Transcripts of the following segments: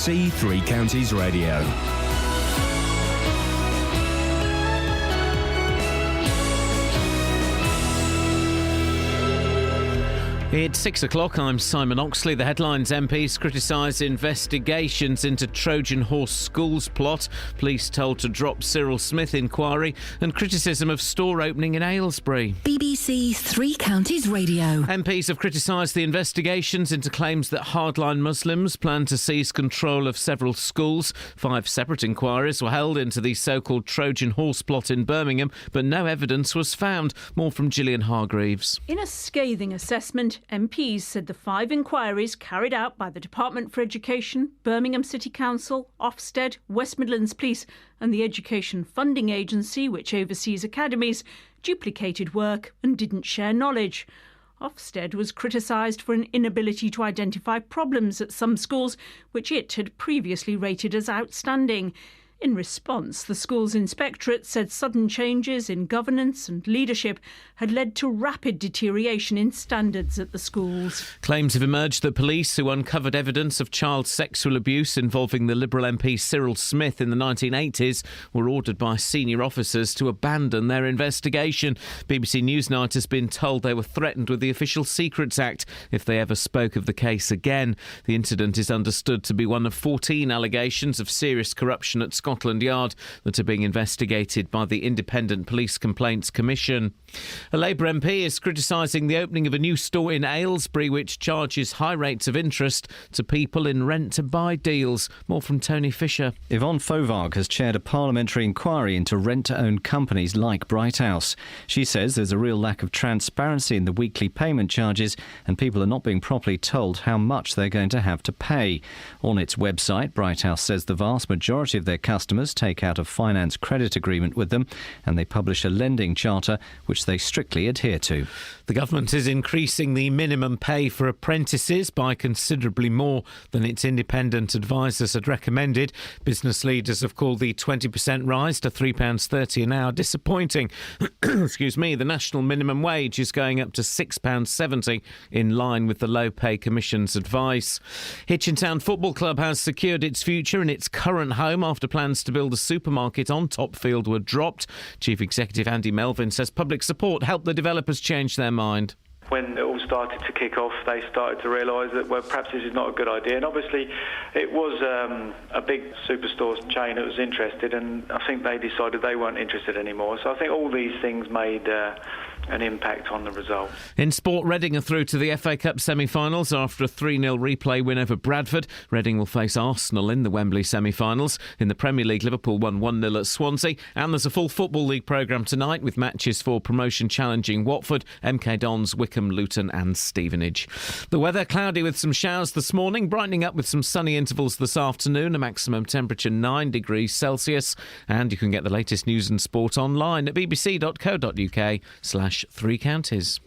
BBC Three Counties Radio. It's 6 o'clock. I'm Simon Oxley. The headlines: MPs criticise investigations into Trojan Horse Schools plot, police told to drop Cyril Smith inquiry, and criticism of store opening in Aylesbury. BBC Three Counties Radio. MPs have criticised the investigations into claims that hardline Muslims plan to seize control of several schools. 5 separate inquiries were held into the so-called Trojan Horse plot in Birmingham, but no evidence was found. More from Gillian Hargreaves. In a scathing assessment, MPs said the 5 inquiries carried out by the Department for Education, Birmingham City Council, Ofsted, West Midlands Police and the Education Funding Agency, which oversees academies, duplicated work and didn't share knowledge. Ofsted was criticised for an inability to identify problems at some schools, which it had previously rated as outstanding. In response, the school's inspectorate said sudden changes in governance and leadership had led to rapid deterioration in standards at the schools. Claims have emerged that police who uncovered evidence of child sexual abuse involving the Liberal MP Cyril Smith in the 1980s were ordered by senior officers to abandon their investigation. BBC Newsnight has been told they were threatened with the Official Secrets Act if they ever spoke of the case again. The incident is understood to be one of 14 allegations of serious corruption at Scotland Yard that are being investigated by the Independent Police Complaints Commission. A Labour MP is criticising the opening of a new store in Aylesbury which charges high rates of interest to people in rent-to-buy deals. More from Tony Fisher. Yvonne Fauvargue has chaired a parliamentary inquiry into rent-to-own companies like Bright House. She says there's a real lack of transparency in the weekly payment charges and people are not being properly told how much they're going to have to pay. On its website, Bright House says the vast majority of their customers take out a finance credit agreement with them and they publish a lending charter which they strictly adhere to. The government is increasing the minimum pay for apprentices by considerably more than its independent advisers had recommended. Business leaders have called the 20% rise to £3.30 an hour disappointing. Excuse me. The national minimum wage is going up to £6.70 in line with the Low Pay Commission's advice. Hitchintown Football Club has secured its future in its current home after plans to build a supermarket on Topfield were dropped. Chief Executive Andy Melvin says public support helped the developers change their mind. When it all started to kick off, they started to realise that, well, perhaps this is not a good idea. And obviously, it was a big superstore chain that was interested, and I think they decided they weren't interested anymore. So I think all these things made an impact on the result. In sport, Reading are through to the FA Cup semi-finals after a 3-0 replay win over Bradford. Reading will face Arsenal in the Wembley semi-finals. In the Premier League, Liverpool won 1-0 at Swansea. And there's a full Football League programme tonight with matches for promotion challenging Watford, MK Dons, Wycombe, Luton and Stevenage. The weather, cloudy with some showers this morning, brightening up with some sunny intervals this afternoon, a maximum temperature 9 degrees Celsius. And you can get the latest news and sport online at bbc.co.uk/Three Counties.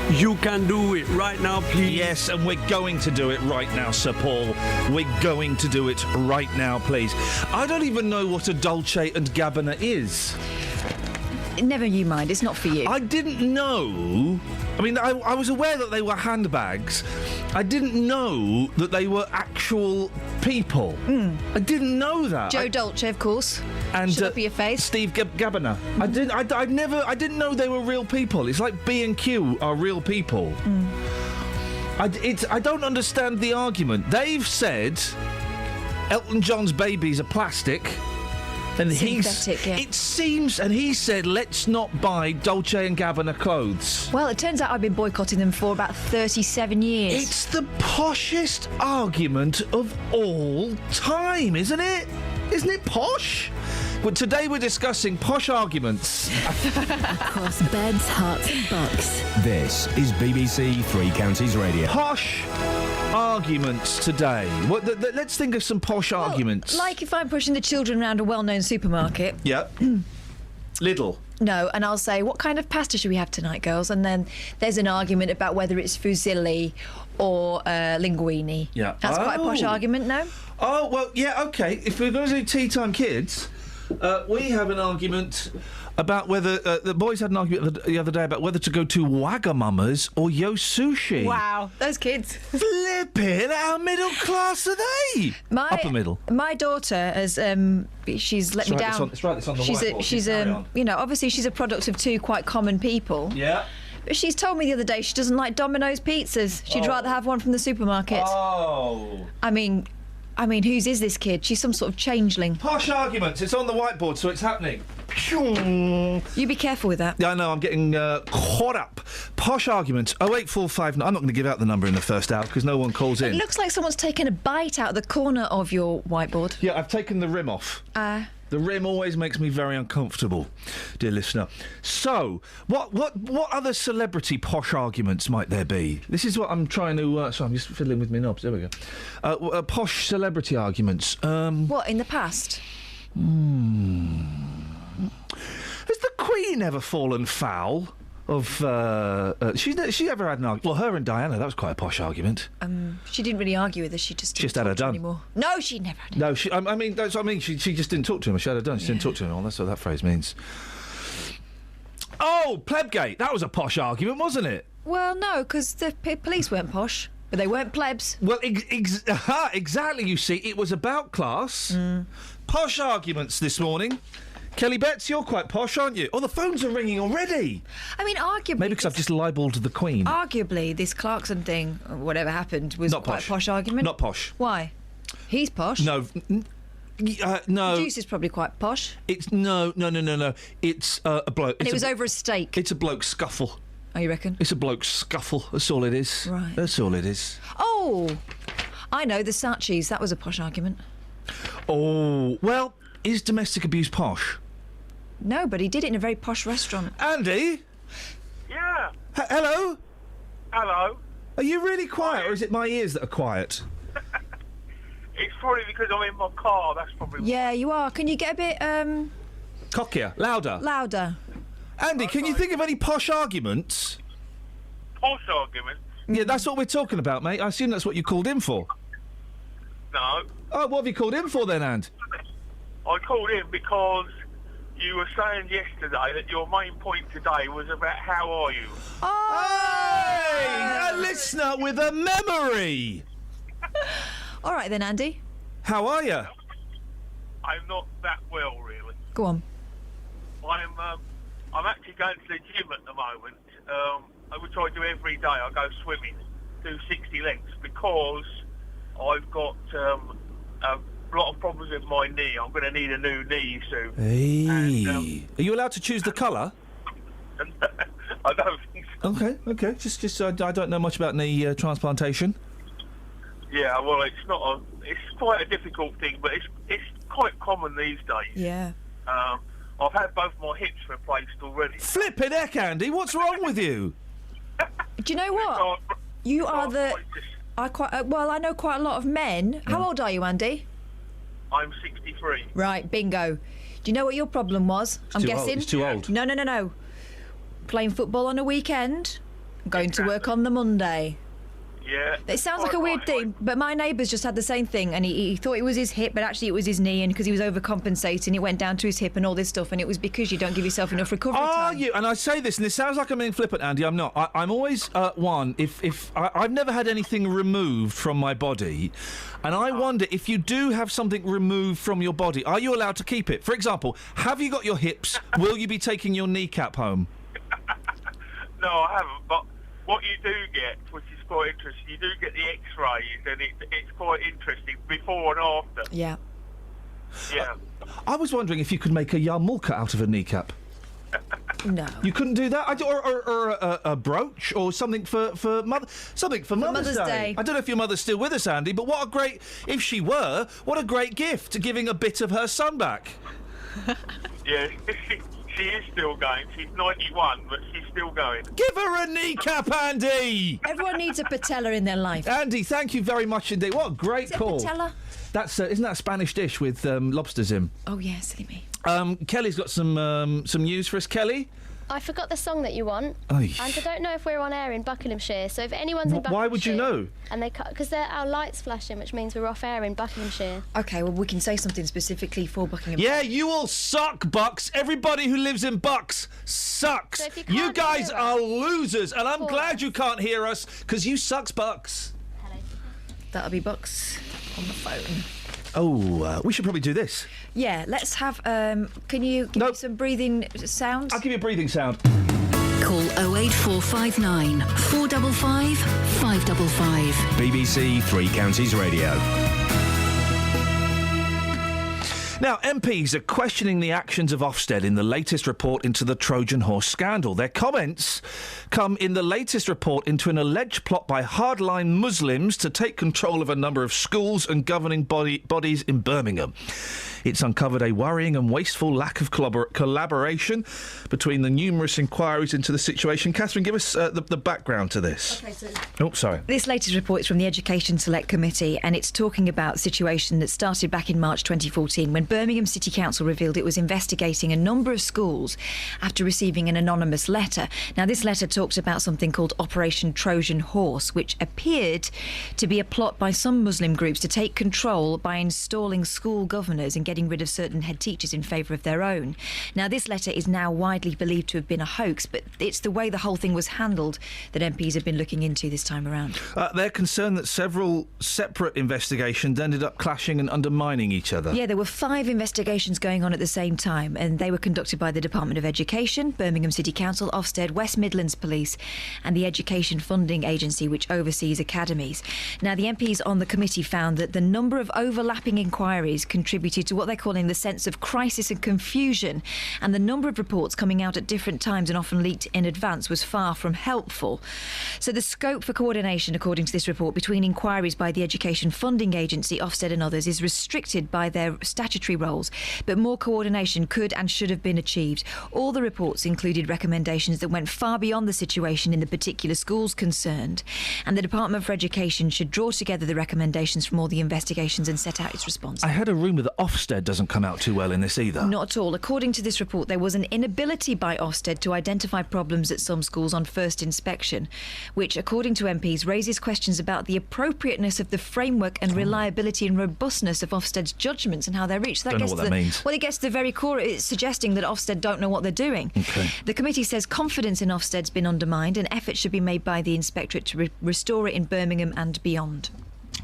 You can do it right now, please. Yes, and we're going to do it right now, Sir Paul. We're going to do it right now, please. I don't even know what a Dolce & Gabbana is. Never you mind, it's not for you. I didn't know. I mean, I was aware that they were handbags. I didn't know that they were actual people. I didn't know that. Joe Dolce, of course. And should that be your face? Steve Gabbana. I didn't know they were real people. It's like B&Q are real people. I don't understand the argument. They've said Elton John's babies are plastic. And synthetic, yeah. It seems, and he said, let's not buy Dolce & Gabbana clothes. Well, it turns out I've been boycotting them for about 37 years. It's the poshest argument of all time, isn't it? Isn't it posh? Well, today we're discussing posh arguments. Across beds, hearts and bucks. This is BBC Three Counties Radio. Posh arguments today. Let's think of some posh arguments. Like if I'm pushing the children around a well-known supermarket. Yeah. Lidl. No, and I'll say, what kind of pasta should we have tonight, girls? And then there's an argument about whether it's fusilli or linguine. Yeah. That's quite a posh argument, no? Oh, well, yeah, OK. If we're going to do Tea Time Kids, we have an argument about whether the boys had an argument the other day about whether to go to Wagamama's or Yo Sushi. Wow, those kids. Flipping, how middle class are they? Upper middle. My daughter has she's let me down. Let's write this on the whiteboard. She's obviously she's a product of two quite common people. Yeah. But she's told me the other day she doesn't like Domino's pizzas. She'd rather have one from the supermarket. Oh. I mean, whose is this kid? She's some sort of changeling. Posh arguments. It's on the whiteboard, so it's happening. You be careful with that. Yeah, I know. I'm getting caught up. Posh arguments. 08459. I'm not going to give out the number in the first hour because no one calls in. It looks like someone's taken a bite out of the corner of your whiteboard. Yeah, I've taken the rim off. The rim always makes me very uncomfortable, dear listener. So, what other celebrity posh arguments might there be? This is what I'm trying to... so I'm just fiddling with my knobs. There we go. Posh celebrity arguments. What, in the past? Has the Queen ever fallen foul of... she ever had an argument? Well, her and Diana, that was quite a posh argument. She didn't really argue with her. She just didn't had her talk to her done. anymore. No, she never had it. No, I mean, that's what I mean. She just didn't talk to him. She had her done. She didn't talk to him. Well, that's what that phrase means. Oh, Plebgate. That was a posh argument, wasn't it? Well, no, because the police weren't posh, but they weren't plebs. Well, exactly, you see. It was about class. Posh arguments this morning. Kelly Betts, you're quite posh, aren't you? Oh, the phones are ringing already. I mean, arguably... Maybe because I've just libelled the Queen. Arguably, this Clarkson thing, or whatever happened, was Not quite posh. a posh argument. Not posh. Why? He's posh. No. No. Juice is probably quite posh. It's... No. It's a bloke. And it was over a steak. It's a bloke scuffle. Oh, you reckon? It's a bloke scuffle. That's all it is. Right. That's all it is. Oh! I know, the Saatchis. That was a posh argument. Oh. Well, is domestic abuse posh? No, but he did it in a very posh restaurant. Andy? Yeah. Hello? Hello. Are you really quiet, or is it my ears that are quiet? It's probably because I'm in my car, that's probably... Yeah, you are. Can you get a bit, Cockier. Louder. louder? Andy, can you think of any posh arguments? Posh argument? Yeah, that's what we're talking about, mate. I assume that's what you called in for. No. Oh, what have you called in for then, And? I called in because you were saying yesterday that your main point today was about how are you? Hey! A listener with a memory! All right then, Andy. How are you? I'm not that well, really. Go on. I'm actually going to the gym at the moment, which I do every day. I go swimming, do 60 lengths, because I've got a lot of problems with my knee. I'm going to need a new knee soon. Hey. And, are you allowed to choose the colour? I don't think so. Okay. Just I don't know much about knee transplantation. Yeah, well, it's quite a difficult thing, but it's quite common these days. Yeah. I've had both my hips replaced already. Flippin' heck, Andy, what's wrong with you? Do you know what? You are the... I know quite a lot of men. How old are you, Andy? I'm 63. Right, bingo. Do you know what your problem was? I'm too guessing. old. It's too old. No. Playing football on a weekend, going to work on the Monday. Yeah. It sounds like a weird thing, but my neighbour's just had the same thing, and he thought it was his hip, but actually it was his knee, and because he was overcompensating, it went down to his hip and all this stuff, and it was because you don't give yourself enough recovery time. Are you? And I say this, and this sounds like I'm being flippant, Andy. I'm not. I'm always one. If I've never had anything removed from my body, and I wonder if you do have something removed from your body, are you allowed to keep it? For example, have you got your hips? Will you be taking your kneecap home? No, I haven't, but what you do get, which is quite interesting, you do get the X-rays, and it's quite interesting before and after. Yeah. Yeah. I was wondering if you could make a yarmulke out of a kneecap. No. You couldn't do that, or a brooch, or something for Mother's Day. I don't know if your mother's still with us, Andy, but what a great, if she were, what a great gift, giving a bit of her son back. Yeah. She is still going. She's 91, but she's still going. Give her a kneecap, Andy! Everyone needs a patella in their life. Andy, thank you very much indeed. What a great call. Patella? That's isn't that a Spanish dish with lobsters in? Oh, yeah, silly me. Kelly's got some news for us. Kelly? I forgot the song that you want, Oy. and I don't know if we're on air in Buckinghamshire. So if anyone's in Buckinghamshire, Why would you know? And they because our lights flashing, which means we're off air in Buckinghamshire. Okay, well, we can say something specifically for Buckingham. Yeah, you all suck, Bucks. Everybody who lives in Bucks sucks. So if you You can't guys hear are us, losers, and I'm call glad us. you can't hear us, because you sucks, Bucks. That'll be Bucks on the phone. Oh, we should probably do this. Yeah, let's have. Can you give me some breathing sounds? I'll give you a breathing sound. Call 08459 455 555. BBC Three Counties Radio. Now, MPs are questioning the actions of Ofsted in the latest report into the Trojan horse scandal. Their comments come in the latest report into an alleged plot by hardline Muslims to take control of a number of schools and governing bodies in Birmingham. It's uncovered a worrying and wasteful lack of collaboration between the numerous inquiries into the situation. Catherine, give us the background to this. Okay, so Oh, sorry. this latest report is from the Education Select Committee, and it's talking about a situation that started back in March 2014 when Birmingham City Council revealed it was investigating a number of schools after receiving an anonymous letter. Now, this letter talked about something called Operation Trojan Horse, which appeared to be a plot by some Muslim groups to take control by installing school governors and getting rid of certain head teachers in favour of their own. Now, this letter is now widely believed to have been a hoax, but it's the way the whole thing was handled that MPs have been looking into this time around. They're concerned that several separate investigations ended up clashing and undermining each other. Yeah, there were 5 investigations going on at the same time, and they were conducted by the Department of Education, Birmingham City Council, Ofsted, West Midlands Police, and the Education Funding Agency, which oversees academies. Now, the MPs on the committee found that the number of overlapping inquiries contributed to what they're calling the sense of crisis and confusion, and the number of reports coming out at different times and often leaked in advance was far from helpful. So the scope for coordination, according to this report, between inquiries by the Education Funding Agency, Ofsted and others is restricted by their statutory roles, but more coordination could and should have been achieved. All the reports included recommendations that went far beyond the situation in the particular schools concerned, and the Department for Education should draw together the recommendations from all the investigations and set out its response. I heard a rumour that Ofsted doesn't come out too well in this either. Not at all. According to this report, there was an inability by Ofsted to identify problems at some schools on first inspection, which, according to MPs, raises questions about the appropriateness of the framework and reliability and robustness of Ofsted's judgments and how they're reached. Don't know what that means. Well, it gets to the very core. It's suggesting that Ofsted don't know what they're doing. Okay. The committee says confidence in Ofsted's been undermined and efforts should be made by the inspectorate to restore it in Birmingham and beyond.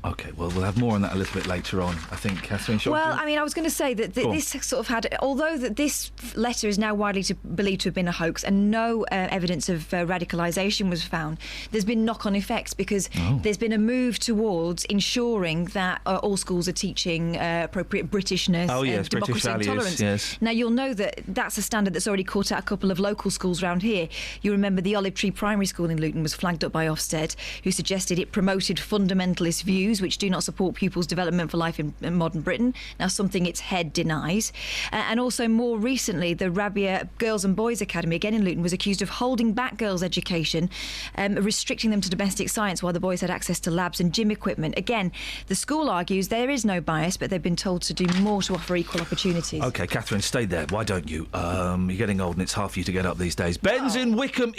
OK, well, we'll have more on that a little bit later on, I think, Catherine. Well, I mean, I was going to say that this sort of had, although that this letter is now widely believed to have been a hoax and no evidence of radicalisation was found, there's been knock-on effects because there's been a move towards ensuring that all schools are teaching appropriate Britishness and democracy and tolerance. Yes. Now, you'll know that that's a standard that's already caught out a couple of local schools around here. You remember the Olive Tree Primary School in Luton was flagged up by Ofsted, who suggested it promoted fundamentalist views which do not support pupils' development for life in modern Britain. Now, something its head denies. And also, more recently, the Rabia Girls and Boys Academy, again in Luton, was accused of holding back girls' education, restricting them to domestic science while the boys had access to labs and gym equipment. Again, the school argues there is no bias, but they've been told to do more to offer equal opportunities. OK, Catherine, stay there. Why don't you? You're getting old and it's hard for you to get up these days. Ben's in Wickham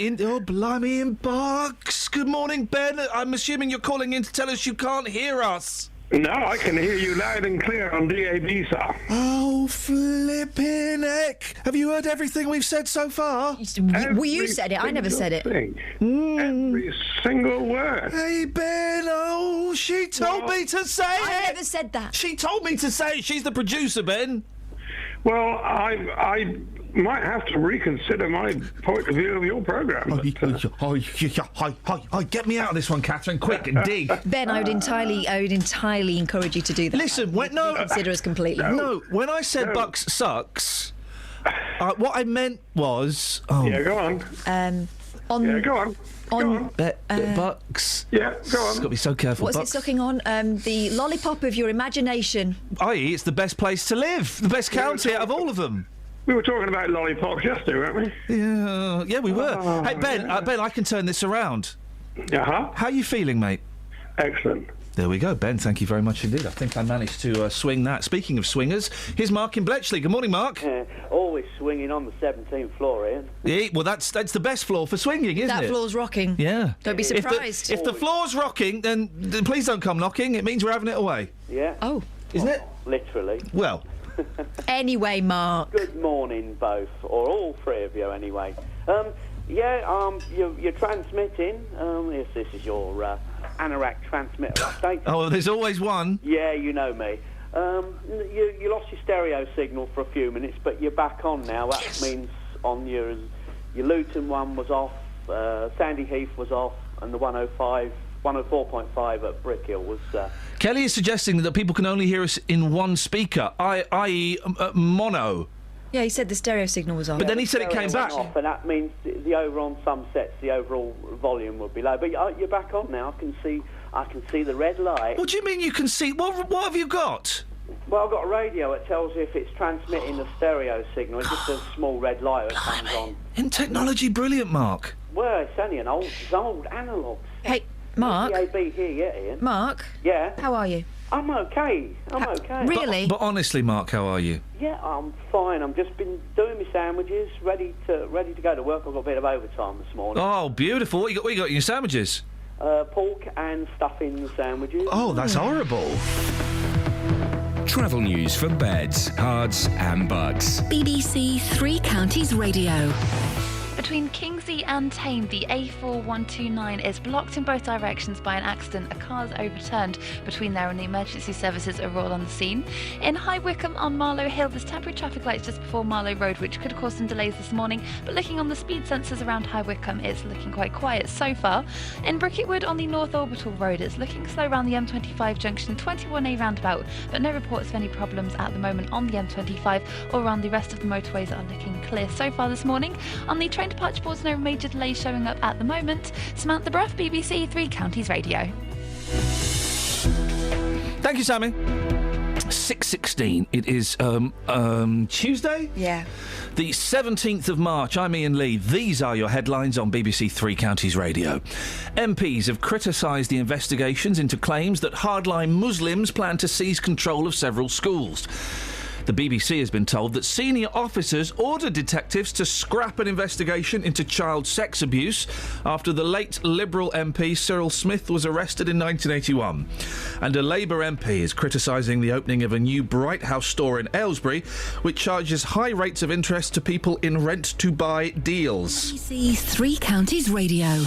blimey, in Bucks. Good morning, Ben. I'm assuming you're calling in to tell us you can't hear us. No, I can hear you loud and clear on DAB, sir. Oh, flipping heck. Have you heard everything we've said so far? Well, you said it. I never said it. Every single word. Hey, Ben. Oh, she told me to say it. I never said that. She told me to say it. She's the producer, Ben. Well, I might have to reconsider my point of view of your programme. Get me out of this one, Catherine. Quick, dig. Ben, I would entirely encourage you to do that. Listen, consider us completely. No, when I said Bucks sucks, what I meant was... Yeah, go on. Go on. Bucks. Yeah, go on. Got to be so careful. What's Bucks. it sucking on? The lollipop of your imagination. It's the best place to live. The best county out of all of them. We were talking about lollipops yesterday, weren't we? Yeah, we were. Hey, Ben, Ben, I can turn this around. Uh-huh. How are you feeling, mate? Excellent. There we go, Ben. Thank you very much indeed. I think I managed to swing that. Speaking of swingers, here's Mark in Bletchley. Good morning, Mark. Always swinging on the 17th floor, Ian. Yeah, well, that's the best floor for swinging, isn't it? That floor's rocking. Yeah. Don't be surprised. If the floor's rocking, then please don't come knocking. It means we're having it away. Yeah. Oh. Isn't it? Literally. Well. Anyway, Mark. Good morning, both, or all three of you, anyway. You're transmitting. Yes, this is your Anorak transmitter update. Oh, there's always one. Yeah, you know me. You lost your stereo signal for a few minutes, but you're back on now. That means on your Luton one was off, Sandy Heath was off, and the 104.5 at Brickhill was... Kelly is suggesting that people can only hear us in one speaker, i.e. mono. Yeah, he said the stereo signal was on. But then he said it came back. Off, and that means on some sets, the overall volume would be low. But you're back on now. I can see the red light. What do you mean you can see? What have you got? Well, I've got a radio. It tells you if it's transmitting the stereo signal. It's just a small red light that comes on. In technology, brilliant, Mark. Well, it's only it's old analogue. Hey, Mark. DAB here yet, Ian? Mark. Yeah. How are you? I'm okay. Okay. Really? But honestly, Mark, how are you? Yeah, I'm fine. I've just been doing my sandwiches, ready to go to work. I've got a bit of overtime this morning. Oh, beautiful. What you got in your sandwiches? Pork and stuffing sandwiches. Oh, that's horrible. Travel news for beds, cards and bugs. BBC Three Counties Radio. Between Kingsley and Tame, the A4129 is blocked in both directions by an accident. A car is overturned between there and the emergency services are all on the scene. In High Wycombe on Marlow Hill, there's temporary traffic lights just before Marlow Road, which could cause some delays this morning, but looking on the speed sensors around High Wycombe, it's looking quite quiet so far. In Bricketwood on the North Orbital Road, it's looking slow around the M25 junction 21A roundabout, but no reports of any problems at the moment on the M25 or around the rest of the motorways are looking clear so far this morning. On the train departure boards, no major delays showing up at the moment. Samantha Bruff, BBC Three Counties Radio. Thank you, Sammy. 6:16. It is Tuesday? Yeah. The 17th of March. I'm Iain Lee. These are your headlines on BBC Three Counties Radio. MPs have criticised the investigations into claims that hardline Muslims plan to seize control of several schools. The BBC has been told that senior officers ordered detectives to scrap an investigation into child sex abuse after the late Liberal MP Cyril Smith was arrested in 1981. And a Labour MP is criticising the opening of a new Bright House store in Aylesbury, which charges high rates of interest to people in rent-to-buy deals. BBC Three Counties Radio.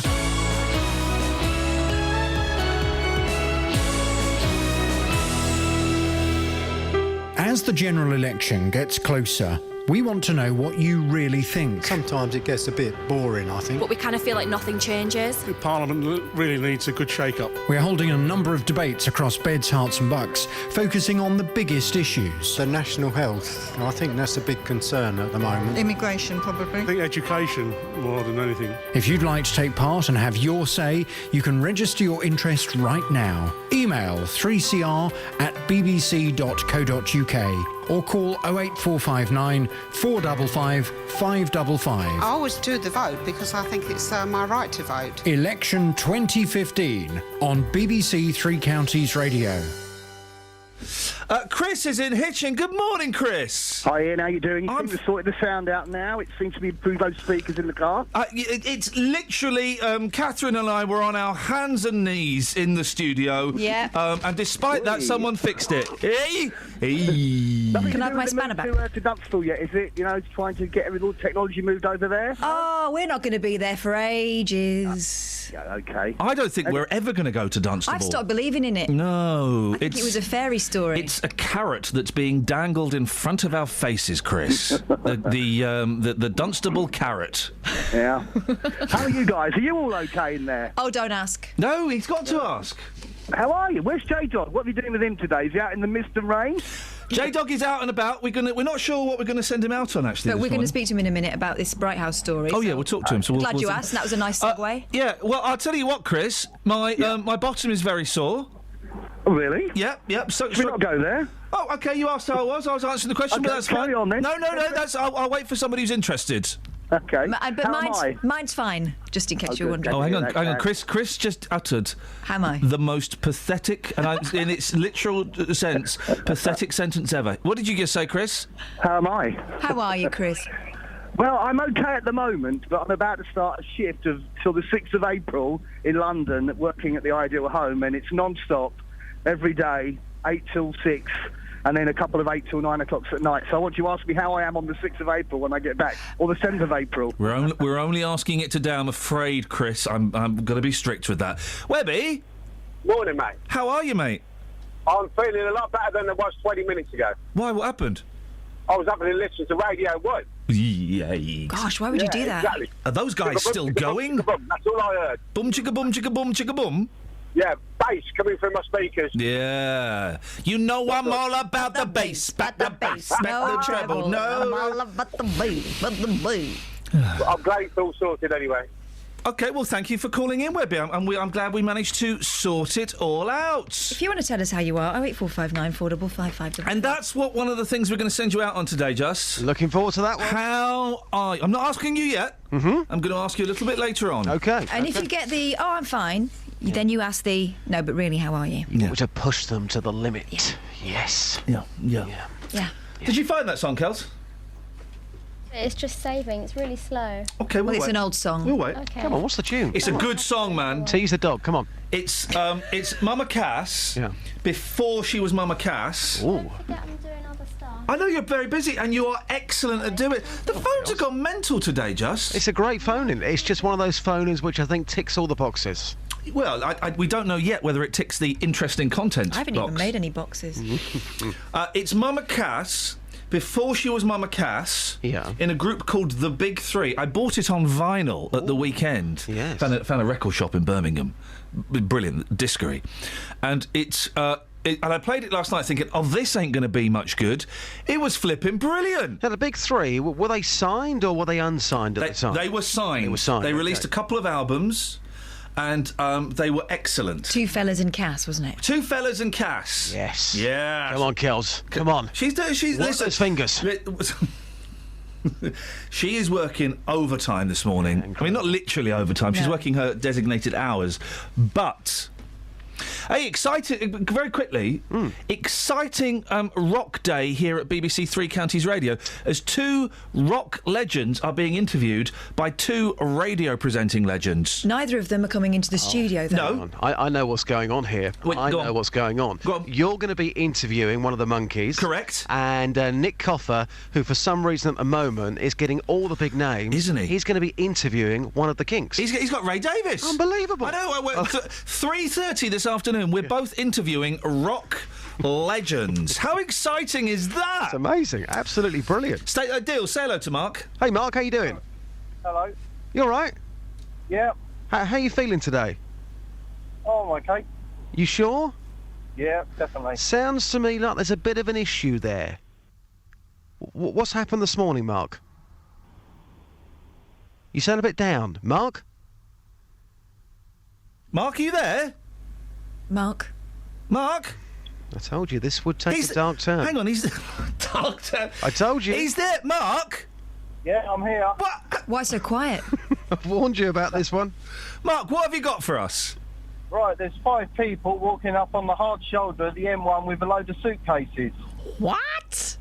As the general election gets closer, we want to know what you really think. Sometimes it gets a bit boring, I think. But we kind of feel like nothing changes. Parliament really needs a good shake-up. We're holding a number of debates across Beds, Herts and Bucks, focusing on the biggest issues. The national health, I think that's a big concern at the moment. Immigration, probably. I think education more than anything. If you'd like to take part and have your say, you can register your interest right now. Email 3cr@bbc.co.uk or call 08459 455 555. I always do the vote because I think it's my right to vote. Election 2015 on BBC Three Counties Radio. Chris is in Hitchin. Good morning, Chris. Hi, Ian. How you doing? You seem to have sorted the sound out now. It seems to be improved those speakers in the car. It's literally, Catherine and I were on our hands and knees in the studio. Yeah. And despite that, someone fixed it. Hey! Can I have my spanner back? To Dunstall yet, is it? You know, trying to get all the technology moved over there? Oh, we're not going to be there for ages. Yeah, okay. I don't think we're ever going to go to Dunstable. I've stopped believing in it. No. I think it was a fairy story. It's a carrot that's being dangled in front of our faces, Chris. the Dunstable carrot. Yeah. How are you guys? Are you all okay in there? Oh, don't ask. No, he's got to ask. How are you? Where's J-Dog? What are you doing with him today? Is he out in the mist and rain? J-Dog is out and about. We're not sure what we're going to send him out on, actually. But we're going to speak to him in a minute about this Bright House story. Oh, yeah, we'll talk to him. So glad you asked. That was a nice segue. Yeah, well, I'll tell you what, Chris. My bottom is very sore. Oh, really? Yep. So, should we not go there? Oh, OK, you asked how I was. I was answering the question, okay, but that's carry fine. On, then. No, I'll wait for somebody who's interested. Okay. But How am I? mine's fine, just in case you're wondering. Oh, hang on. Chris just uttered How am I? the most pathetic, and in its literal sense, pathetic sentence ever. What did you just say, Chris? How am I? How are you, Chris? Well, I'm okay at the moment, but I'm about to start a shift till the 6th of April in London, working at the Ideal Home, and it's non-stop, every day, 8 till 6, and then a couple of 8 till 9 o'clock at night. So I want you to ask me how I am on the 6th of April when I get back, or the 7th of April. We're only asking it today, I'm afraid, Chris. I'm going to be strict with that. Webby? Morning, mate. How are you, mate? I'm feeling a lot better than I was 20 minutes ago. Why? What happened? I was having to listen to Radio 1. Yay. Gosh, why would you do that? Exactly. Are those guys still going? That's all I heard. Bum chicka bum chicka bum chicka bum. Yeah, bass coming through my speakers. Yeah. You know I'm all about the bass. Back the bass. Back the treble. No. I'm all about the bass. I'm glad it's all sorted anyway. OK, well, thank you for calling in, Webby. I'm glad we managed to sort it all out. If you want to tell us how you are, 08459 455. And that's what one of the things we're going to send you out on today, Just. Looking forward to that one. How are you? I'm not asking you yet. Mm-hmm. I'm going to ask you a little bit later on. OK. And if you get the, I'm fine, then you ask the, no, but really, how are you? You want to push them to the limit. Yes. Yeah. Did you find that song, Kels? It's just saving. It's really slow. OK, Well, it's an old song. We'll wait. Okay. Come on, what's the tune? It's a good song, man. Tease the dog, come on. It's Mama Cass before she was Mama Cass. Ooh. Forget I'm doing other stuff. I know you're very busy and you are excellent at doing it. The phones have gone mental today, Just. It's a great phone-in. It's just one of those phone-ins which I think ticks all the boxes. Well, we don't know yet whether it ticks the interesting content I haven't box. even made any boxes. It's Mama Cass before she was Mama Cass. Yeah. In a group called The Big Three. I bought it on vinyl at the weekend. Yes. Found a record shop in Birmingham. Brilliant, discovery. And it's and I played it last night thinking, oh, this ain't going to be much good. It was flipping brilliant. Now, the Big Three, were they signed or were they unsigned at the time? They were signed. They were signed. They released a couple of albums. And they were excellent. Two fellas and Cass, wasn't it? Two fellas and Cass. Yes. Yeah. Come on, Kels. Come on. She's What's listen. those fingers? She is working overtime this morning. I mean, not literally overtime. She's working her designated hours. But, hey, exciting, very quickly, exciting rock day here at BBC Three Counties Radio as two rock legends are being interviewed by two radio presenting legends. Neither of them are coming into the studio, though. No. I know what's going on here. I know what's going on. Go on. You're going to be interviewing one of the Monkees. Correct. And Nick Coffer, who for some reason at the moment is getting all the big names. Isn't he? He's going to be interviewing one of the Kinks. He's got Ray Davis. Unbelievable. I know. 3:30 this afternoon, we're both interviewing rock legends. How exciting is that? It's amazing. Absolutely brilliant. Deal, say hello to Mark. Hey, Mark, how you doing? Hello. You all right? Yeah. How you feeling today? Oh, okay. You sure? Yeah, definitely. Sounds to me like there's a bit of an issue there. What's happened this morning, Mark? You sound a bit down. Mark? Mark, are you there? Mark? I told you this would take a dark turn. Hang on, he's... dark turn? I told you. He's there, Mark? Yeah, I'm here. What? Why so quiet? I've warned you about this one. Mark, what have you got for us? Right, there's 5 people walking up on the hard shoulder at the M1 with a load of suitcases. What?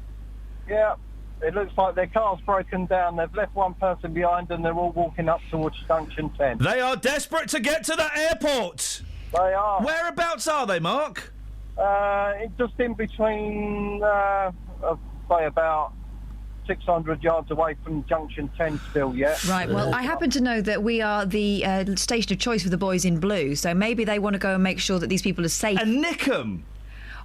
Yeah. It looks like their car's broken down. They've left one person behind and they're all walking up towards Junction 10. They are desperate to get to the airport. They are. Whereabouts are they, Mark? Just in between, say about 600 yards away from Junction 10 still, yeah. Right, well, I happen to know that we are the station of choice for the boys in blue, so maybe they want to go and make sure that these people are safe. And nick them.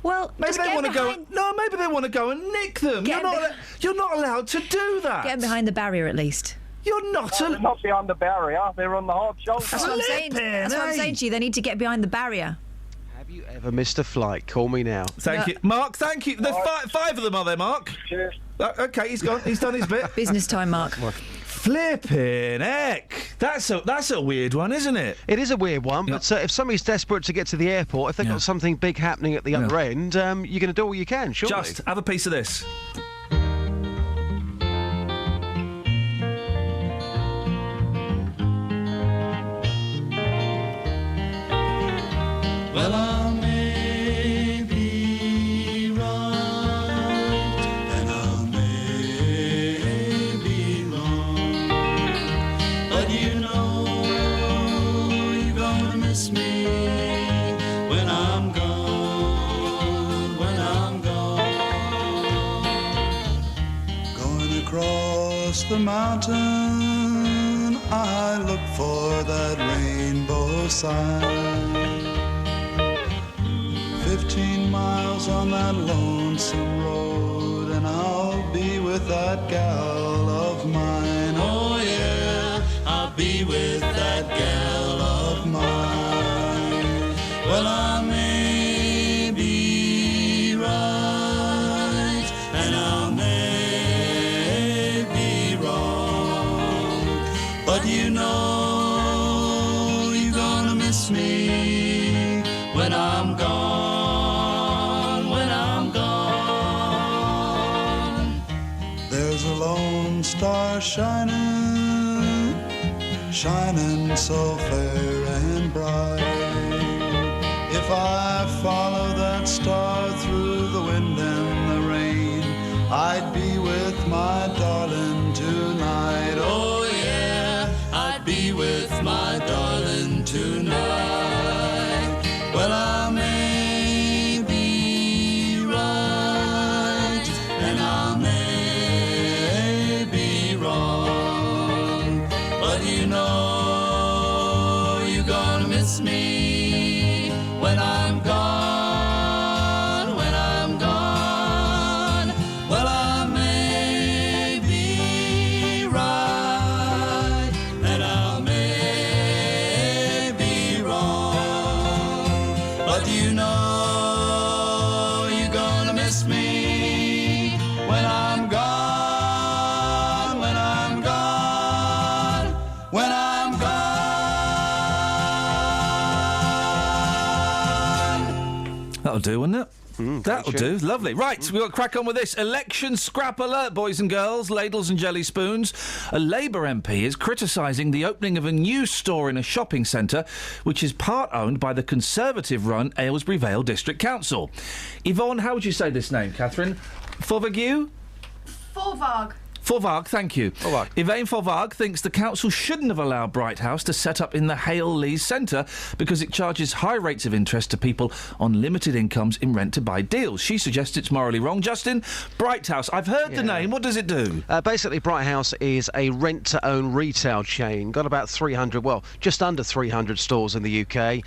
Well, maybe they want to go. No, maybe they want to go and nick them. You're not allowed to do that. Get them behind the barrier at least. You're not. They're not behind the barrier. They're on the hard shoulder. That's what I'm saying. That's what I'm saying to you. They need to get behind the barrier. Have you ever missed a flight? Call me now. Thank you, Mark. Thank you. There's 5 of them, are there, Mark? Cheers. Okay, he's gone. He's done his bit. Business time, Mark. Flipping heck. That's a weird one, isn't it? It is a weird one, but if somebody's desperate to get to the airport, if they've got something big happening at the other end, you're going to do all you can, surely. Just have a piece of this. the mountain, I look for that rainbow sign. 15 miles on that lonesome road, and I'll be with that gal of mine. Oh yeah, I'll be with that gal of mine. Well, I may be right, and I may be wrong, but you know you're gonna miss me when I'm gone, when I'm gone. There's a lone star shining, shining so fair and bright. If I follow that star through the wind and the rain, I'd be with my darling tonight. Oh yeah, I'd be with my darling tonight. Well, I may be right, and I may be wrong, but you know you're gonna miss me when I'm gone, when I'm gone. Well, I may be right, and I may be wrong, but you know you're gonna miss me when I'm gone, when I'm gone, when I'm gone. That'll do, wouldn't it? That'll do. Lovely. Right, we've got to crack on with this. Election scrap alert, boys and girls, ladles and jelly spoons. A Labour MP is criticising the opening of a new store in a shopping centre, which is part owned by the Conservative-run Aylesbury Vale District Council. Yvonne, how would you say this name, Catherine? Fauvergue? Forvarg. Forvarg, thank you. Iain Forvarg thinks the council shouldn't have allowed Bright House to set up in the Hale Lees Centre because it charges high rates of interest to people on limited incomes in rent-to-buy deals. She suggests it's morally wrong. Justin, Bright House, I've heard the name. What does it do? Basically, Bright House is a rent-to-own retail chain. Got about 300, well, just under 300 stores in the UK.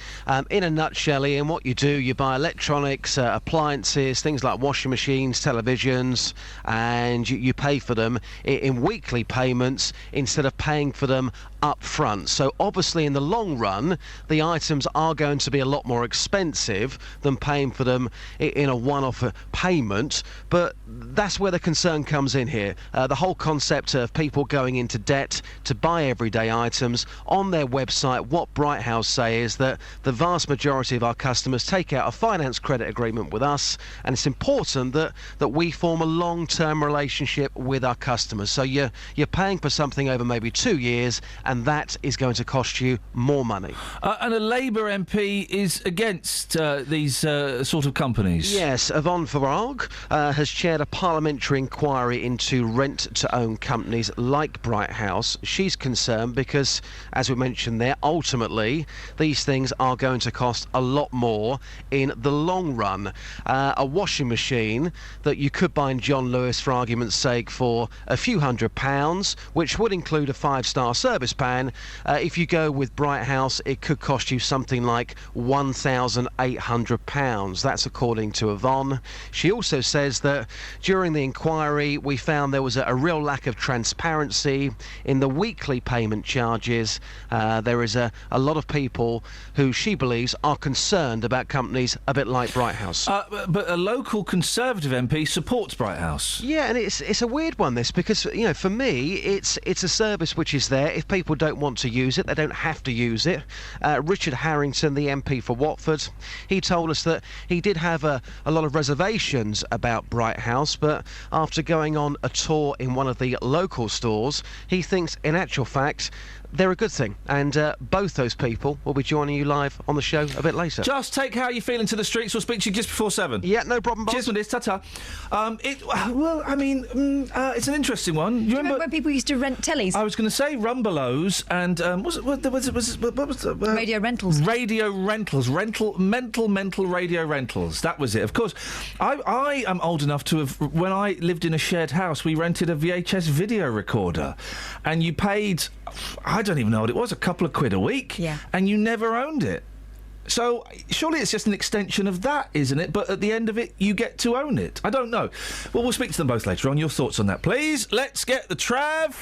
In a nutshell, Ian, what you do, you buy electronics, appliances, things like washing machines, televisions, and you pay for them in weekly payments instead of paying for them up front. So obviously in the long run the items are going to be a lot more expensive than paying for them in a one-off payment, but that's where the concern comes in here. The whole concept of people going into debt to buy everyday items. On their website, what Bright House say is that the vast majority of our customers take out a finance credit agreement with us, and it's important that we form a long-term relationship with our customers. So you're paying for something over maybe 2 years, and that is going to cost you more money. And a Labour MP is against these sort of companies? Yes, Yvonne Farag has chaired a parliamentary inquiry into rent-to-own companies like Bright House. She's concerned because, as we mentioned there, ultimately these things are going to cost a lot more in the long run. A washing machine that you could buy in John Lewis, for argument's sake, for a few £100s, which would include a 5-star service plan. If you go with Bright House, it could cost you something like £1,800. That's according to Yvonne. She also says that during the inquiry we found there was a real lack of transparency in the weekly payment charges. There is a lot of people who she believes are concerned about companies a bit like Bright House. But a local Conservative MP supports Bright House. Yeah, and it's a weird one, this, because, you know, for me it's a service which is there. If people don't want to use it, they don't have to use it. Richard Harrington, the MP for Watford, he told us that he did have a lot of reservations about Bright House, but after going on a tour in one of the local stores, he thinks in actual fact they're a good thing. And both those people will be joining you live on the show a bit later. Just take How You Feeling to the streets. We'll speak to you just before 7. Yeah, no problem, boss. Cheers, Modest. Ta-ta. It's an interesting one. You remember when people used to rent tellies? I was going to say Rumbelows and what was the Radio rentals. Radio rentals, mental radio rentals. That was it. Of course, I am old enough to have. When I lived in a shared house, we rented a VHS video recorder, and you paid, I don't even know what it was, a couple of quid a week, and you never owned it. So, surely it's just an extension of that, isn't it? But at the end of it, you get to own it. I don't know. Well, we'll speak to them both later on. Your thoughts on that, please. Let's get the Trav.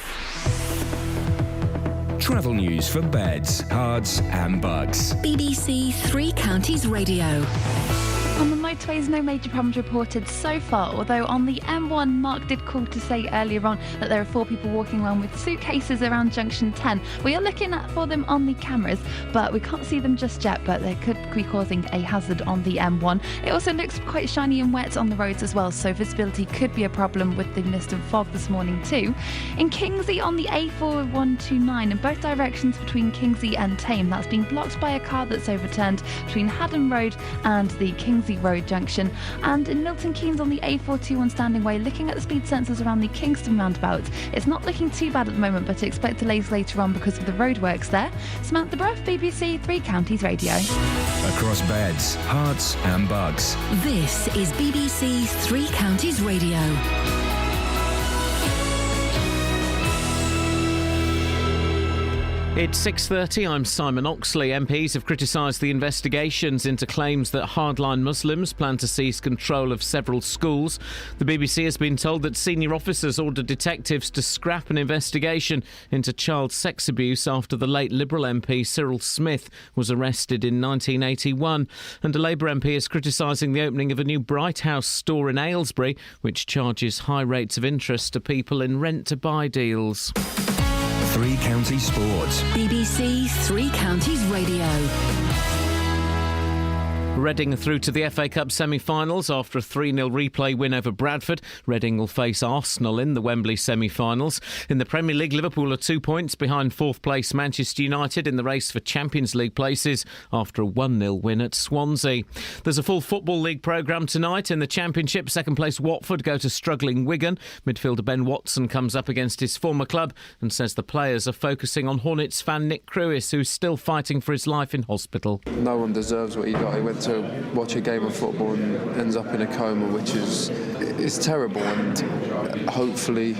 Travel news for beds, cards and bugs. BBC Three Counties Radio. On the motorways, no major problems reported so far, although on the M1, Mark did call to say earlier on that there are 4 people walking around with suitcases around junction 10. We are looking for them on the cameras, but we can't see them just yet, but they could be causing a hazard on the M1. It also looks quite shiny and wet on the roads as well, so visibility could be a problem with the mist and fog this morning too. In Kingsley on the A4129, in both directions between Kingsley and Tame, that's been blocked by a car that's overturned between Haddon Road and the Kingsley Road junction. And in Milton Keynes on the A421 Standing Way, looking at the speed sensors around the Kingston roundabout, it's not looking too bad at the moment, but expect delays later on because of the roadworks there. Samantha Bruff, BBC Three Counties Radio. Across beds, hearts and bugs. This is BBC Three Counties Radio. It's 6:30. I'm Simon Oxley. MPs have criticised the investigations into claims that hardline Muslims plan to seize control of several schools. The BBC has been told that senior officers ordered detectives to scrap an investigation into child sex abuse after the late Liberal MP Cyril Smith was arrested in 1981. And a Labour MP is criticising the opening of a new Bright House store in Aylesbury, which charges high rates of interest to people in rent-to-buy deals. Three Counties Sports. BBC Three Counties Radio. Reading through to the FA Cup semi-finals after a 3-0 replay win over Bradford. Reading will face Arsenal in the Wembley semi-finals. In the Premier League, Liverpool are 2 points behind 4th place Manchester United in the race for Champions League places after a 1-0 win at Swansea. There's a full Football League programme tonight. In the Championship, 2nd place Watford go to struggling Wigan. Midfielder Ben Watson comes up against his former club and says the players are focusing on Hornets fan Nick Crewis, who's still fighting for his life in hospital. No one deserves what he got. He went to watch a game of football and ends up in a coma, which is terrible, and hopefully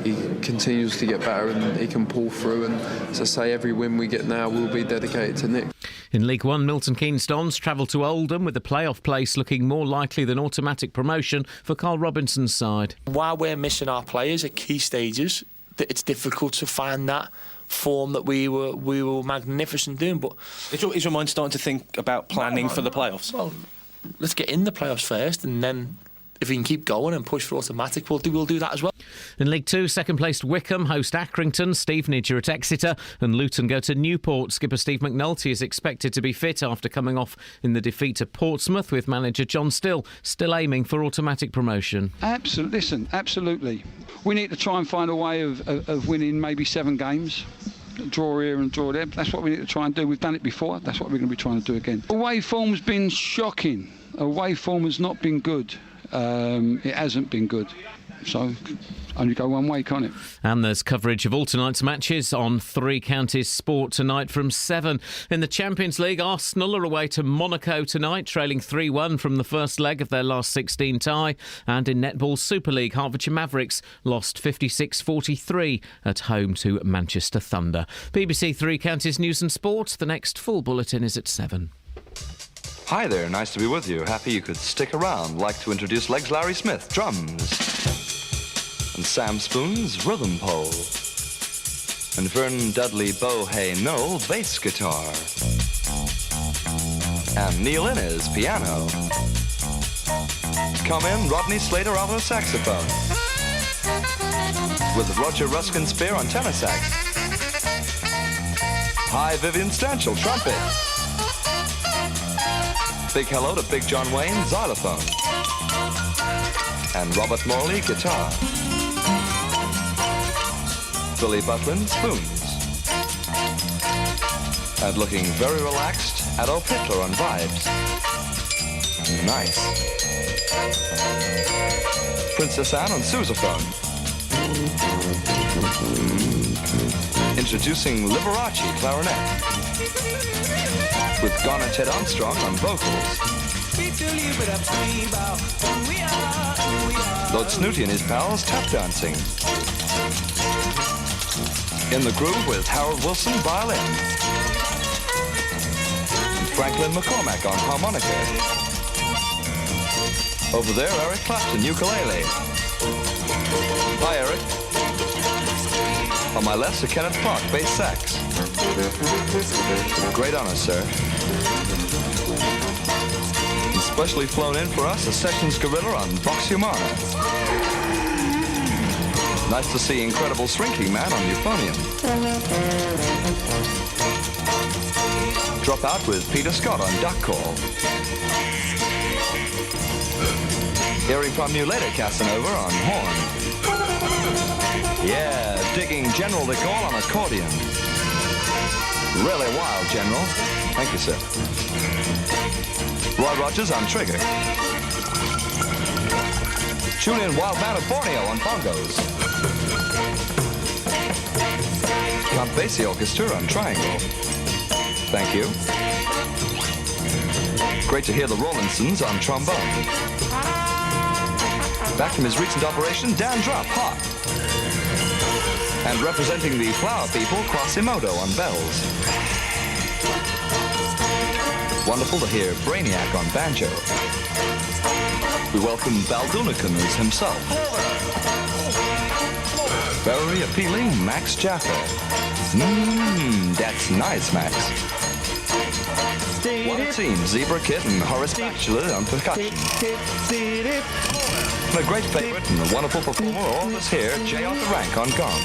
he continues to get better and he can pull through, and as I say, every win we get now will be dedicated to Nick. In League One, Milton Keynes Dons travel to Oldham with the playoff place looking more likely than automatic promotion for Carl Robinson's side. While we're missing our players at key stages, it's difficult to find that form that we were magnificent doing. But is your mind starting to think about planning for the playoffs? Well, let's get in the playoffs first, and then if we can keep going and push for automatic, we'll do that as well. In League 2, 2nd placed Wickham host Accrington, Stevenage are at Exeter, and Luton go to Newport. Skipper Steve McNulty is expected to be fit after coming off in the defeat to Portsmouth, with manager John Still still aiming for automatic promotion. Absolutely. We need to try and find a way of winning maybe 7 games. Draw here and draw there. That's what we need to try and do. We've done it before. That's what we're going to be trying to do again. Away form's been shocking. Away form has not been good. It hasn't been good. So only go one way, can't it? And there's coverage of all tonight's matches on Three Counties Sport tonight from 7. In the Champions League, Arsenal are away to Monaco tonight, trailing 3-1 from the first leg of their last 16 tie. And in Netball Super League, Hertfordshire Mavericks lost 56-43 at home to Manchester Thunder. BBC Three Counties News and Sport. The next full bulletin is at 7. Hi there, nice to be with you. Happy you could stick around. Like to introduce Legs Larry Smith, drums. And Sam Spoon's rhythm pole. And Vern Dudley Bohay Noel, bass guitar. And Neil Innes, piano. Come in, Rodney Slater, alto saxophone. With Roger Ruskin Spear on tenor sax. Hi, Vivian Stanchel, trumpet. Big hello to Big John Wayne, xylophone. And Robert Morley, guitar. Billy Butlin, spoons. And looking very relaxed, Adolf Hitler on vibes. Nice. Princess Anne on sousaphone. Introducing Liberace clarinet. With Garner Ted Armstrong on vocals. Lord Snooty and his pals tap dancing. In the groove with Harold Wilson violin. And Franklin McCormack on harmonica. Over there, Eric Clapton, ukulele. Hi, Eric. On my left, Sir Kenneth Park, bass sax. Great honor, sir. And specially flown in for us, a Sessions gorilla on Vox Humana. Nice to see Incredible Shrinking Man on euphonium. Drop out with Peter Scott on duck call. Hearing from you later, Casanova on horn. Yeah, digging General de Gaulle on accordion. Really wild, General. Thank you, sir. Roy Rogers on trigger. Tune in Wild Man of Borneo on bongos. Count Basie Orchestra on triangle. Thank you. Great to hear the Rollinsons on trombone. Back from his recent operation, Dan Drupp, hot. And representing the Flower People, Quasimodo on bells. Wonderful to hear Brainiac on banjo. We welcome Baldunicum as himself. Very appealing, Max Jaffa. That's nice, Max. One team, Zebra Kit and Horace Bachelor on percussion. And a great favorite and a wonderful performer, all of us here, J. Arthur Rank on gong.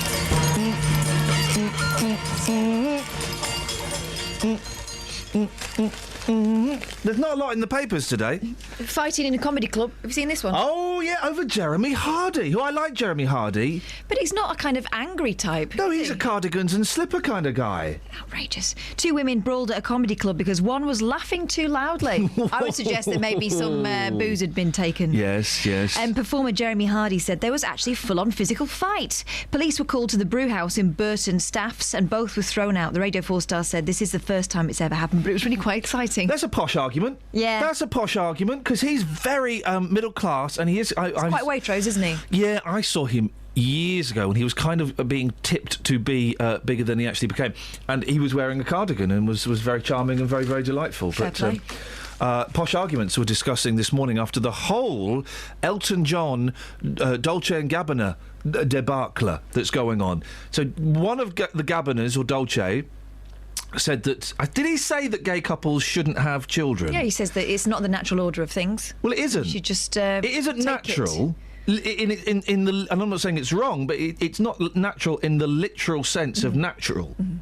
There's not a lot in the papers today. Fighting in a comedy club. Have you seen this one? Oh, yeah, over Jeremy Hardy, who I like Jeremy Hardy. But he's not a kind of angry type. No, he's a cardigans and slipper kind of guy. Outrageous. Two women brawled at a comedy club because one was laughing too loudly. I would suggest that maybe some booze had been taken. Yes, yes. Performer Jeremy Hardy said there was actually a full-on physical fight. Police were called to the brew house in Burton Staffs and both were thrown out. The Radio 4 star said this is the first time it's ever happened, but it was really quite exciting. That's a posh argument. Yeah. That's a posh argument, because he's very middle class and he is... He's quite Waitrose, isn't he? Yeah, I saw him years ago when he was kind of being tipped to be bigger than he actually became. And he was wearing a cardigan and was very charming and very, very delightful. Fair play. Posh Arguments were discussing this morning after the whole Elton John, Dolce & Gabbana debacle that's going on. So one of the Gabbanas, or Dolce... said that... did he say that gay couples shouldn't have children? Yeah, he says that it's not the natural order of things. Well, it isn't. You should just it isn't natural. In the, and I'm not saying it's wrong, but it's not natural in the literal sense of natural. Mm-hmm.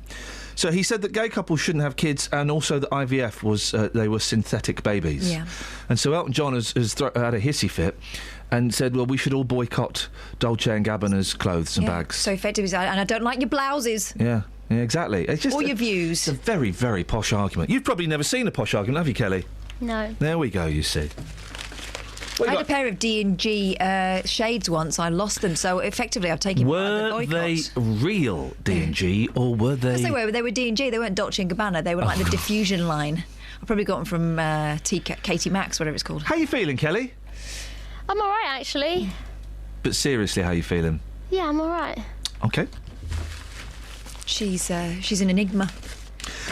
So he said that gay couples shouldn't have kids, and also that IVF was they were synthetic babies. Yeah. And so Elton John has had a hissy fit and said, well, we should all boycott Dolce & Gabbana's clothes and bags. So effectively, and I don't like your blouses. Yeah. Yeah, exactly. It's just all your views. It's a very, very posh argument. You've probably never seen a posh argument, have you, Kelly? No. There we go, you see. I had a pair of D&G shades once. I lost them, so effectively I've taken part of the boycott. Were they real D&G, or were they... Yes, they were. They were D&G. They weren't Dolce & Gabbana. They were like the diffusion line. I probably got them from Katie Maxx, whatever it's called. How are you feeling, Kelly? I'm all right, actually. But seriously, how are you feeling? Yeah, I'm all right. OK. She's an enigma.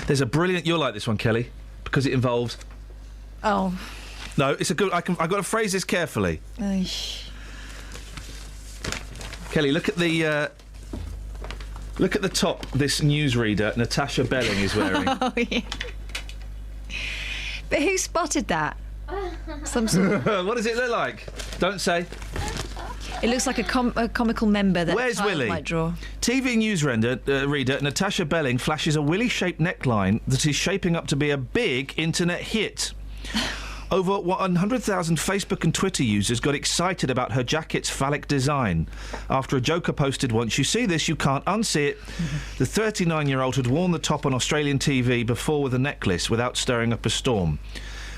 There's a brilliant... You'll like this one, Kelly, because it involves... Oh. No, it's a good... I've got to phrase this carefully. Kelly, look at the... look at the top this newsreader Natasha Belling is wearing. Oh, yeah. But who spotted that? Some sort of... What does it look like? Don't say. It looks like a comical member that Where's a child Willy? might draw. TV news reader Natasha Belling flashes a Willy-shaped neckline that is shaping up to be a big internet hit. Over 100,000 Facebook and Twitter users got excited about her jacket's phallic design after a joker posted once, "You see this, you can't unsee it." The 39-year-old had worn the top on Australian TV before with a necklace without stirring up a storm.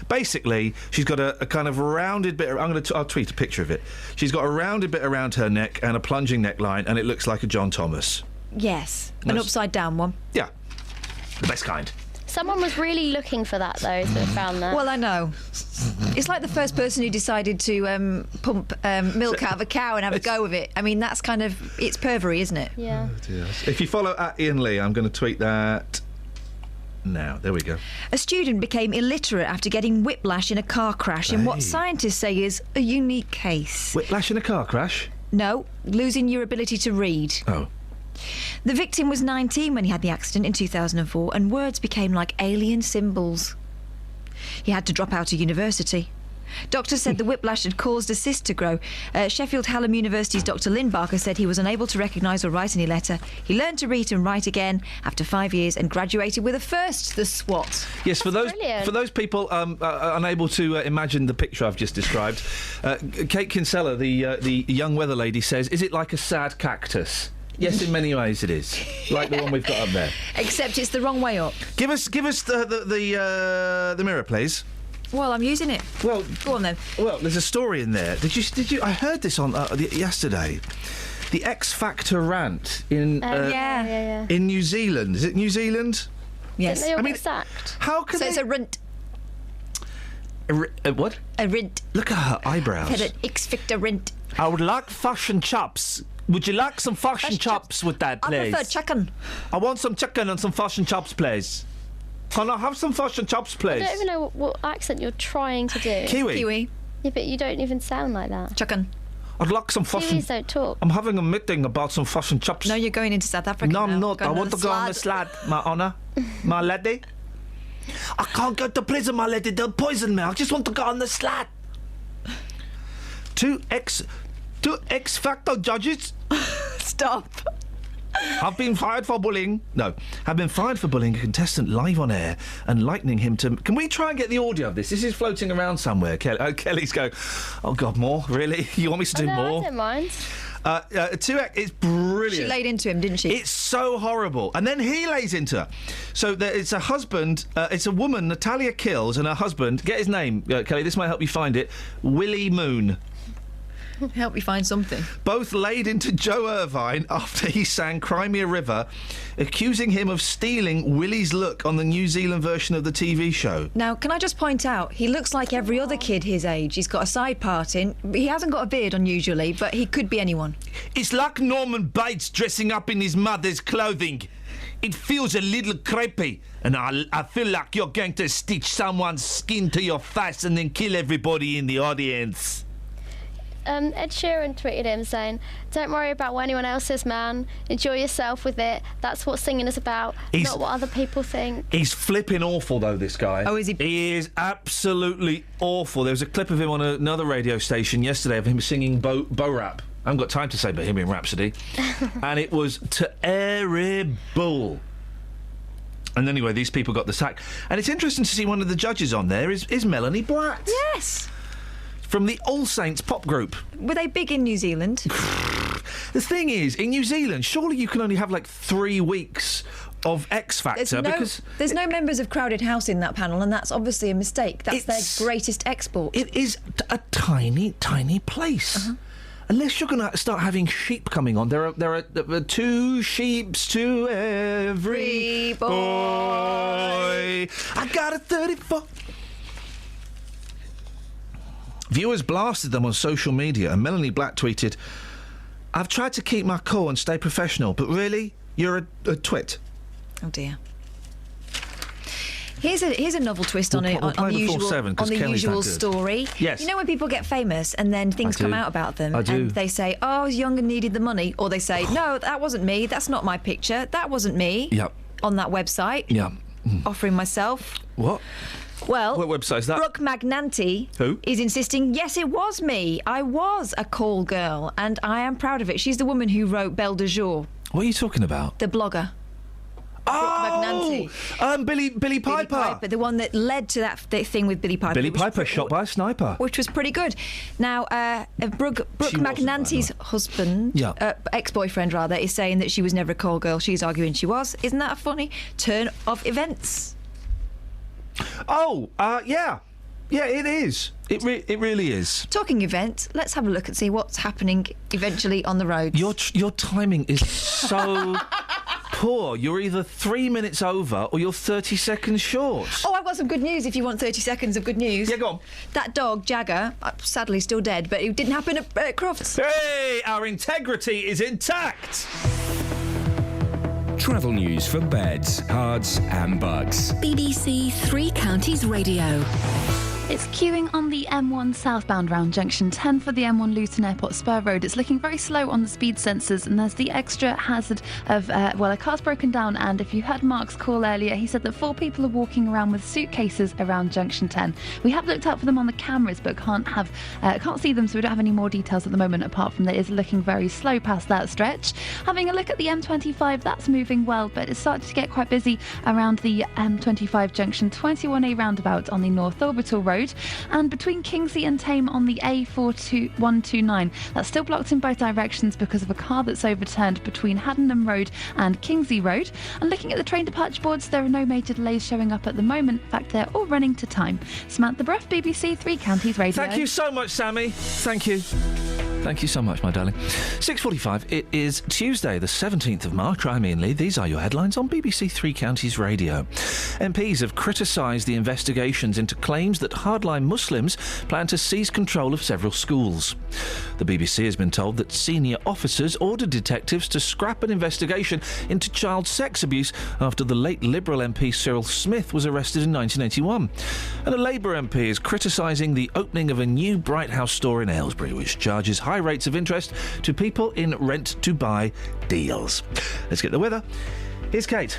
Basically, she's got a kind of rounded bit... I'll tweet a picture of it. She's got a rounded bit around her neck and a plunging neckline, and it looks like a John Thomas. Yes, an upside-down one. Yeah, the best kind. Someone was really looking for that, though, to have found that. Well, I know. It's like the first person who decided to pump milk out of a cow and have a go with it. I mean, that's kind of... It's pervery, isn't it? Yeah. Oh, dear. If you follow @Iain Lee, I'm going to tweet that now. There we go. A student became illiterate after getting whiplash in a car crash in what scientists say is a unique case. Whiplash in a car crash? No, losing your ability to read. Oh. The victim was 19 when he had the accident in 2004, and words became like alien symbols. He had to drop out of university. Doctors said the whiplash had caused a cyst to grow. Sheffield Hallam University's Dr. Lynn Barker said he was unable to recognise or write any letter. He learned to read and write again after 5 years and graduated with a first, the SWAT. Yes, for those people unable to imagine the picture I've just described, Kate Kinsella, the young weather lady, says, "Is it like a sad cactus?" Yes, in many ways it is. Like the one we've got up there. Except it's the wrong way up. Give us the mirror, please. Well, I'm using it. Well, go on then. Well, there's a story in there. Did you? I heard this on yesterday. The X Factor rant in in New Zealand. Is it New Zealand? Yes. They all get sacked. How can it's a rint. What? A rint. Look at her eyebrows. Had an X Factor rint. I would like fish and chops. Would you like some fish and chops with that, please? I prefer chicken. I want some chicken and some fish and chops, please. Can I have some fish and chops, please? I don't even know what accent you're trying to do. Kiwi. Yeah, but you don't even sound like that. Chicken. I'd like some fish Kiwis don't talk. I'm having a meeting about some fish and chops. No, you're going into South Africa. No, I'm not. I want to go on the the slide, my honour. My lady. I can't go to prison, my lady. They'll poison me. I just want to go on the slide. Two X Factor judges. Stop. Have been fired for bullying. No, have been fired for bullying a contestant live on air and likening him to... Can we try and get the audio of this? This is floating around somewhere. Kelly's going, "Oh, God, more? Really? You want me to do more?" I don't mind. It's brilliant. She laid into him, didn't she? It's so horrible. And then he lays into her. So it's a husband, it's a woman, Natalia Kills, and her husband, get his name, Kelly, this might help you find it, Willie Moon. Help me find something. Both laid into Joe Irvine after he sang Cry Me a River, accusing him of stealing Willie's look on the New Zealand version of the TV show. Now, can I just point out, he looks like every other kid his age. He's got a side part in. He hasn't got a beard unusually, but he could be anyone. It's like Norman Bates dressing up in his mother's clothing. It feels a little creepy, and I feel like you're going to stitch someone's skin to your face and then kill everybody in the audience. Ed Sheeran tweeted him saying, "Don't worry about what anyone else says, man. Enjoy yourself with it. That's what singing is about, not what other people think." He's flipping awful, though, this guy. Oh, is he? He is absolutely awful. There was a clip of him on another radio station yesterday of him singing Bo Rap. I haven't got time to say Bohemian Rhapsody. And it was terrible. And anyway, these people got the sack. And it's interesting to see one of the judges on there is Melanie Blatt. Yes. From the All Saints pop group. Were they big in New Zealand? The thing is, in New Zealand, surely you can only have like 3 weeks of X Factor because... There's no members of Crowded House in that panel, and that's obviously a mistake. That's their greatest export. It is a tiny, tiny place. Uh-huh. Unless you're going to start having sheep coming on. There are 2 sheeps to every boy. I got a 34... Viewers blasted them on social media, and Melanie Blatt tweeted, "I've tried to keep my cool and stay professional, but really, you're a twit." Oh dear. Here's a novel twist on the usual story. Yes. You know when people get famous and then things come out about them, and they say, "Oh, I was young and needed the money," or they say, "No, that wasn't me. That's not my picture. That wasn't me." Yep. On that website. Yeah. Offering myself. What? Well, what website is that? Brooke Magnanti is insisting, yes, it was me. I was a call girl, and I am proud of it. She's the woman who wrote Belle de Jour. What are you talking about? The blogger. Brooke McNanty. Billy Piper. The one that led to that thing with Billy Piper. Billy Piper shot by a sniper. Which was pretty good. Now, Brooke McNanty's husband, ex-boyfriend rather, is saying that she was never a call girl. She's arguing she was. Isn't that a funny turn of events? Yeah. Yeah, it is. It really is. Talking events, let's have a look and see what's happening eventually on the roads. Your timing is so poor. You're either 3 minutes over or you're 30 seconds short. Oh, I've got some good news if you want 30 seconds of good news. Yeah, go on. That dog, Jagger, sadly still dead, but it didn't happen at Crofts. Hey, our integrity is intact. Travel news for beds, cards and bugs. BBC Three Counties Radio. It's queuing on the M1 southbound round junction 10 for the M1 Luton Airport Spur Road. It's looking very slow on the speed sensors, and there's the extra hazard of, a car's broken down. And if you heard Mark's call earlier, he said that 4 people are walking around with suitcases around junction 10. We have looked out for them on the cameras, but can't see them, so we don't have any more details at the moment, apart from that it's looking very slow past that stretch. Having a look at the M25, that's moving well, but it's starting to get quite busy around the M25 junction 21A roundabout on the North Orbital Road. And between Kingsley and Tame on the A129, that's still blocked in both directions because of a car that's overturned between Haddenham Road and Kingsley Road. And looking at the train departure boards, there are no major delays showing up at the moment. In fact, they're all running to time. Samantha Bruff, BBC Three Counties Radio. Thank you so much, Sammy. Thank you. Thank you so much, my darling. 6:45. It is Tuesday, the 17th of March. I'm Iain Lee. These are your headlines on BBC Three Counties Radio. MPs have criticised the investigations into claims that hardline Muslims plan to seize control of several schools. The BBC has been told that senior officers ordered detectives to scrap an investigation into child sex abuse after the late Liberal MP Cyril Smith was arrested in 1981. And a Labour MP is criticising the opening of a new Bright House store in Aylesbury, which charges high rates of interest to people in rent-to-buy deals. Let's get the weather. Here's Kate.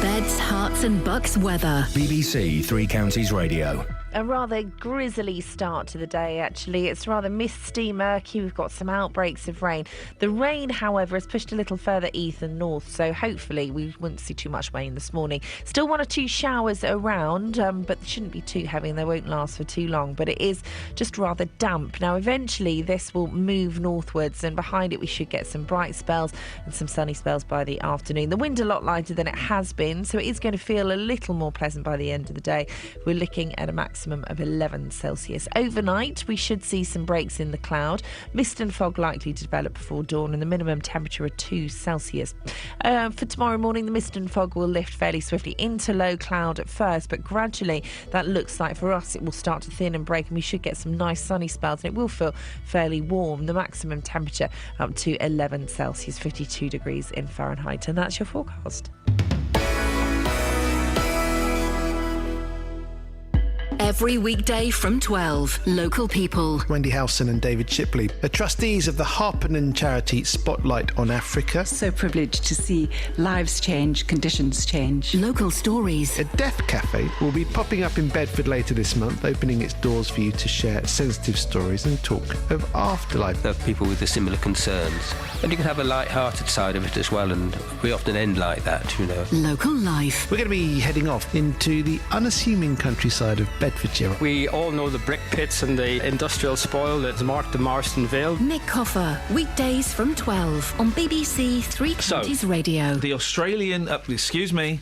Beds, hearts and bucks weather. BBC Three Counties Radio. A rather grisly start to the day, actually. It's rather misty, murky. We've got some outbreaks of rain. The rain, however, has pushed a little further east and north, so hopefully we won't see too much rain this morning. Still 1 or 2 showers around, but they shouldn't be too heavy and they won't last for too long. But it is just rather damp. Now, eventually this will move northwards, and behind it we should get some bright spells and some sunny spells by the afternoon. The wind a lot lighter than it has been, so it is going to feel a little more pleasant by the end of the day. We're looking at a maximum of 11 Celsius. Overnight, we should see some breaks in the cloud. Mist and fog likely to develop before dawn, and the minimum temperature of 2 Celsius. For tomorrow morning, the mist and fog will lift fairly swiftly into low cloud at first, but gradually that looks like for us it will start to thin and break, and we should get some nice sunny spells, and it will feel fairly warm. The maximum temperature up to 11 Celsius, 52 degrees in Fahrenheit, and that's your forecast. Every weekday from 12, local people. Wendy Howson and David Shipley are trustees of the Harpenden charity Spotlight on Africa. So privileged to see lives change, conditions change. Local stories. A death cafe will be popping up in Bedford later this month, opening its doors for you to share sensitive stories and talk of afterlife. Of people with the similar concerns. And you can have a light-hearted side of it as well, and we often end like that, you know. Local life. We're going to be heading off into the unassuming countryside of Bedfordshire. We all know the brick pits and the industrial spoil that's marked the Marston Vale. Nick Coffer, weekdays from 12 on BBC Three Counties Radio. The Australian... excuse me.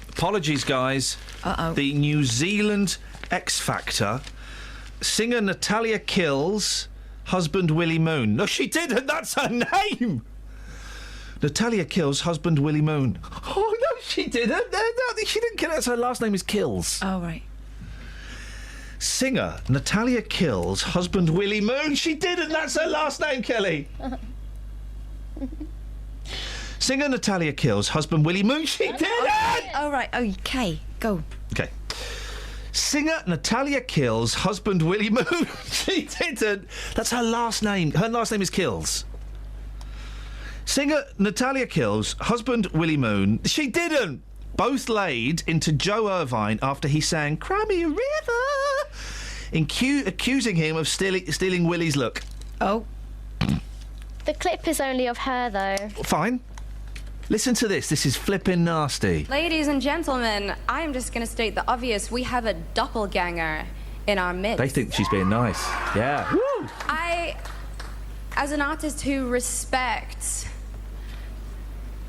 Apologies, guys. Uh-oh. The New Zealand X Factor. Singer Natalia Kills husband Willie Moon. No, she didn't. That's her name. Natalia Kills husband Willie Moon. Oh, no, she didn't. No, she didn't kill. That's her last name is Kills. Oh, right. Singer Natalia Kills husband Willie Moon. She didn't. That's her last name, Kelly. Singer Natalia Kills husband Willie Moon. She didn't. All right. Okay. Go. Okay. Singer Natalia Kills husband Willie Moon. She didn't. That's her last name. Her last name is Kills. Singer Natalia Kills husband Willie Moon. She didn't. Both laid into Joe Irvine after he sang Cry Me a River, accusing him of stealing Willie's look. Oh. The clip is only of her, though. Fine. Listen to this. This is flipping nasty. Ladies and gentlemen, I am just going to state the obvious. We have a doppelganger in our midst. They think she's being nice. Yeah. Woo! I, as an artist who respects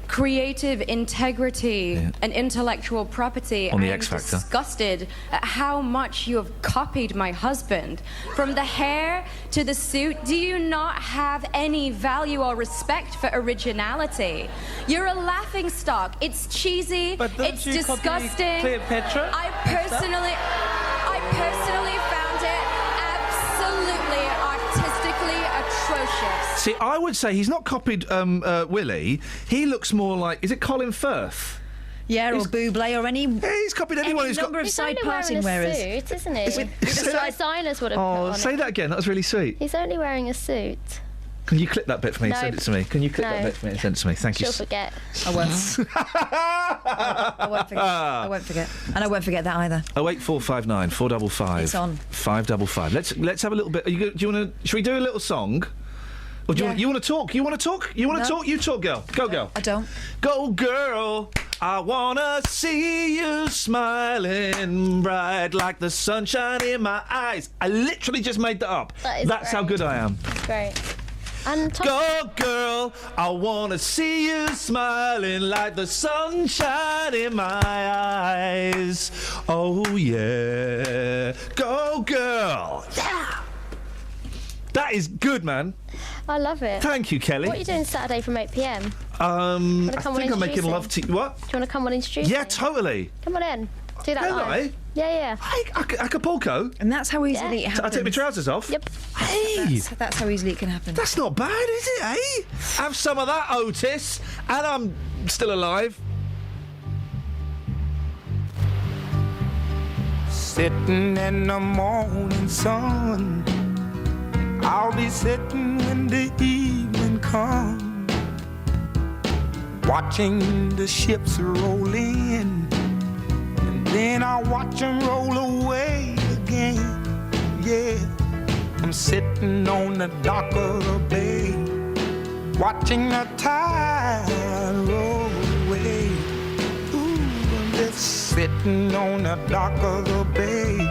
creative integrity and intellectual property, On the I'm X Factor. disgusted at how much you have copied my husband. From the hair to the suit, do you not have any value or respect for originality? You're a laughing stock. It's cheesy. But don't it's you copy disgusting. Cleopatra? I personally found it absolutely artistically atrocious. See, I would say he's not copied Willie. He looks more like... Is it Colin Firth? Yeah, or Bublé or any... Yeah, he's copied anyone who's got... number of side passing wearers. He's only wearing a suit, isn't he? Is it- The designers would have put Oh, on say it. that again. That was really sweet. He's only wearing a suit. Can you clip that bit for me and No. send it to me? Can you clip No. that bit for me and send it to me? Thank you. She'll forget. I won't. I won't forget. I won't forget. And I won't forget that either. 08459 455. It's on. 555. Let's have a little bit. Do you want to? Should we do a little song? Or do you want to talk? You want to talk? You want to No. talk? You talk, girl. Go, girl. I don't. Go, girl. I wanna see you smiling bright like the sunshine in my eyes. I literally just made that up. That's how good I am. Great. And Go, girl. I wanna see you smiling like the sunshine in my eyes. Oh yeah. Go, girl. Yeah. That is good, man. I love it. Thank you, Kelly. What are you doing Saturday from 8 p.m? I come think on I'm making introducing? love to you. What? Do you want to come on and introduce Yeah, me? totally. Come on in. Do that Can live. I? Yeah. Acapulco? And that's how easily it I happens. take my trousers off? Yep. Hey! That's how easily it can happen. That's not bad, is it, eh? Have some of that, Otis. And I'm still alive. Sitting in the morning sun, I'll be sitting when the evening comes, watching the ships roll in, and then I'll watch them roll away again. Yeah, I'm sitting on the dock of the bay, watching the tide roll away. Ooh, I'm just sitting on the dock of the bay,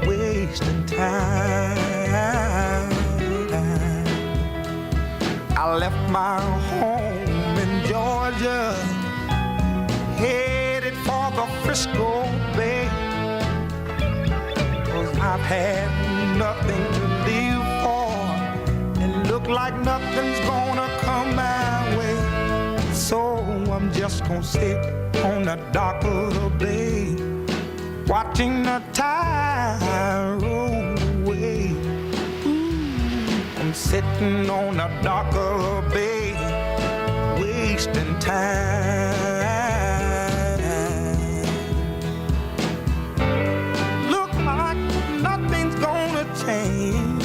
wasting time. I left my home in Georgia, headed for the Frisco Bay, 'cause I've had nothing to live for, and look like nothing's gonna come my way. So I'm just gonna sit on the dock of the bay, watching the tide roll away. Ooh, I'm sitting on the dock of the bay, wasting time. Look like nothing's gonna change.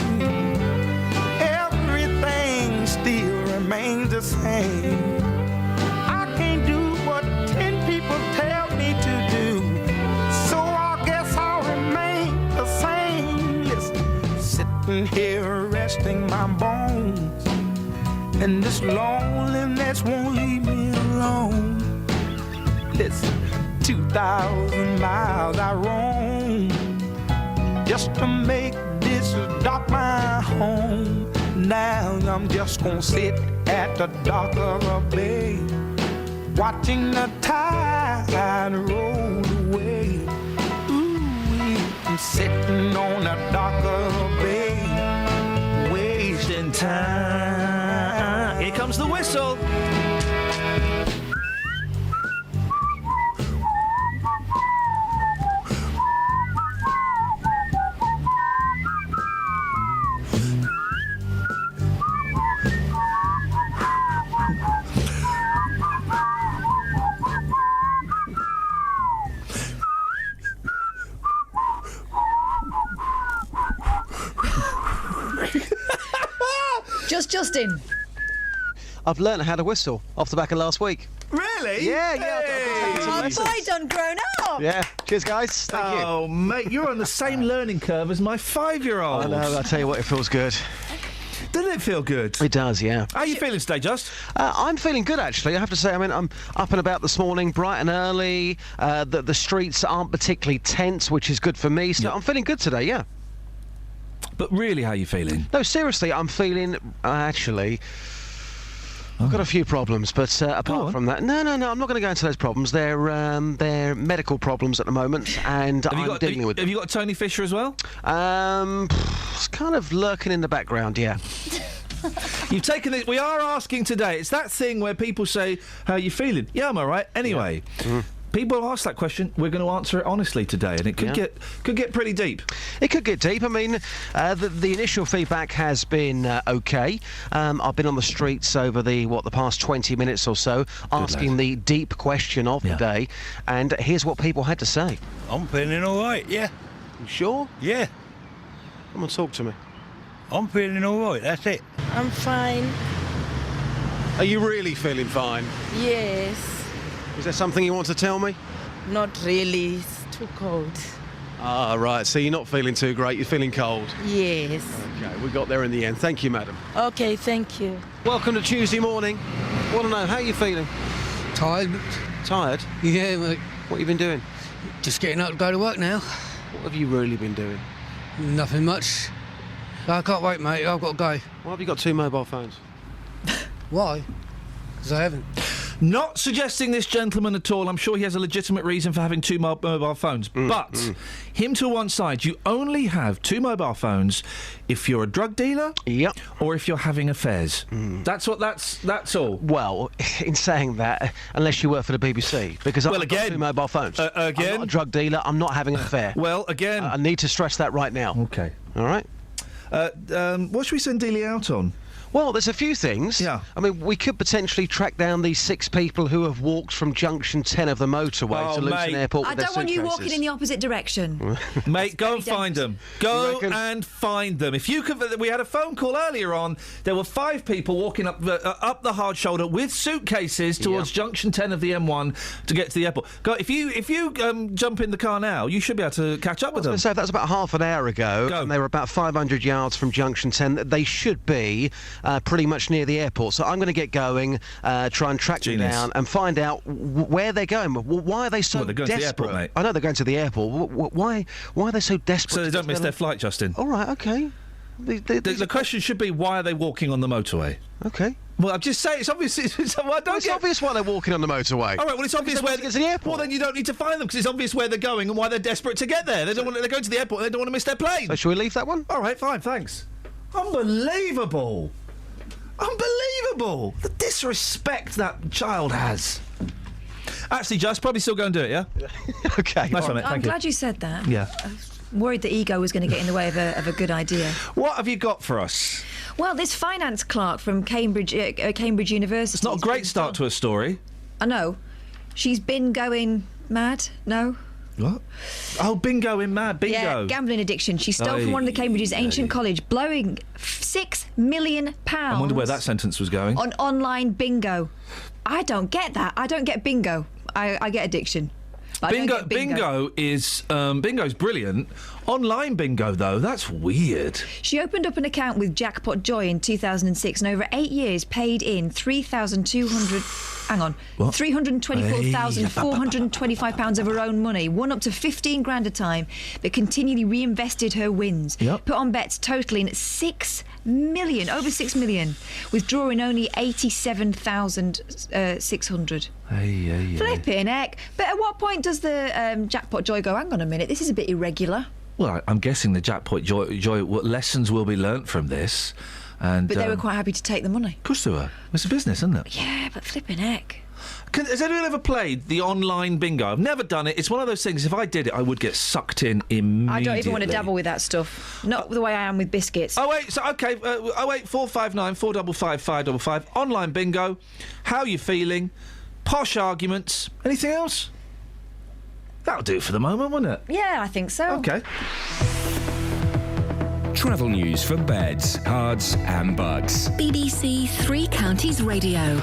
Everything still remains the same. I can't do what 10 people tell me to do, so I guess I'll remain the same. Listen, sitting here resting my bones, and this loneliness won't leave me alone. Listen, 2,000 miles I roam just to make this dock my home. Now I'm just gonna sit at the dock of the bay, watching the tide roll away. Ooh, I'm sitting on the dock of the bay, wasting time. Here comes the whistle. Justin. I've learned how to whistle off the back of last week. Really? Yeah. Have I done grown up? Yeah. Cheers, guys. Thank you. Oh, mate, you're on the same learning curve as my 5-year-old. I know. I tell you what, it feels good. Doesn't it feel good? It does, yeah. How are you feeling today, Just? I'm feeling good, actually. I have to say, I mean, I'm up and about this morning, bright and early. The streets aren't particularly tense, which is good for me. So I'm feeling good today, yeah. But really, how are you feeling? No, seriously, I'm feeling... actually... I've got a few problems, but apart from that... No, I'm not going to go into those problems. They're medical problems at the moment, and I'm dealing with them. Have you got Tony Fisher as well? It's kind of lurking in the background, yeah. You've taken it... We are asking today. It's that thing where people say, how are you feeling? Yeah, I'm all right. Anyway... Yeah. People ask that question. We're going to answer it honestly today, and it could get pretty deep. It could get deep. I mean, the initial feedback has been okay. I've been on the streets over the past 20 minutes or so, asking the deep question of the day, and here's what people had to say. I'm feeling all right. Yeah. You sure? Yeah. Come on, talk to me. I'm feeling all right. That's it. I'm fine. Are you really feeling fine? Yes. Is there something you want to tell me? Not really. It's too cold. Ah, right. So you're not feeling too great. You're feeling cold. Yes. Okay, we got there in the end. Thank you, madam. Okay, thank you. Welcome to Tuesday morning. Want to know, how are you feeling? Tired. Tired? Yeah, mate. What have you been doing? Just getting up to go to work now. What have you really been doing? Nothing much. I can't wait, mate. I've got to go. Why have you got 2 mobile phones? Why? Because I haven't. Not suggesting this gentleman at all. I'm sure he has a legitimate reason for having 2 mobile phones. But him to one side, you only have 2 mobile phones if you're a drug dealer, or if you're having affairs. That's all. Well, in saying that, unless you work for the BBC, because I've got 2 mobile phones. I'm not a drug dealer. I'm not having an affair. Well, again, I need to stress that right now. Okay. All right. What should we send Dealey out on? Well, there's a few things. Yeah. I mean, we could potentially track down these 6 people who have walked from junction 10 of the motorway to Luton Airport with I don't want you walking in the opposite direction. Mate, go and find them. Go and find them. If you could, we had a phone call earlier on. There were 5 people walking up the hard shoulder with suitcases towards junction 10 of the M1 to get to the airport. Go. If you jump in the car now, you should be able to catch up with them. So that's about half an hour ago. And they were about 500 yards from junction 10. They should be pretty much near the airport. So I'm going to get going, try and track them down and find out where they're going. Why are they so they're going desperate? To the airport, mate. I know they're going to the airport. Why are they so desperate? So they don't miss their flight, Justin. All right, okay. The question should be, why are they walking on the motorway? Okay. Well, I'm just saying, it's obvious. It's obvious why they're walking on the motorway. All right, well, it's obvious where... to the airport. Well, then you don't need to find them, because it's obvious where they're going and why they're desperate to get there. They're going to the airport and they don't want to miss their plane. So shall we leave that one? All right, fine, thanks. Unbelievable. Unbelievable! The disrespect that child has. Actually, Just probably still go and do it, yeah? Okay. Nice one, mate. I'm Thank you. glad you said that. Yeah. I was worried the ego was going to get in the way of a good idea. What have you got for us? Well, this finance clerk from Cambridge University... It's not a great start to a story. I know. She's been going mad, no? What? Oh, bingo in mad, bingo. Yeah, gambling addiction. She stole from one of the Cambridge's ancient college, blowing £6 million. I wonder where that sentence was going. On online bingo. I don't get that. I don't get bingo. I get addiction. Bingo is bingo's brilliant. Online bingo, though, that's weird. She opened up an account with Jackpot Joy in 2006 and over 8 years paid in £324,425 of her own money, won up to 15 grand a time, but continually reinvested her wins. Put on bets totaling over 6 million, withdrawing only 87,600. Flipping heck. But at what point does the Jackpot Joy go, hang on a minute, this is a bit irregular? Well, I'm guessing the Jackpot Joy lessons will be learnt from this. But they were quite happy to take the money. Of course they were. It's a business, isn't it? Yeah, but flipping heck. Has anyone ever played the online bingo? I've never done it. It's one of those things, if I did it, I would get sucked in immediately. I don't even want to dabble with that stuff. Not the way I am with biscuits. Oh, wait, so, OK, 08459 455 555. Online bingo. How are you feeling? Posh arguments. Anything else? That'll do it for the moment, won't it? Yeah, I think so. OK. Travel news for beds, cards and bugs. BBC Three Counties Radio.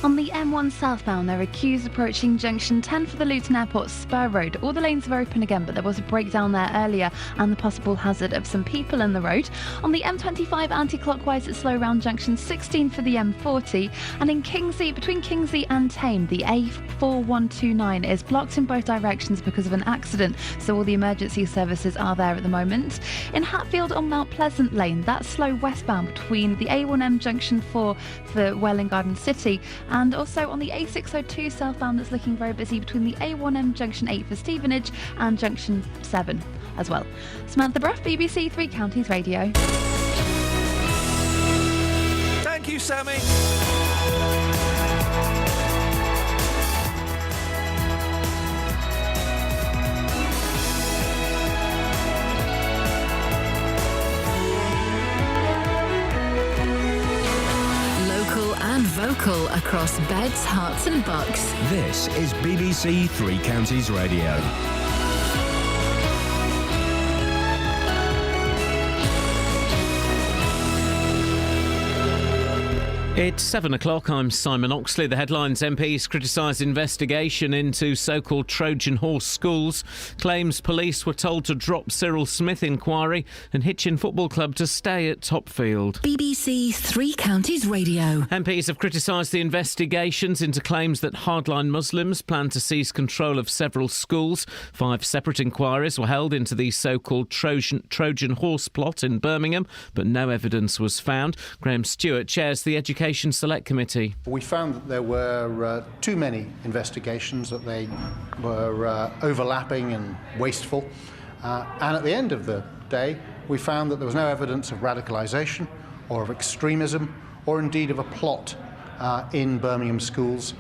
On the M1 southbound, they're accused approaching junction 10 for the Luton Airport Spur Road. All the lanes are open again, but there was a breakdown there earlier and the possible hazard of some people in the road. On the M25 anti-clockwise, it's slow round junction 16 for the M40. And in Kingsley, between Kingsley and Tame, the A4129 is blocked in both directions because of an accident, so all the emergency services are there at the moment. In Hatfield on Mount Pleasant Lane, that's slow westbound between the A1M junction 4 for Welling Garden City, and also on the A602 southbound, that's looking very busy between the A1M junction 8 for Stevenage and junction 7 as well. Samantha Bruff, BBC Three Counties Radio. Thank you, Sammy. And vocal across beds, hearts and bucks. This is BBC Three Counties Radio. It's 7 o'clock. I'm Simon Oxley. The headlines: MPs criticise investigation into so-called Trojan horse schools. Claims police were told to drop Cyril Smith inquiry, and Hitchin Football Club to stay at Topfield. BBC Three Counties Radio. MPs have criticised the investigations into claims that hardline Muslims plan to seize control of several schools. 5 separate inquiries were held into the so-called Trojan horse plot in Birmingham, but no evidence was found. Graham Stewart chairs the Education Select Committee. We found that there were too many investigations, that they were overlapping and wasteful. And at the end of the day, we found that there was no evidence of radicalisation or of extremism or indeed of a plot in Birmingham schools,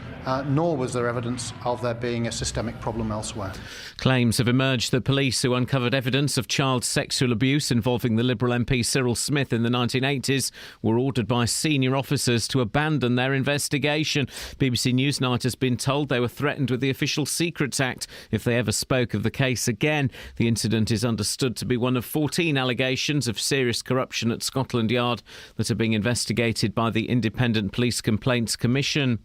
nor was there evidence of there being a systemic problem elsewhere. Claims have emerged that police who uncovered evidence of child sexual abuse involving the Liberal MP Cyril Smith in the 1980s were ordered by senior officers to abandon their investigation. BBC Newsnight has been told they were threatened with the Official Secrets Act if they ever spoke of the case again. The incident is understood to be one of 14 allegations of serious corruption at Scotland Yard that are being investigated by the Independent Police Complaints Commission.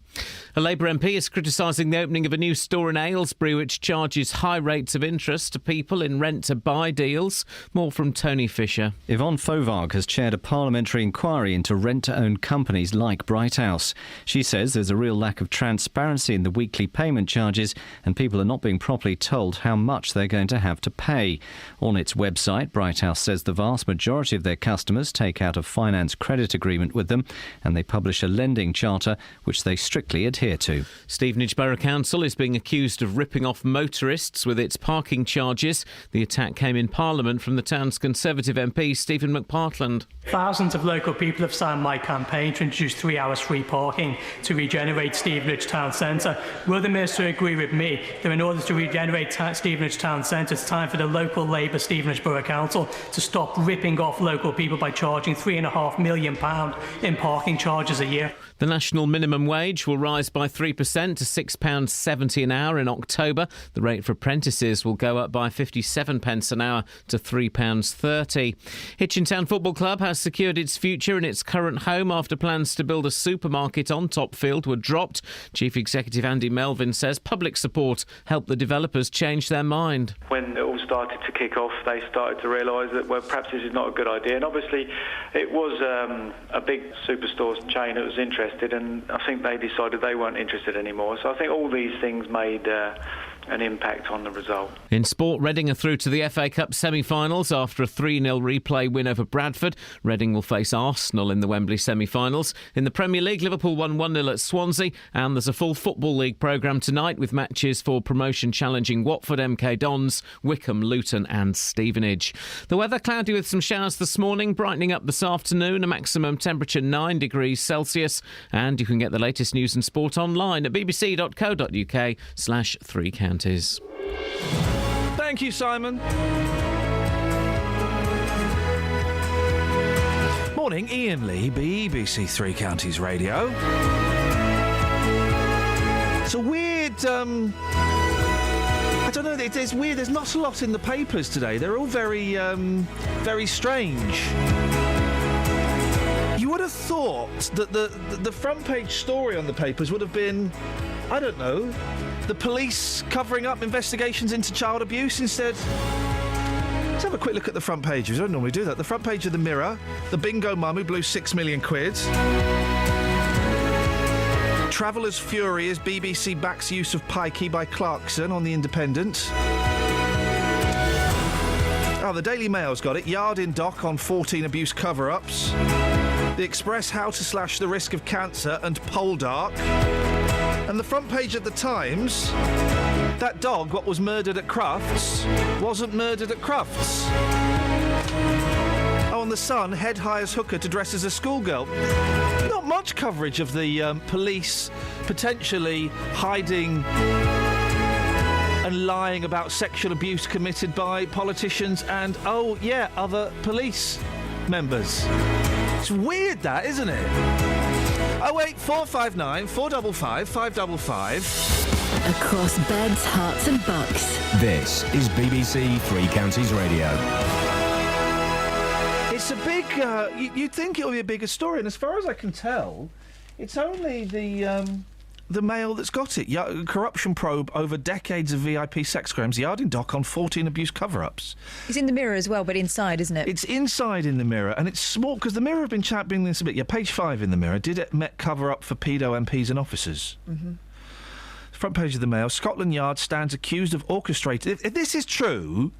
A Labour MP is criticising the opening of a new store in Aylesbury which charges high rates of interest to people in rent-to-buy deals. More from Tony Fisher. Yvonne Fauvargue has chaired a parliamentary inquiry into rent-to-own companies like Bright House. She says there's a real lack of transparency in the weekly payment charges and people are not being properly told how much they're going to have to pay. On its website, Bright House says the vast majority of their customers take out a finance credit agreement with them and they publish a lending charter which they strictly adhere to. Stevenage Borough Council is being accused of ripping off motorists with its parking charges. The attack came in Parliament from the town's Conservative MP Stephen McPartland. Thousands of local people have signed my campaign to introduce 3 hours free parking to regenerate Stevenage Town Centre. Will the Minister agree with me that in order to regenerate Stevenage Town Centre, it's time for the local Labour Stevenage Borough Council to stop ripping off local people by charging £3.5 million in parking charges a year? The national minimum wage will rise by 3% to £6.70 an hour in October. The rate for apprentices will go up by 57 pence an hour to £3.30. Hitchin Town Football Club has secured its future in its current home after plans to build a supermarket on Topfield were dropped. Chief Executive Andy Melvin says public support helped the developers change their mind. When it all started to kick off, they started to realise that, well, perhaps this is not a good idea. And obviously it was a big superstore chain that was interested, and I think they decided they weren't interested anymore. So I think all these things made an impact on the result. In sport, Reading are through to the FA Cup semi-finals after a 3-0 replay win over Bradford. Reading will face Arsenal in the Wembley semi-finals. In the Premier League, Liverpool won 1-0 at Swansea, and there's a full Football League programme tonight with matches for promotion challenging Watford, MK Dons, Wickham, Luton and Stevenage. The weather cloudy with some showers this morning, brightening up this afternoon, a maximum temperature 9 degrees Celsius, and you can get the latest news and sport online at bbc.co.uk/3counties. Thank you, Simon. Morning, Iain Lee, BBC Three Counties Radio. It's a weird, I don't know, it's weird. There's not a lot in the papers today. They're all very, very strange. You would have thought that the front page story on the papers would have been, I don't know, the police covering up investigations into child abuse instead. Let's have a quick look at the front pages. I don't normally do that. The front page of the Mirror, the bingo mum who blew £6 million. Traveller's fury as BBC backs use of pikey by Clarkson on the Independent. Oh, the Daily Mail's got it. Yard in dock on 14 abuse cover-ups. The Express, how to slash the risk of cancer and Poldark. And the front page of the Times, that dog, what was murdered at Crufts, wasn't murdered at Crufts. Oh, and the Sun, head hires hooker to dress as a schoolgirl. Not much coverage of the police potentially hiding and lying about sexual abuse committed by politicians and, oh yeah, other police members. It's weird, that, isn't it? 08459 455 555. Across beds, hearts and bucks. This is BBC Three Counties Radio. It's a big... you'd think it would be a bigger story, and as far as I can tell, it's only the Mail that's got it. Corruption probe over decades of VIP sex crimes. Yard in dock on 14 abuse cover-ups. It's in the Mirror as well, but inside, isn't it? It's inside in the Mirror, and it's small, because the Mirror have been championing this a bit. Yeah, page 5 in the Mirror. Did it Met cover-up for pedo MPs and officers? Mm-hmm. Front page of the Mail. Scotland Yard stands accused of orchestrating... If this is true,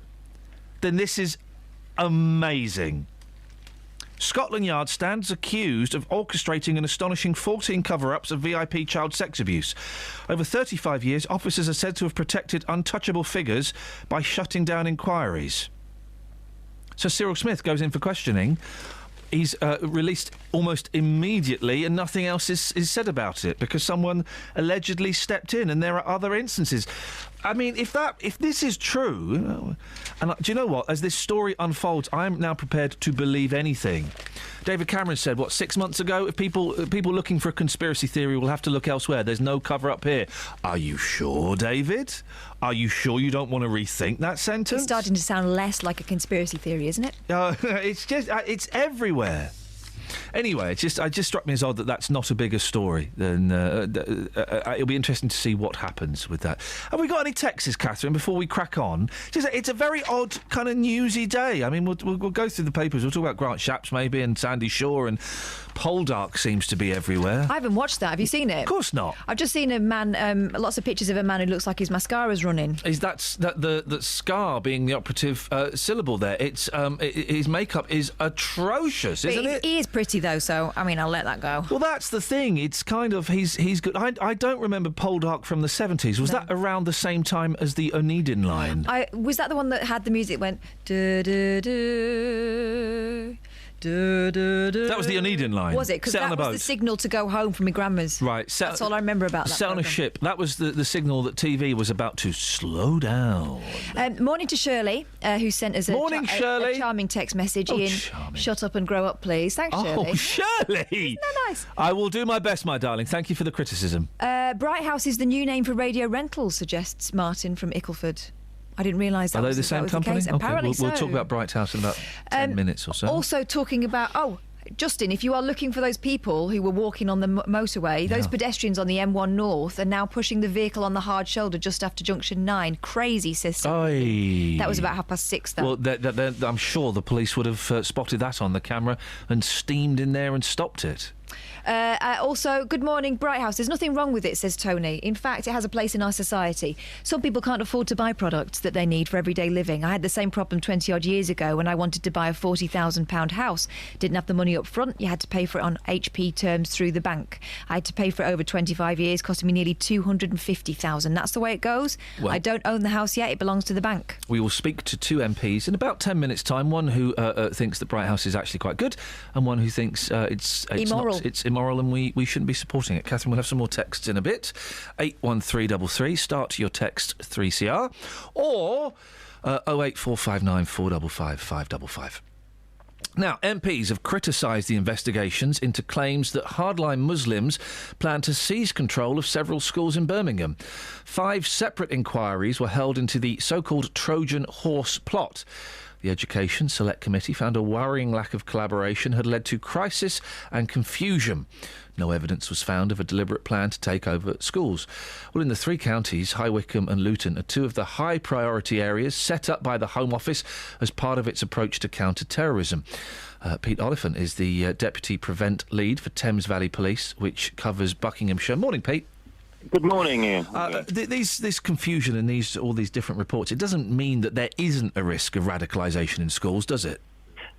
then this is amazing. Scotland Yard stands accused of orchestrating an astonishing 14 cover-ups of VIP child sex abuse. Over 35 years, officers are said to have protected untouchable figures by shutting down inquiries. So Cyril Smith goes in for questioning. He's released almost immediately, and nothing else is said about it because someone allegedly stepped in, and there are other instances. I mean, if this is true, and do you know what? As this story unfolds, I'm now prepared to believe anything. David Cameron said, 6 months ago, if people looking for a conspiracy theory will have to look elsewhere. There's no cover-up here. Are you sure, David? Are you sure you don't want to rethink that sentence? It's starting to sound less like a conspiracy theory, isn't it? It's just, it's everywhere. Anyway, it just struck me as odd that that's not a bigger story. Then it'll be interesting to see what happens with that. Have we got any texts, Catherine, before we crack on? It's a very odd kind of newsy day. I mean, we'll go through the papers. We'll talk about Grant Shapps maybe and Sandy Shaw, and Poldark seems to be everywhere. I haven't watched that. Have you seen it? Of course not. I've just seen a man, lots of pictures of a man who looks like his mascara's running. Is that the scar being the operative syllable there? It's his makeup is atrocious, isn't it? He is pretty though, so I mean, I'll let that go. Well, that's the thing. It's kind of he's good. I don't remember Poldark from the 70s. Was that around the same time as the Oneidin line? Was that the one that had the music went do do do? That was the Oneidin line. Was it? Because that was the signal to go home from my grandma's. Right. That's all I remember about that. Set on a ship. That was the signal that TV was about to slow down. Morning to Shirley, who sent us a charming text message. Ian, charming. Shut up and grow up, please. Thanks, Shirley. Oh, Shirley! Isn't that nice? I will do my best, my darling. Thank you for the criticism. Bright House is the new name for radio rentals, suggests Martin from Ickleford. I didn't realise that. Are they the same company? Okay, apparently we'll talk about Bright House in about 10 minutes or so. Also talking about... Justin, if you are looking for those people who were walking on the motorway, those pedestrians on the M1 North are now pushing the vehicle on the hard shoulder just after junction 9. Crazy system. Aye. That was about 6:30, though. Well, I'm sure the police would have spotted that on the camera and steamed in there and stopped it. Also, good morning, Bright House. There's nothing wrong with it, says Tony. In fact, it has a place in our society. Some people can't afford to buy products that they need for everyday living. I had the same problem 20-odd years ago when I wanted to buy a £40,000 house. Didn't have the money up front. You had to pay for it on HP terms through the bank. I had to pay for it over 25 years, costing me nearly $250,000. That's the way it goes. Well, I don't own the house yet. It belongs to the bank. We will speak to two MPs in about 10 minutes' time. One who thinks that Bright House is actually quite good, and one who thinks it's immoral. It's immoral and we shouldn't be supporting it. Catherine, we'll have some more texts in a bit. 81333, start your text 3CR, or 08459 455 555. Now, MPs have criticised the investigations into claims that hardline Muslims plan to seize control of several schools in Birmingham. 5 separate inquiries were held into the so-called Trojan horse plot. The Education Select Committee found a worrying lack of collaboration had led to crisis and confusion. No evidence was found of a deliberate plan to take over schools. Well, in the three counties, High Wycombe and Luton are two of the high priority areas set up by the Home Office as part of its approach to counter-terrorism. Pete Oliphant is the Deputy Prevent Lead for Thames Valley Police, which covers Buckinghamshire. Morning, Pete. Good morning, Ian. This confusion and all these different reports, it doesn't mean that there isn't a risk of radicalisation in schools, does it?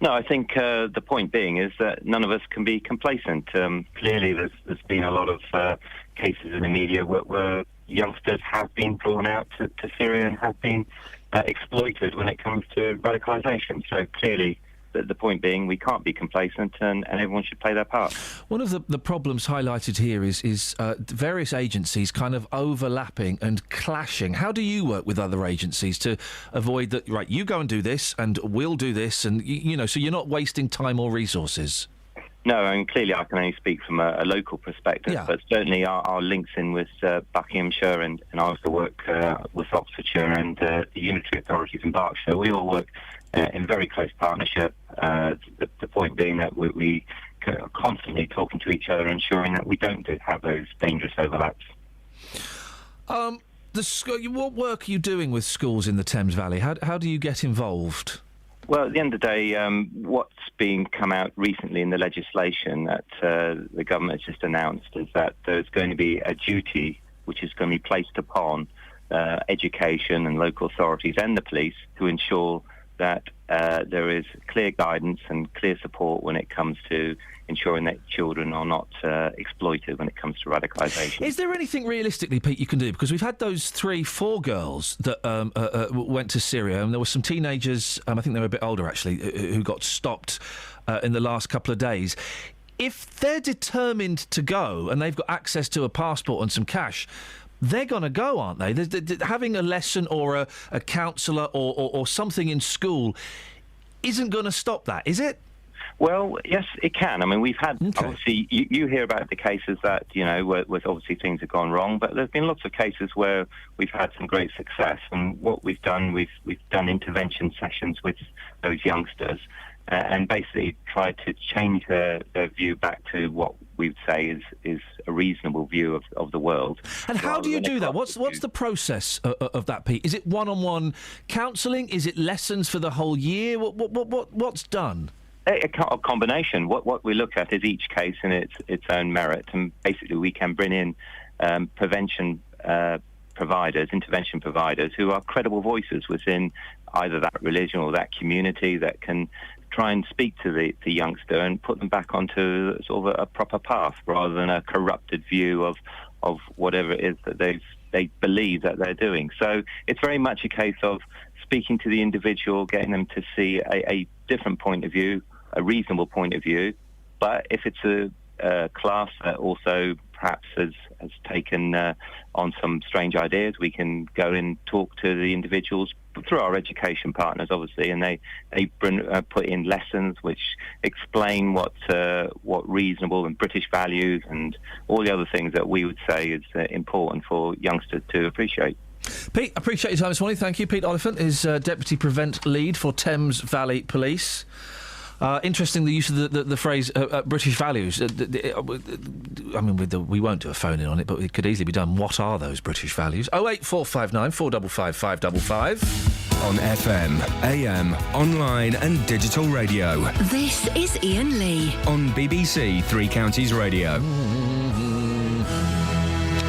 No, I think the point being is that none of us can be complacent. Clearly, there's been a lot of cases in the media where youngsters have been drawn out to Syria and have been exploited when it comes to radicalisation. So clearly, the point being, we can't be complacent, and everyone should play their part. One of the problems highlighted here is various agencies kind of overlapping and clashing. How do you work with other agencies to avoid that? Right, you go and do this, and we'll do this, and so you're not wasting time or resources. No, and clearly I can only speak from a local perspective, but certainly our links in with Buckinghamshire, and I also work with Oxfordshire and the unitary authorities in Berkshire. We all work in very close partnership. The point being that we are constantly talking to each other, ensuring that we don't have those dangerous overlaps. What work are you doing with schools in the Thames Valley? How do you get involved? Well, at the end of the day, what's been come out recently in the legislation that the government has just announced is that there's going to be a duty which is going to be placed upon education and local authorities and the police to ensure that there is clear guidance and clear support when it comes to ensuring that children are not exploited when it comes to radicalisation. Is there anything realistically, Pete, you can do? Because we've had those 4 girls that went to Syria, and there were some teenagers, I think they were a bit older actually, who got stopped in the last couple of days. If they're determined to go and they've got access to a passport and some cash, they're going to go, aren't they? Having a lesson or a counsellor or something in school isn't going to stop that, is it? Well, yes, it can. I mean, we've had, obviously, you hear about the cases that, where obviously things have gone wrong, but there's been lots of cases where we've had some great success. And what we've done, we've done intervention sessions with those youngsters and basically tried to change their view back to what we'd say is a reasonable view of the world. And how do you do that? What's the process of that, Pete? Is it one-on-one counselling? Is it lessons for the whole year? What's done? A combination. What we look at is each case in its own merit, and basically we can bring in intervention providers who are credible voices within either that religion or that community that can try and speak to the youngster and put them back onto sort of a proper path rather than a corrupted view of whatever it is that they believe that they're doing. So it's very much a case of speaking to the individual, getting them to see a different point of view, a reasonable point of view. But if it's a class that also perhaps has taken on some strange ideas, we can go and talk to the individuals through our education partners, obviously, and they put in lessons which explain what reasonable and British values and all the other things that we would say is important for youngsters to appreciate. Pete, appreciate your time this morning. Thank you. Pete Oliphant is Deputy Prevent Lead for Thames Valley Police. Interesting, the use of the phrase British values. I mean, we won't do a phone-in on it, but it could easily be done. What are those British values? 08459 455 555. On FM, AM, online and digital radio. This is Iain Lee. On BBC Three Counties Radio.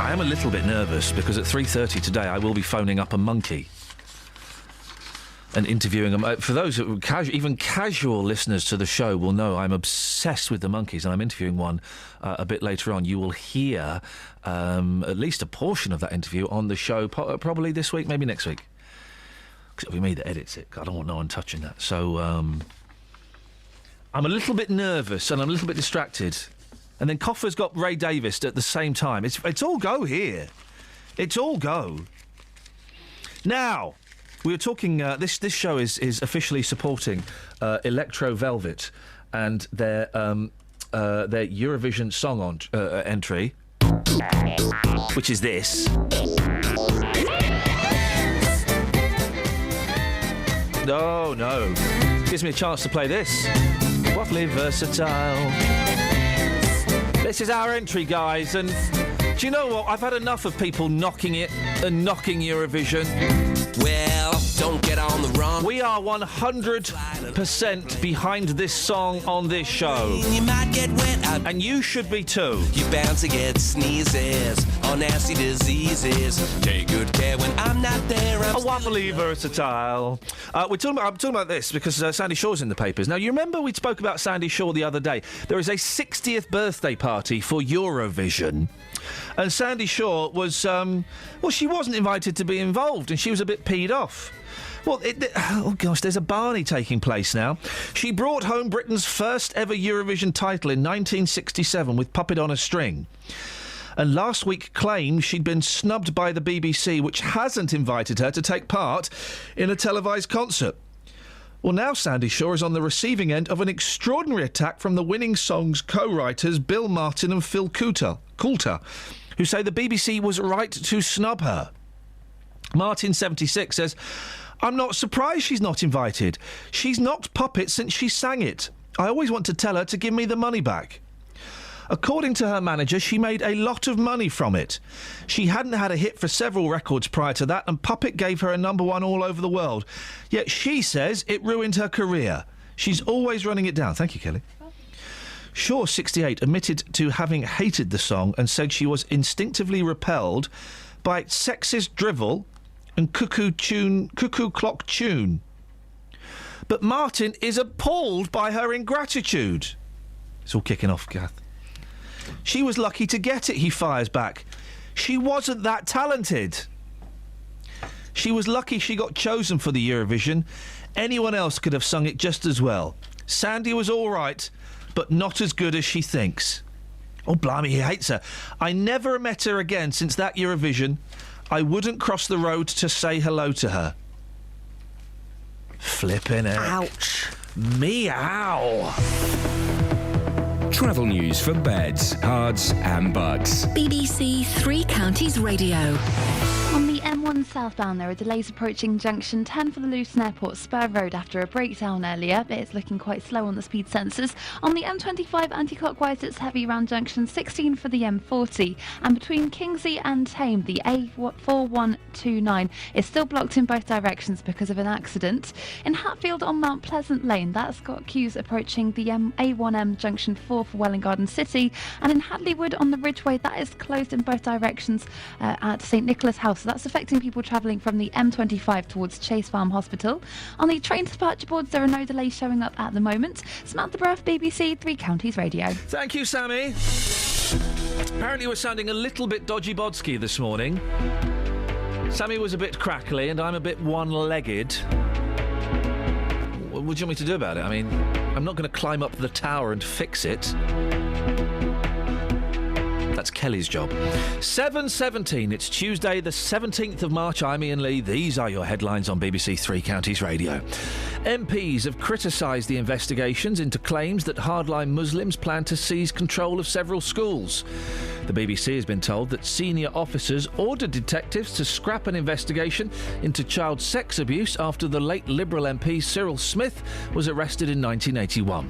I am a little bit nervous because at 3:30 today I will be phoning up a monkey and interviewing them. For those even casual listeners to the show will know I'm obsessed with the monkeys, and I'm interviewing one a bit later on. You will hear at least a portion of that interview on the show, probably this week, maybe next week. Because it'll be me that edits it. I don't want no one touching that. So I'm a little bit nervous and I'm a little bit distracted. And then Coffer's got Ray Davis at the same time. It's all go here. It's all go. Now, we were talking. This show is officially supporting Electro Velvet and their Eurovision song entry, which is this. No. Gives me a chance to play this. Waffly versatile. This is our entry, guys, and do you know what? I've had enough of people knocking it and knocking Eurovision. Well, don't get on the run. We are 100% behind this song on this show. You might get wet out. And you should be too. You're bound to get sneezes or nasty diseases. Take good care when I'm not there. A waffly versatile. I'm talking about this because Sandy Shaw's in the papers. Now, you remember we spoke about Sandy Shaw the other day? There is a 60th birthday party for Eurovision. And Sandy Shaw was, she wasn't invited to be involved, and she was a bit peed off. Well, there's a Barney taking place now. She brought home Britain's first ever Eurovision title in 1967 with Puppet on a String. And last week claimed she'd been snubbed by the BBC, which hasn't invited her to take part in a televised concert. Well, now Sandy Shaw is on the receiving end of an extraordinary attack from the winning song's co-writers Bill Martin and Phil Coulter, who say the BBC was right to snub her. Martin, 76, says, "I'm not surprised she's not invited. She's knocked Puppet since she sang it. I always want to tell her to give me the money back." According to her manager, she made a lot of money from it. She hadn't had a hit for several records prior to that, and Puppet gave her a #1 all over the world. Yet she says it ruined her career. She's always running it down. Thank you, Kelly. Shaw, 68, admitted to having hated the song and said she was instinctively repelled by its sexist drivel and cuckoo clock tune. But Martin is appalled by her ingratitude. It's all kicking off, Kath. She was lucky to get it, he fires back. She wasn't that talented. She was lucky she got chosen for the Eurovision. Anyone else could have sung it just as well. Sandy was all right, but not as good as she thinks. Oh, blimey, he hates her. I never met her again since that Eurovision. I wouldn't cross the road to say hello to her. Flippin' it. Ouch. Meow. Travel news for beds, cards and bugs. BBC Three Counties Radio. On the M1 southbound, there are delays approaching junction 10 for the Luton Airport Spur Road after a breakdown earlier. It's looking quite slow on the speed sensors. On the M25 anti-clockwise, it's heavy around junction 16 for the M40. And between Kingsley and Tame, the A4129 is still blocked in both directions because of an accident. In Hatfield on Mount Pleasant Lane, that's got queues approaching the A1M junction 4 for Welwyn Garden City. And in Hadleywood on the Ridgeway, that is closed in both directions at St Nicholas House. So that's affecting people travelling from the M25 towards Chase Farm Hospital. On the train departure boards, there are no delays showing up at the moment. Samantha Bruff, BBC Three Counties Radio. Thank you, Sammy. Apparently we're sounding a little bit dodgy-bodsky this morning. Sammy was a bit crackly and I'm a bit one-legged. What do you want me to do about it? I mean, I'm not going to climb up the tower and fix it. That's Kelly's job. 7:17. It's Tuesday, the 17th of March. I'm Iain Lee. These are your headlines on BBC Three Counties Radio. MPs have criticised the investigations into claims that hardline Muslims plan to seize control of several schools. The BBC has been told that senior officers ordered detectives to scrap an investigation into child sex abuse after the late Liberal MP Cyril Smith was arrested in 1981.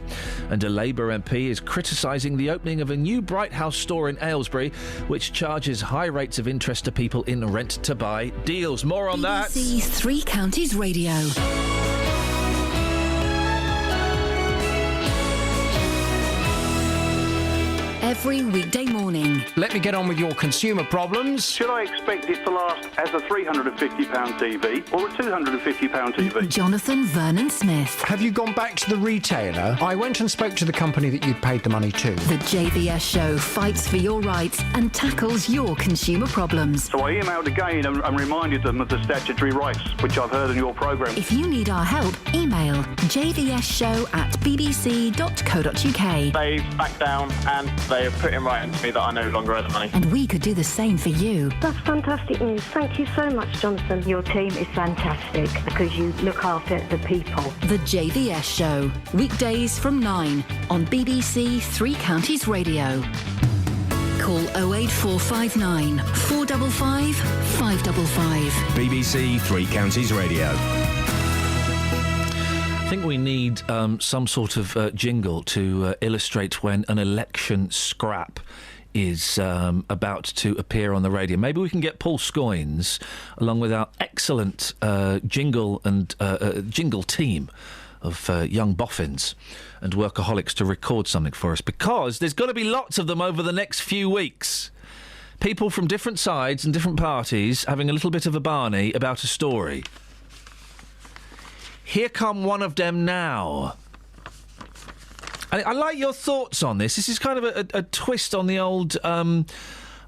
And a Labour MP is criticising the opening of a new Bright House store in Aylesbury, which charges high rates of interest to people in rent-to-buy deals. More on that. BBC Three Counties Radio. Every weekday morning. Let me get on with your consumer problems. Should I expect it to last as a £350 TV or a £250 TV? Jonathan Vernon Smith. Have you gone back to the retailer? I went and spoke to the company that you'd paid the money to. The JVS show fights for your rights and tackles your consumer problems. So I emailed again and reminded them of the statutory rights, which I've heard in your programme. If you need our help, email jvsshow@bbc.co.uk. They've backed down and they have put in writing to me that I no longer owe the money. And we could do the same for you. That's fantastic news. Thank you so much, Jonathan. Your team is fantastic because you look after the people. The JVS Show, weekdays from 9 on BBC Three Counties Radio. Call 08459 455 555. BBC Three Counties Radio. think we need some sort of jingle to illustrate when an election scrap is about to appear on the radio. Maybe we can get Paul Scoynes, along with our excellent jingle team of young boffins and workaholics, to record something for us, because there's going to be lots of them over the next few weeks. People from different sides and different parties having a little bit of a Barney about a story. Here come one of them now. I like your thoughts on this. This is kind of a twist on the old...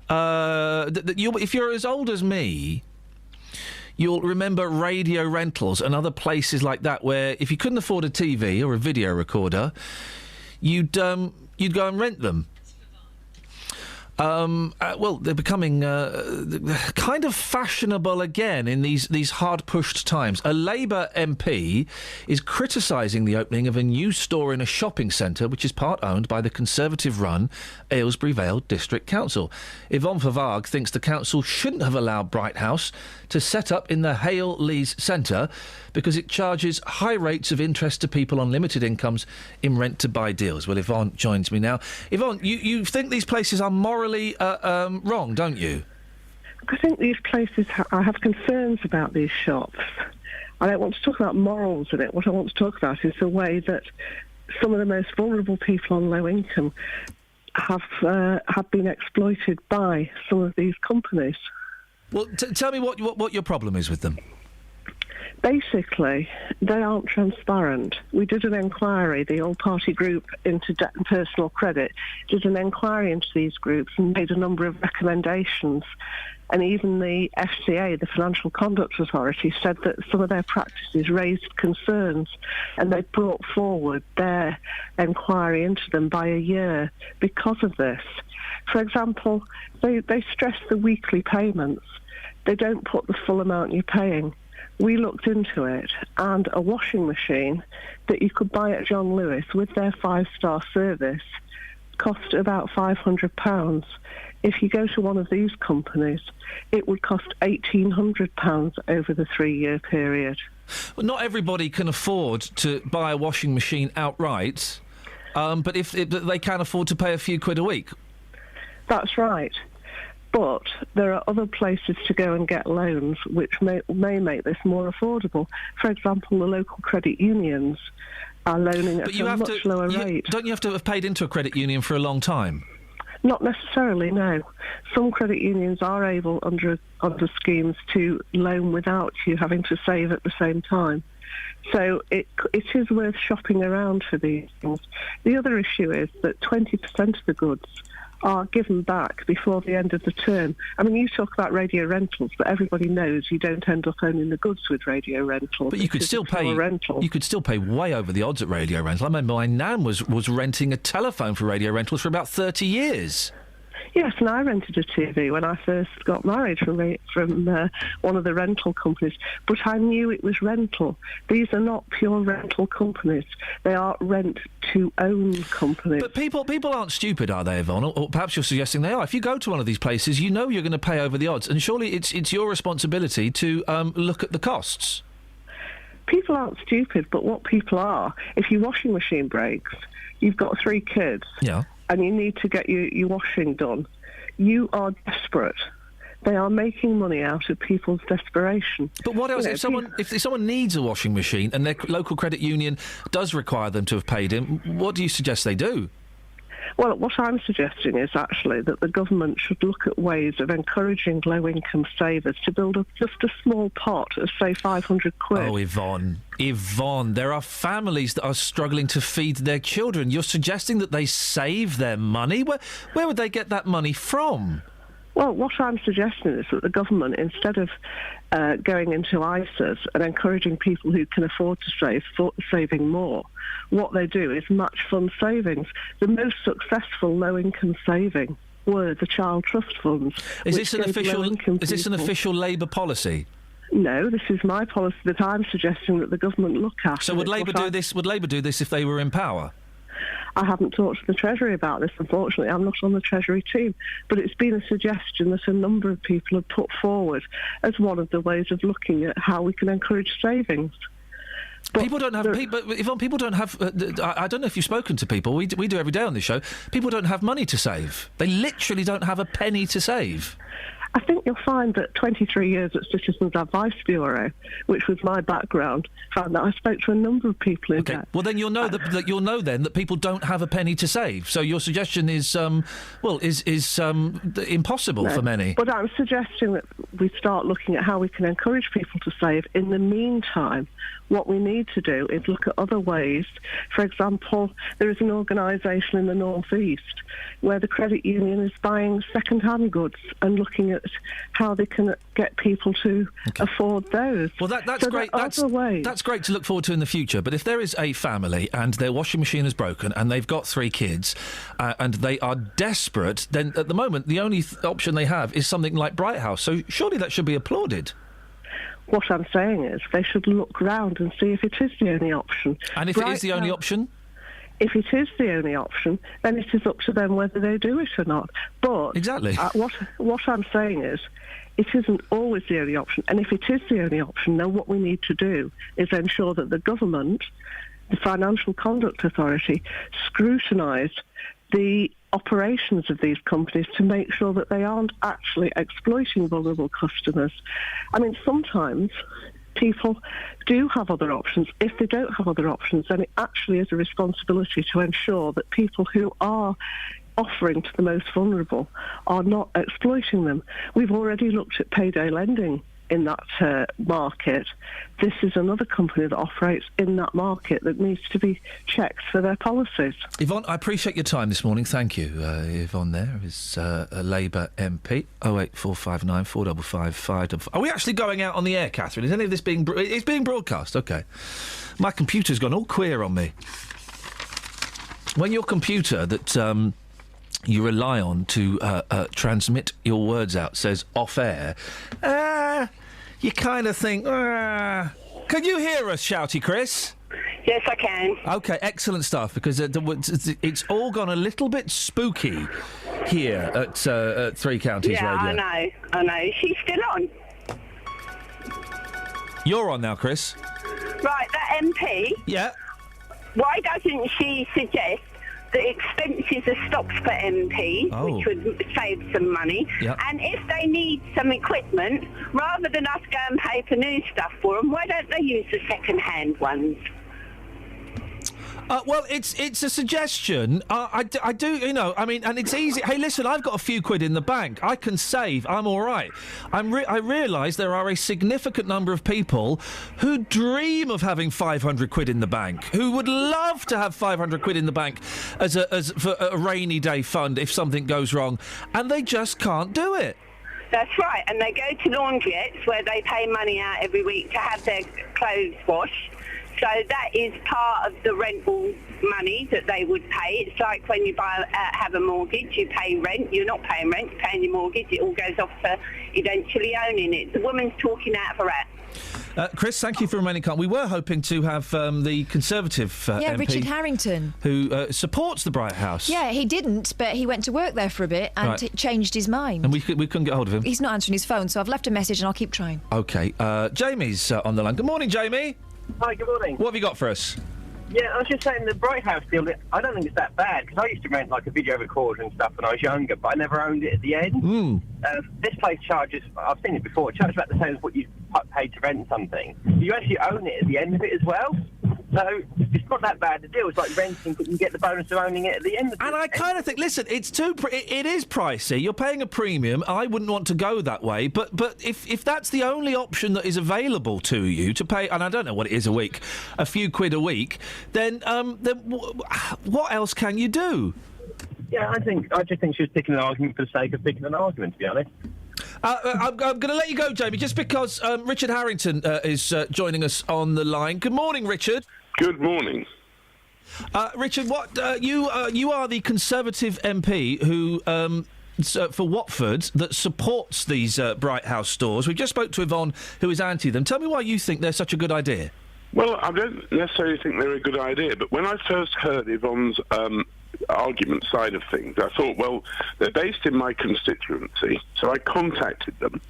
if you're as old as me, you'll remember radio rentals and other places like that where if you couldn't afford a TV or a video recorder, you'd go and rent them. Well, they're becoming kind of fashionable again in these hard-pushed times. A Labour MP is criticising the opening of a new store in a shopping centre which is part owned by the Conservative-run Aylesbury Vale District Council. Yvonne Favard thinks the council shouldn't have allowed Bright House to set up in the Hale Lees Centre because it charges high rates of interest to people on limited incomes in rent-to-buy deals. Well, Yvonne joins me now. Yvonne, you think these places are morally wrong, don't you? I think these places... I have concerns about these shops. I don't want to talk about morals in it. What I want to talk about is the way that some of the most vulnerable people on low income have been exploited by some of these companies. Well, tell me what your problem is with them. Basically, they aren't transparent. We did an inquiry, the all-party group into debt and personal credit, did an inquiry into these groups and made a number of recommendations. And even the FCA, the Financial Conduct Authority, said that some of their practices raised concerns, and they brought forward their inquiry into them by a year because of this. For example, they stress the weekly payments. They don't put the full amount you're paying. We looked into it, and a washing machine that you could buy at John Lewis with their 5-star service cost about £500. If you go to one of these companies, it would cost £1,800 over the 3-year period. Well, not everybody can afford to buy a washing machine outright, but if they can afford to pay a few quid a week. That's right. But there are other places to go and get loans which may make this more affordable. For example, the local credit unions are loaning at a much lower rate. Don't you have to have paid into a credit union for a long time? Not necessarily, no. Some credit unions are able, under schemes, to loan without you having to save at the same time. So it is worth shopping around for these things. The other issue is that 20% of the goods are given back before the end of the term. I mean, you talk about radio rentals, but everybody knows you don't end up owning the goods with radio rentals. But you could still pay. You could still pay way over the odds at radio rental. I remember my nan was renting a telephone for radio rentals for about 30 years. Yes, and I rented a TV when I first got married from one of the rental companies, but I knew it was rental. These are not pure rental companies. They are rent-to-own companies. But people aren't stupid, are they, Yvonne? Or perhaps you're suggesting they are. If you go to one of these places, you know you're going to pay over the odds, and surely it's your responsibility to look at the costs. People aren't stupid, but what people are, if your washing machine breaks, you've got 3 kids... Yeah. And you need to get your washing done, you are desperate. They are making money out of people's desperation. But what else? If someone needs a washing machine and their local credit union does require them to have paid in, what do you suggest they do? Well, what I'm suggesting is actually that the government should look at ways of encouraging low-income savers to build up just a small pot of, say, 500 quid. Oh, Yvonne, there are families that are struggling to feed their children. You're suggesting that they save their money? Where would they get that money from? Well, what I'm suggesting is that the government, instead of going into ISAs and encouraging people who can afford to save, saving more, what they do is match fund savings. The most successful low-income saving were the child trust funds. Is this an official Labour policy? No, this is my policy that I'm suggesting that the government look at. So would Labour do this? Would Labour do this if they were in power? I haven't talked to the Treasury about this, unfortunately. I'm not on the Treasury team. But it's been a suggestion that a number of people have put forward as one of the ways of looking at how we can encourage savings. People don't have. Yvonne, people don't have. I don't know if you've spoken to people. We do every day on this show. People don't have money to save. They literally don't have a penny to save. I think you'll find that 23 years at Citizens Advice Bureau, which was my background, found that I spoke to a number of people in debt. Well, then you'll know that people don't have a penny to save. So your suggestion is impossible for many. But I'm suggesting that we start looking at how we can encourage people to save. In the meantime, what we need to do is look at other ways. For example, there is an organisation in the North East where the credit union is buying second-hand goods and looking at how they can get people to afford those. Well, that's great. That's great to look forward to in the future. But if there is a family and their washing machine is broken and they've got 3 kids and they are desperate, then at the moment the only option they have is something like Bright House. So surely that should be applauded. What I'm saying is they should look round and see if it is the only option. And if it is the only option? If it is the only option, then it is up to them whether they do it or not. But exactly. What I'm saying is it isn't always the only option. And if it is the only option, then what we need to do is ensure that the government, the Financial Conduct Authority, scrutinise the operations of these companies to make sure that they aren't actually exploiting vulnerable customers. I mean, sometimes people do have other options. If they don't have other options, then it actually is a responsibility to ensure that people who are offering to the most vulnerable are not exploiting them. We've already looked at payday lending in that market. This is another company that operates in that market that needs to be checked for their policies. Yvonne, I appreciate your time this morning. Thank you. Yvonne there is a Labour MP. 08459 455 555. Are we actually going out on the air, Catherine? Is any of this being... It's being broadcast? OK. My computer's gone all queer on me. When your computer that... you rely on to transmit your words out says off-air, you kind of think, Can you hear us, Shouty Chris? Yes, I can. OK, excellent stuff, because it's all gone a little bit spooky here at Three Counties Radio. I know. Is she still on? You're on now, Chris. Right, that MP? Yeah. Why doesn't she suggest the expenses are stopped for MPs, which would save some money. Yep. And if they need some equipment, rather than us go and pay for new stuff for them, why don't they use the second-hand ones? Well, it's a suggestion. I do, you know, I mean, and it's easy. Hey, listen, I've got a few quid in the bank. I can save. I'm all right. I realise there are a significant number of people who dream of having 500 quid in the bank, who would love to have 500 quid in the bank as for a rainy day fund if something goes wrong, and they just can't do it. That's right, and they go to laundriettes where they pay money out every week to have their clothes washed. So that is part of the rental money that they would pay. It's like when you have a mortgage, you pay rent. You're not paying rent, you're paying your mortgage. It all goes off to eventually owning it. The woman's talking out of her ass. Chris, thank you for remaining calm. We were hoping to have the Conservative MP... Richard Harrington. Who supports the Bright House. Yeah, he didn't, but he went to work there for a bit and changed his mind. And we couldn't get hold of him? He's not answering his phone, so I've left a message and I'll keep trying. OK. Jamie's on the line. Good morning, Jamie. Hi, good morning. What have you got for us? Yeah, I was just saying the Bright House deal, I don't think it's that bad, because I used to rent like a video recorder and stuff when I was younger, but I never owned it at the end. This place charges, I've seen it before, it charges about the same as what you paid to rent something. You actually own it at the end of it as well. So it's not that bad a deal. It's like renting, but you get the bonus of owning it at the end of it. And I kind of think, listen, it's it is pricey. You're paying a premium. I wouldn't want to go that way. But if that's the only option that is available to you to pay, and I don't know what it is a week, a few quid a week, then what else can you do? Yeah, I just think she was picking an argument for the sake of picking an argument, to be honest. I'm going to let you go, Jamie, just because Richard Harrington is joining us on the line. Good morning, Richard. Good morning. Richard, you are the Conservative MP who, for Watford, that supports these Bright House stores. We just spoke to Yvonne, who is anti them. Tell me why you think they're such a good idea. Well, I don't necessarily think they're a good idea, but when I first heard Yvonne's argument side of things, I thought, well, they're based in my constituency, so I contacted them.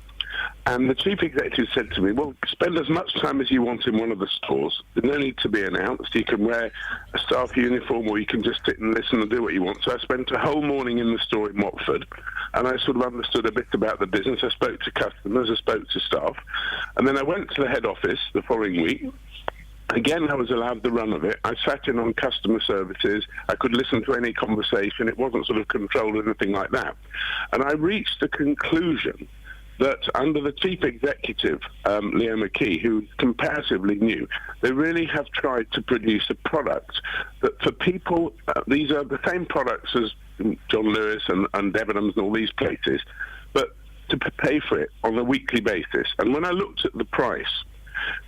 And the chief executive said to me, well, spend as much time as you want in one of the stores. There's no need to be announced. You can wear a staff uniform or you can just sit and listen and do what you want. So I spent a whole morning in the store in Watford, and I sort of understood a bit about the business. I spoke to customers, I spoke to staff, and then I went to the head office the following week. Again, I was allowed the run of it. I sat in on customer services. I could listen to any conversation. It wasn't sort of controlled or anything like that. And I reached the conclusion that under the chief executive, Leo McKee, who's comparatively new, they really have tried to produce a product that for people, these are the same products as John Lewis and Debenhams and all these places, but to pay for it on a weekly basis. And when I looked at the price,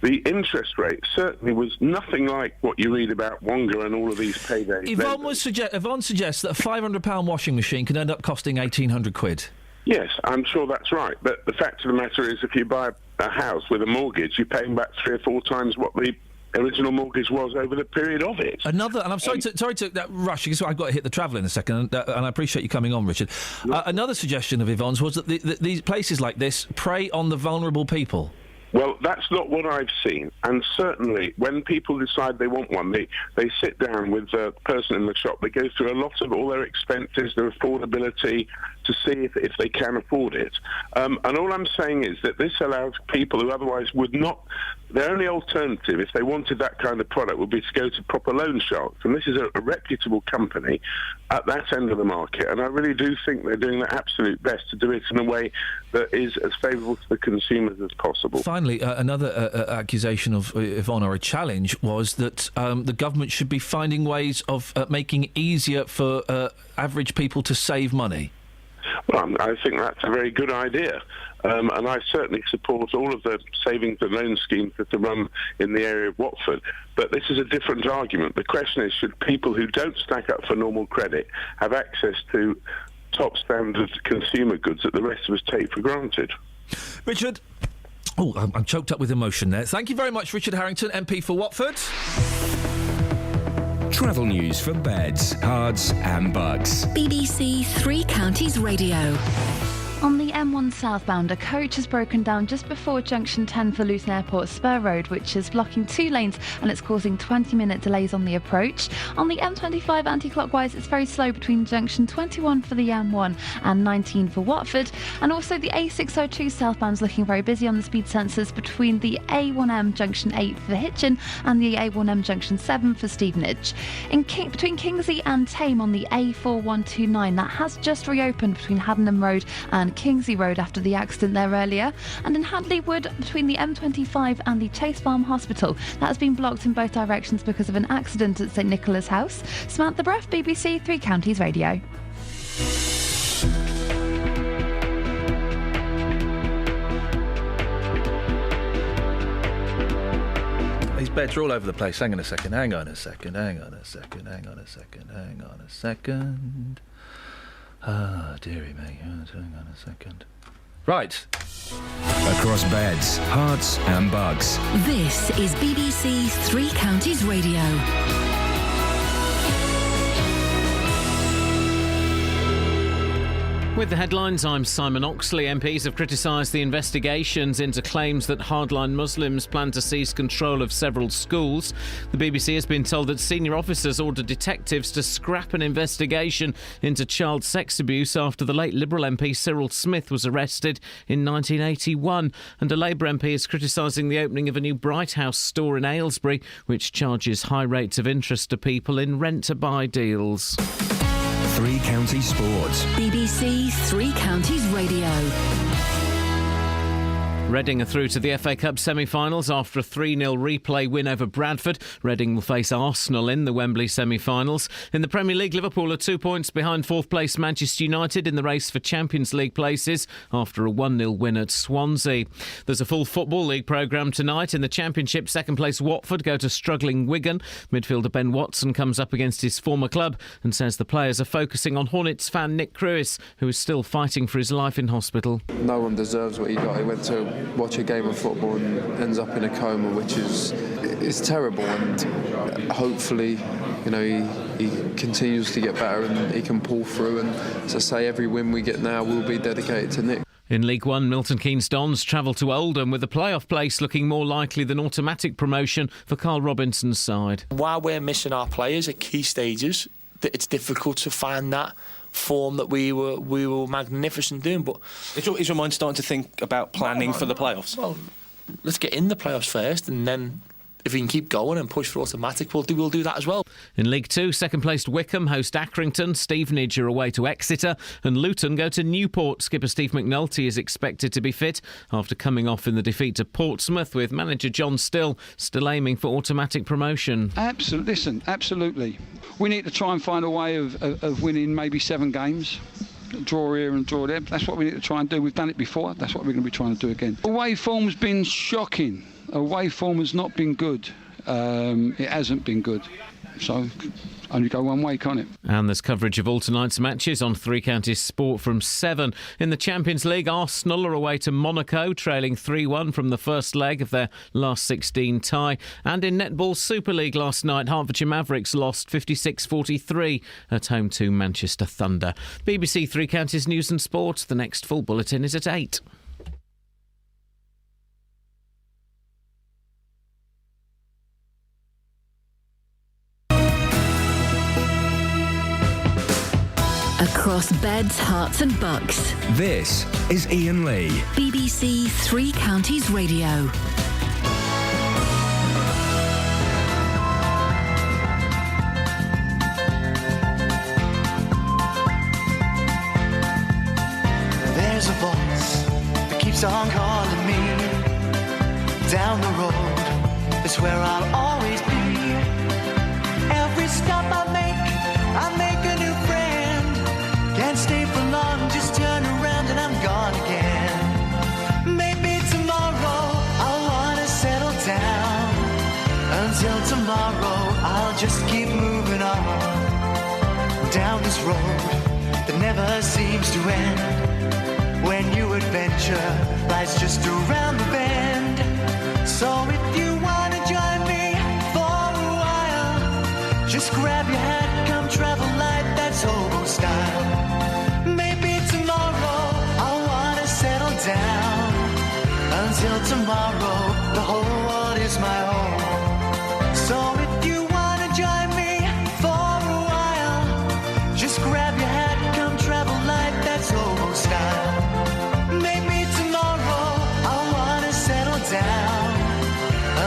the interest rate certainly was nothing like what you read about Wonga and all of these payday. Yvonne suggests that a £500 washing machine can end up costing 1,800 quid. Yes, I'm sure that's right. But the fact of the matter is, if you buy a house with a mortgage, you're paying back 3 or 4 times what the original mortgage was over the period of it. And I'm sorry to rush, because I've got to hit the travel in a second, and I appreciate you coming on, Richard. Another suggestion of Yvonne's was that these places like this prey on the vulnerable people. Well, that's not what I've seen. And certainly, when people decide they want one, they sit down with the person in the shop. They go through a lot of all their expenses, their affordability, to see if they can afford it. And all I'm saying is that this allows people who otherwise would not... Their only alternative, if they wanted that kind of product, would be to go to proper loan sharks. And this is a reputable company at that end of the market. And I really do think they're doing their absolute best to do it in a way that is as favourable to the consumers as possible. Finally, another accusation of Yvonne, or a challenge, was that the government should be finding ways of making it easier for average people to save money. Well, I think that's a very good idea. And I certainly support all of the savings and loan schemes that are run in the area of Watford. But this is a different argument. The question is, should people who don't stack up for normal credit have access to top standard consumer goods that the rest of us take for granted? Richard? Oh, I'm choked up with emotion there. Thank you very much, Richard Harrington, MP for Watford. Travel news for beds, cards and bugs. BBC Three Counties Radio. On the M1 southbound, a coach has broken down just before junction 10 for Luton Airport Spur Road, which is blocking 2 lanes and it's causing 20-minute delays on the approach. On the M25 anti-clockwise, it's very slow between junction 21 for the M1 and 19 for Watford. And also the A602 southbound's looking very busy on the speed sensors between the A1M junction 8 for Hitchin and the A1M junction 7 for Stevenage. Between Kingsley and Tame on the A4129, that has just reopened between Haddenham Road and Kingsley Road after the accident there earlier. And in Hadley Wood, between the M25 and the Chase Farm Hospital, that has been blocked in both directions because of an accident at St Nicholas House. Samantha Bruff, BBC Three Counties Radio. These beds are all over the place. Hang on a second. Ah, dearie me. Hang on a second. Right. Across beds, hearts and bugs. This is BBC Three Counties Radio. With the headlines, I'm Simon Oxley. MPs have criticised the investigations into claims that hardline Muslims plan to seize control of several schools. The BBC has been told that senior officers ordered detectives to scrap an investigation into child sex abuse after the late Liberal MP Cyril Smith was arrested in 1981. And a Labour MP is criticising the opening of a new Bright House store in Aylesbury, which charges high rates of interest to people in rent-to-buy deals. Three Counties Sports. BBC Three Counties Radio. Reading are through to the FA Cup semi-finals after a 3-0 replay win over Bradford. Reading will face Arsenal in the Wembley semi-finals. In the Premier League, Liverpool are 2 points behind 4th place Manchester United in the race for Champions League places after a 1-0 win at Swansea. There's a full Football League programme tonight. In the Championship, 2nd place Watford go to struggling Wigan. Midfielder Ben Watson comes up against his former club and says the players are focusing on Hornets fan Nick Crewis, who is still fighting for his life in hospital. No one deserves what he got. He went to watch a game of football and ends up in a coma, which is terrible. And hopefully, you know, he continues to get better and he can pull through. And as I say, every win we get now will be dedicated to Nick. In League One, Milton Keynes Dons travel to Oldham with the playoff place looking more likely than automatic promotion for Carl Robinson's side. While we're missing our players at key stages, it's difficult to find that form that we were magnificent doing. But is your mind starting to think about planning for the playoffs? Well, let's get in the playoffs first, and then if we can keep going and push for automatic, we'll do that as well. In League 2, second-placed Wickham host Accrington, Stevenage are away to Exeter, and Luton go to Newport. Skipper Steve McNulty is expected to be fit after coming off in the defeat to Portsmouth, with manager John still aiming for automatic promotion. Absolutely. We need to try and find a way of winning maybe 7 games. Draw here and draw there. That's what we need to try and do. We've done it before. That's what we're going to be trying to do again. Away form's been shocking. Away form has not been good. It hasn't been good. So, only go one way, can't it? And there's coverage of all tonight's matches on Three Counties Sport from 7. In the Champions League, Arsenal are away to Monaco, trailing 3-1 from the first leg of their last 16 tie. And in Netball Super League last night, Hertfordshire Mavericks lost 56-43 at home to Manchester Thunder. BBC Three Counties News and Sport. The next full bulletin is at 8. Across beds, hearts and bucks. This is Iain Lee. BBC Three Counties Radio. There's a voice that keeps on calling me. Down the road is where I'll always be. Every stop I make a new friend. Can't stay for long, just turn around and I'm gone again. Maybe tomorrow I'll wanna settle down. Until tomorrow I'll just keep moving on. Down this road that never seems to end. When new adventure lies just around the bend. So if you wanna join me for a while, just grab your hat, come travel light, that's hobo style. Maybe tomorrow I'll wanna settle down. Until tomorrow, the whole world is my home. So if you wanna join me for a while, just grab your hat, come travel light, that's hobo style. Maybe tomorrow I'll wanna settle down.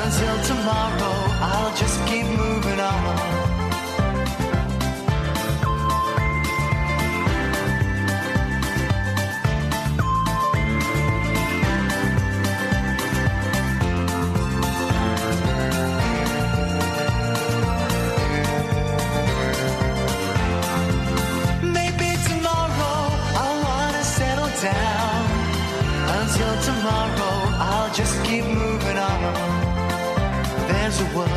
Until tomorrow, I'll just keep moving on. Until tomorrow, I'll just keep moving on. There's a world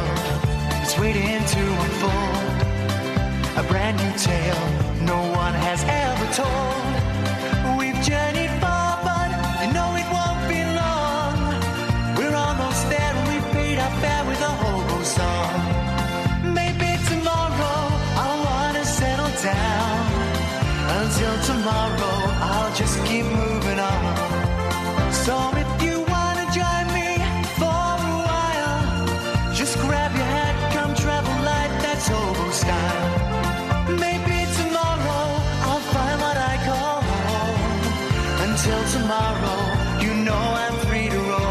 that's waiting to unfold, a brand new tale no one has ever told. We've journeyed far, but you know it won't be long. We're almost there and we've paid our fare with a hobo song. Maybe tomorrow I'll wanna settle down. Until tomorrow, I'll just keep moving on. So if you wanna join me for a while, just grab your hat, come travel light, that's hobo style. Maybe tomorrow I'll find what I call home. Until tomorrow, you know I'm free to roll.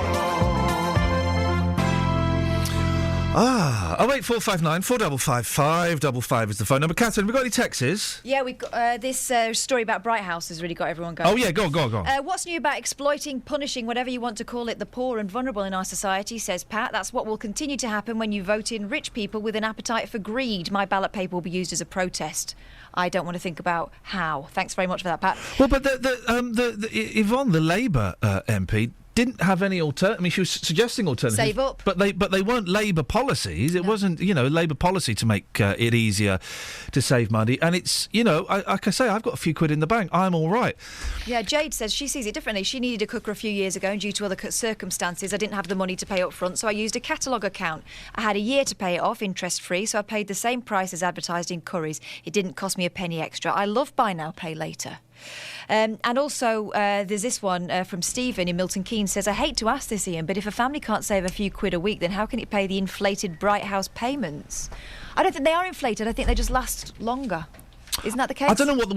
08459 455 555 is the phone number. Catherine, have we got any texts? Yeah, we've got this story about Bright House has really got everyone going. Oh, yeah, go on. What's new about exploiting, punishing, whatever you want to call it, the poor and vulnerable in our society, says Pat. That's what will continue to happen when you vote in rich people with an appetite for greed. My ballot paper will be used as a protest. I don't want to think about how. Thanks very much for that, Pat. Well, but the Yvonne, the Labour MP, didn't have any alternative. I mean, she was suggesting alternatives. Save up. But they weren't Labour policies. It wasn't, Labour policy to make it easier to save money. And it's, like I say, I've got a few quid in the bank. I'm all right. Yeah, Jade says she sees it differently. She needed a cooker a few years ago, and due to other circumstances, I didn't have the money to pay up front, so I used a catalogue account. I had a year to pay it off, interest-free, so I paid the same price as advertised in Currys. It didn't cost me a penny extra. I love buy now, pay later. And also, there's this one from Stephen in Milton Keynes says, I hate to ask this, Iain, but if a family can't save a few quid a week, then how can it pay the inflated Bright House payments? I don't think they are inflated. I think they just last longer. Isn't that the case? I don't know what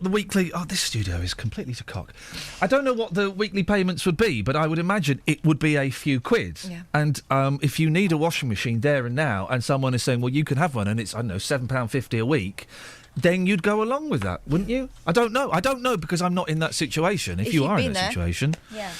the weekly... Oh, this studio is completely to cock. I don't know what the weekly payments would be, but I would imagine it would be a few quid. Yeah. And if you need a washing machine there and now, and someone is saying, well, you can have one, and it's, I don't know, £7.50 a week, then you'd go along with that, wouldn't you? I don't know because I'm not in that situation. If you are in that situation... Yeah.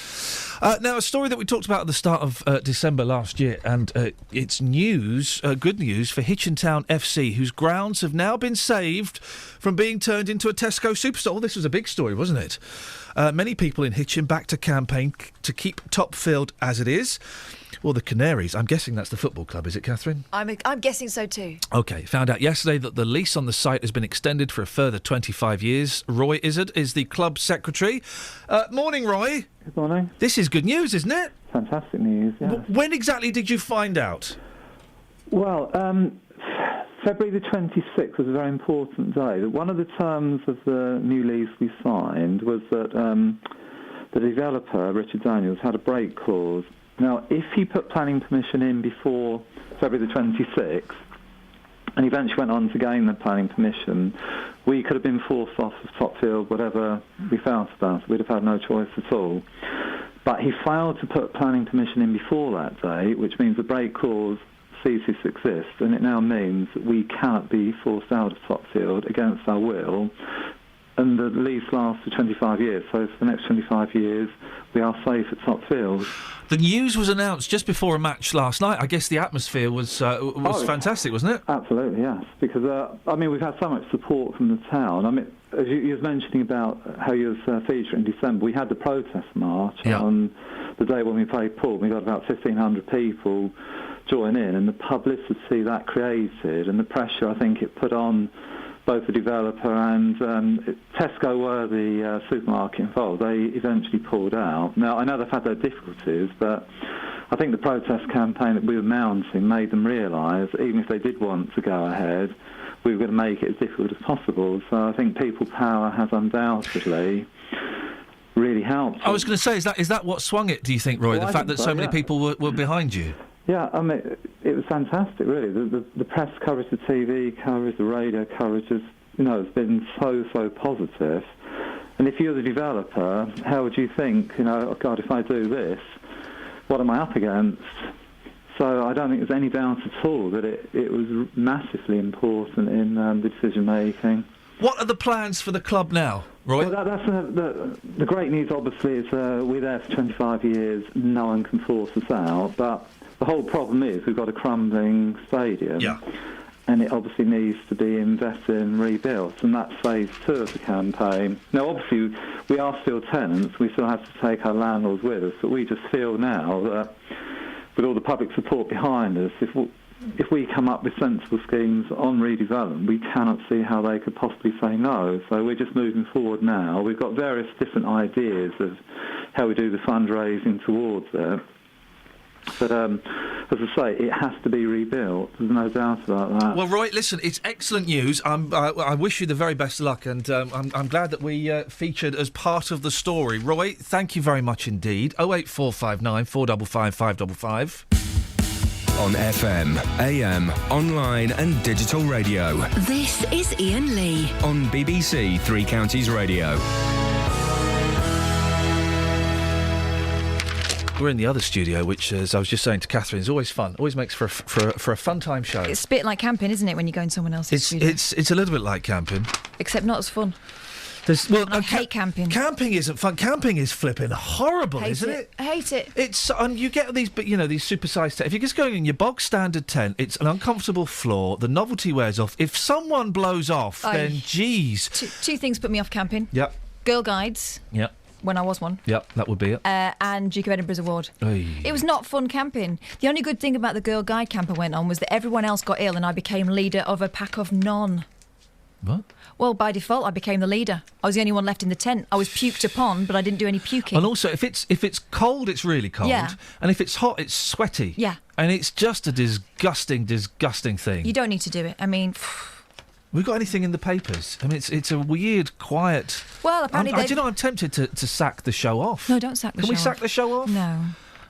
Now, a story that we talked about at the start of December last year, and it's news, good news for Hitchintown FC, whose grounds have now been saved from being turned into a Tesco superstore. Well, this was a big story, wasn't it? Many people in Hitchin backed a campaign to keep Topfield as it is. Well, the Canaries, I'm guessing that's the football club, is it, Catherine? I'm guessing so too. OK, found out yesterday that the lease on the site has been extended for a further 25 years. Roy Izzard is the club secretary. Morning, Roy. Good morning. This is good news, isn't it? Fantastic news, yeah. When exactly did you find out? Well, February the 26th was a very important day. One of the terms of the new lease we signed was that the developer, Richard Daniels, had a break clause. Now, if he put planning permission in before February the 26th, and eventually went on to gain the planning permission, we could have been forced off of Topfield, whatever we felt about it. We'd have had no choice at all. But he failed to put planning permission in before that day, which means the break clause ceases to exist, and it now means that we cannot be forced out of Topfield against our will. And the lease lasts for 25 years, so for the next 25 years we are safe at Topfield. The news was announced just before a match last night. I guess the atmosphere was fantastic, wasn't it? Absolutely, yes. Because, we've had so much support from the town. I mean, as you was mentioning about how you was featured in December, we had the protest march on the day when we played Poole. We got about 1,500 people join in, and the publicity that created and the pressure I think it put on both the developer and Tesco were the supermarket involved. They eventually pulled out. Now, I know they've had their difficulties, but I think the protest campaign that we were mounting made them realise, even if they did want to go ahead, we were going to make it as difficult as possible. So I think people power has undoubtedly really helped. I was going to say, is that what swung it, do you think, Roy? Well, the fact that so many people were behind you? Yeah, I mean, it was fantastic, really. The press coverage, the TV coverage, the radio coverage has been so positive. And if you're the developer, how would you think, oh God, if I do this, what am I up against? So I don't think there's any doubt at all that it was massively important in the decision-making. What are the plans for the club now, Roy? Well, that's the great news, obviously, is we're there for 25 years, no one can force us out, but the whole problem is we've got a crumbling stadium, and it obviously needs to be invested and rebuilt, and that's phase 2 of the campaign. Now, obviously, we are still tenants, we still have to take our landlords with us, but we just feel now that with all the public support behind us, if we come up with sensible schemes on redevelopment, we cannot see how they could possibly say no. So we're just moving forward now. We've got various different ideas of how we do the fundraising towards it. But as I say, it has to be rebuilt. There's no doubt about that. Well, Roy, listen, it's excellent news. I wish you the very best of luck, and I'm glad that we featured as part of the story. Roy, thank you very much indeed. 08459 455 555. On FM, AM, online and digital radio. This is Iain Lee. On BBC Three Counties Radio. We're in the other studio, which, as I was just saying to Catherine, is always fun. Always makes for a fun time show. It's a bit like camping, isn't it, when you go in someone else's studio? It's a little bit like camping. Except not as fun. I hate camping. Camping isn't fun. Camping is flipping horrible, isn't it? I hate it. It's you get these, but these supersized tents. If you're just going in your bog standard tent, it's an uncomfortable floor. The novelty wears off. If someone blows off, then geez. Two things put me off camping. Yep. Girl guides. Yep. When I was one. Yep, that would be it. And Duke of Edinburgh's award. Oy. It was not fun camping. The only good thing about the girl guide camp I went on was that everyone else got ill and I became leader of a pack of none. What? Well, by default, I became the leader. I was the only one left in the tent. I was puked upon, but I didn't do any puking. And also, if it's cold, it's really cold. Yeah. And if it's hot, it's sweaty. Yeah. And it's just a disgusting thing. You don't need to do it. I mean, We got anything in the papers? I mean, it's a weird, quiet. Well, apparently I'm tempted to sack the show off. No, don't sack the show off. Can we sack the show off? No.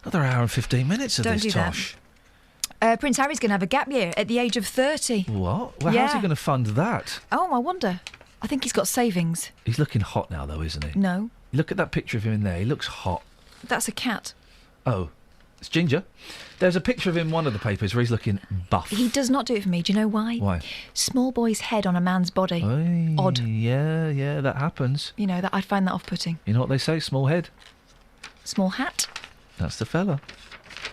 Another hour and 15 minutes of Don't this do tosh. That. Prince Harry's going to have a gap year at the age of 30. What? Well, Yeah. how's he going to fund that? Oh, I wonder. I think he's got savings. He's looking hot now, though, isn't he? No. Look at that picture of him in there. He looks hot. That's a cat. Oh, it's Ginger. There's a picture of him in one of the papers where he's looking buff. He does not do it for me. Do you know why? Why? Small boy's head on a man's body. Odd. Yeah, that happens. You know, that I'd find that off-putting. You know what they say? Small head. Small hat. That's the fella.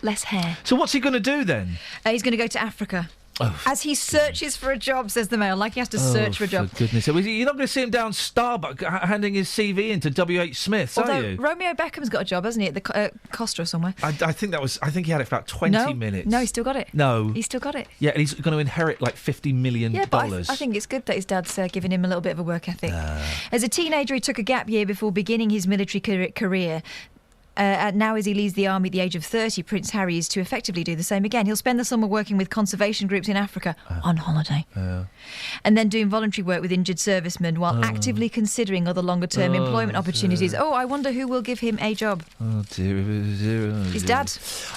Less hair. So what's he going to do then? He's going to go to Africa. Oh, as he searches for a job, says the Mail. Like he has to search for a job. For goodness sake. You're not going to see him down Starbucks handing his CV in to W.H. Smith's, are you? Romeo Beckham's got a job, hasn't he, at the Costa or somewhere? I think he had it for about 20 minutes. No, he's still got it. No. He's still got it. Yeah, and he's going to inherit like $50 million. Yeah, but I think it's good that his dad's giving him a little bit of a work ethic. As a teenager, he took a gap year before beginning his military career. Now, as he leaves the army at the age of 30, Prince Harry is to effectively do the same again. He'll spend the summer working with conservation groups in Africa on holiday. And then doing voluntary work with injured servicemen while actively considering other longer-term employment opportunities. Oh, I wonder who will give him a job. Oh, dear. His dad.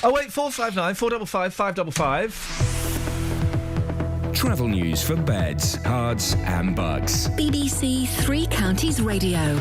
08459 455 555. Travel news for beds, cards and bugs. BBC Three Counties Radio.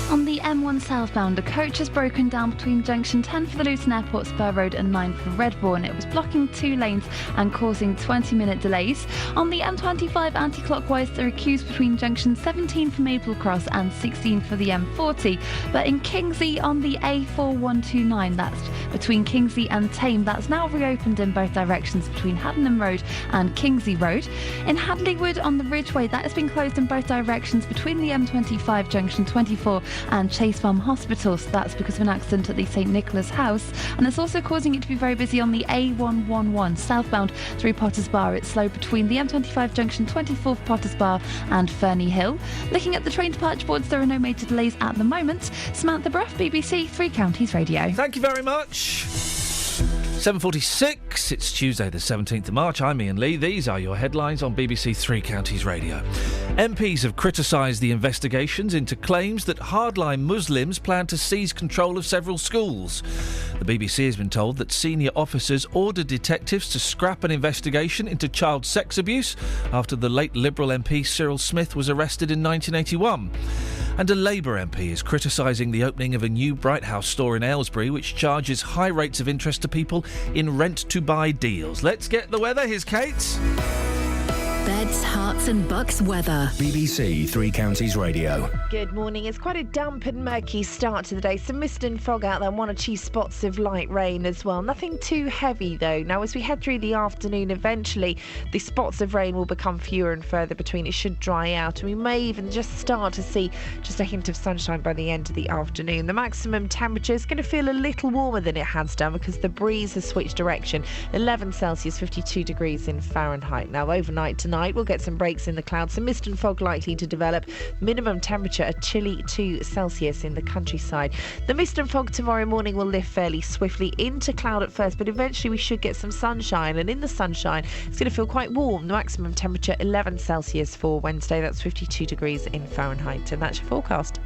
On the M1 southbound, a coach has broken down between junction 10 for the Luton Airport Spur Road and 9 for Redbourne. It was blocking 2 lanes and causing 20-minute delays. On the M25 anti-clockwise, there are queues between junction 17 for Maple Cross and 16 for the M40. But in Kingsley on the A4129, that's between Kingsley and Tame, that's now reopened in both directions between Haddenham Road and Kingsley Road. In Hadleywood on the Ridgeway, that has been closed in both directions between the M25 junction 24 and Chase Farm Hospital, so that's because of an accident at the St Nicholas House, and it's also causing it to be very busy on the A111 southbound through Potters Bar. It's slow between the M25 junction 24 for Potters Bar and Ferny Hill. Looking at the train departure boards, there are no major delays at the moment. Samantha Bruff, BBC Three Counties Radio. Thank you very much. 7:46. It's Tuesday the 17th of March. I'm Iain Lee. These are your headlines on BBC Three Counties Radio. MPs have criticised the investigations into claims that hardline Muslims plan to seize control of several schools. The BBC has been told that senior officers ordered detectives to scrap an investigation into child sex abuse after the late Liberal MP Cyril Smith was arrested in 1981. And a Labour MP is criticising the opening of a new Bright House store in Aylesbury, which charges high rates of interest to people in rent-to-buy deals. Let's get the weather. Here's Kate. Beds, Herts and Bucks weather. BBC Three Counties Radio. Good morning. It's quite a damp and murky start to the day. Some mist and fog out there, 1 or 2 spots of light rain as well. Nothing too heavy though. Now as we head through the afternoon, eventually the spots of rain will become fewer and further between. It should dry out and we may even just start to see just a hint of sunshine by the end of the afternoon. The maximum temperature is going to feel a little warmer than it has done because the breeze has switched direction. 11 Celsius, 52 degrees in Fahrenheit. Now overnight tonight we'll get some breaks in the clouds, some mist and fog likely to develop. Minimum temperature a chilly 2 Celsius in the countryside. The mist and fog tomorrow morning will lift fairly swiftly into cloud at first, but eventually we should get some sunshine, and in the sunshine it's going to feel quite warm. The maximum temperature 11 Celsius for Wednesday, that's 52 degrees in Fahrenheit, and that's your forecast.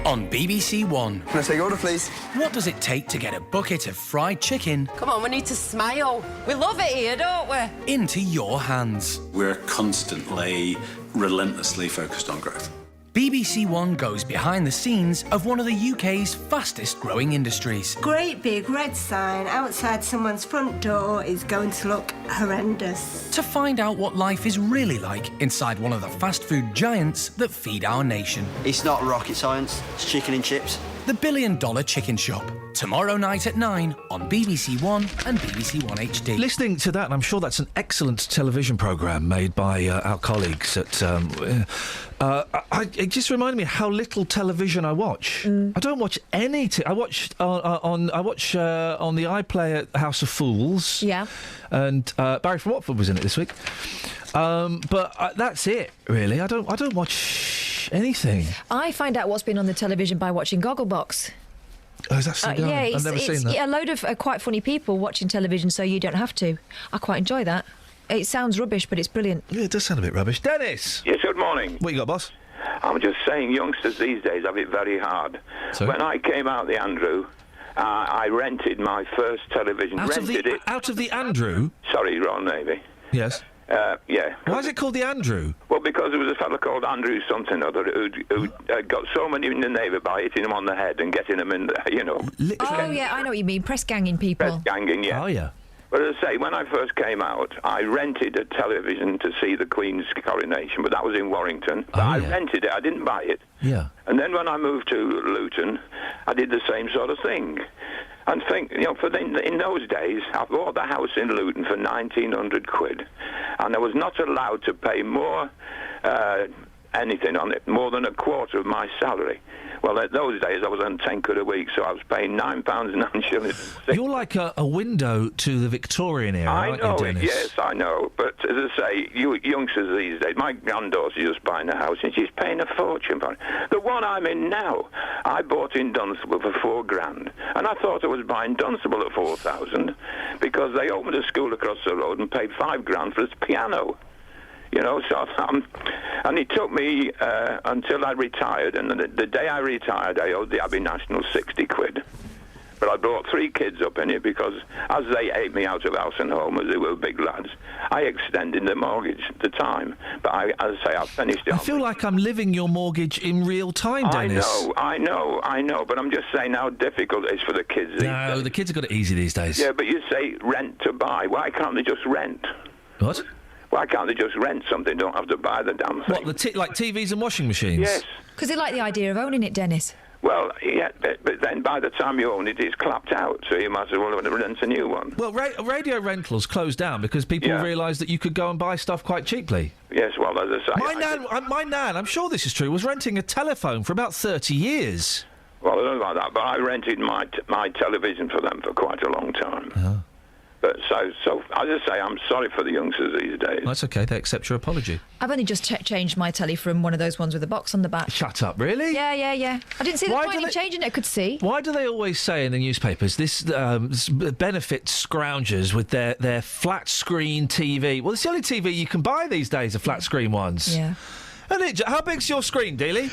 On BBC One. Can I take your order, please? What does it take to get a bucket of fried chicken? Come on, we need to smile. We love it here, don't we? Into your hands. We're constantly, relentlessly focused on growth. BBC One goes behind the scenes of one of the UK's fastest growing industries. Great big red sign outside someone's front door is going to look horrendous. To find out what life is really like inside one of the fast food giants that feed our nation. It's not rocket science, it's chicken and chips. The $1 Billion Chicken Shop. Tomorrow night at 9 on BBC One and BBC One HD. Listening to that, and I'm sure that's an excellent television programme made by our colleagues at... it just reminded me how little television I watch. I don't watch any... I watch on the iPlayer at House of Fools. Yeah. And Barry from Watford was in it this week. But that's it, really. I don't watch anything. I find out what's been on the television by watching Gogglebox. Oh, is that still going? Yeah, I've never seen that. A load of quite funny people watching television, so you don't have to. I quite enjoy that. It sounds rubbish, but it's brilliant. Yeah, it does sound a bit rubbish. Dennis! Yes, good morning. What you got, boss? I'm just saying youngsters these days have it very hard. Sorry? When I came out the Andrew, I rented my first television. Out of the Andrew? Sorry, Royal Navy. Yes. Yeah. Why is it called the Andrew? Well, because there was a fellow called Andrew something or other who got so many in the Navy by hitting them on the head and getting them in the, you know. Oh, yeah, I know what you mean. Press ganging people. Press ganging, yeah. Oh, yeah. But as I say, when I first came out, I rented a television to see the Queen's coronation, but that was in Warrington. But I rented it, I didn't buy it. Yeah. And then when I moved to Luton, I did the same sort of thing. And think, you know, in those days, I bought the house in Luton for 1,900 quid, and I was not allowed to pay more anything on it, more than a quarter of my salary. Well, at those days, I was on 10 quid a week, so I was paying £9 and 9 shillings. You're like a window to the Victorian era, aren't you, Dennis? Yes, I know. But as I say, you youngsters these days, my granddaughter's just buying a house, and she's paying a fortune for it. The one I'm in now, I bought in Dunstable for £4,000, and I thought I was buying Dunstable at 4,000 because they opened a school across the road and paid £5,000 for its piano. You know, so and it took me until I retired, and the day I retired, I owed the Abbey National 60 quid. But I brought 3 kids up in it because, as they ate me out of house and home, as they were big lads, I extended the mortgage at the time. But as I say, I finished it. I feel like I'm living your mortgage in real time, Dennis. I know, but I'm just saying how difficult it is for the kids these days. No, the kids have got it easy these days. Yeah, but you say rent to buy. Why can't they just rent? What? Why can't they just rent something? Don't have to buy the damn thing. What, like TVs and washing machines? Yes. Because they like the idea of owning it, Dennis. Well, yeah, but then by the time you own it, it's clapped out, so you might as well rent a new one. Well, radio rentals closed down because people realised that you could go and buy stuff quite cheaply. Yes, well, as I say... My nan, I'm sure this is true, was renting a telephone for about 30 years. Well, I don't know about that, but I rented my television for them for quite a long time. Oh. But so I just say I'm sorry for the youngsters these days. That's okay. They accept your apology. I've only just changed my telly from one of those ones with a box on the back. Shut up, really? Yeah. I didn't see the point in changing it. I could see. Why do they always say in the newspapers this benefits scroungers with their flat screen TV? Well, it's the only TV you can buy these days, are flat screen ones. Yeah. And how big's your screen, Dealey?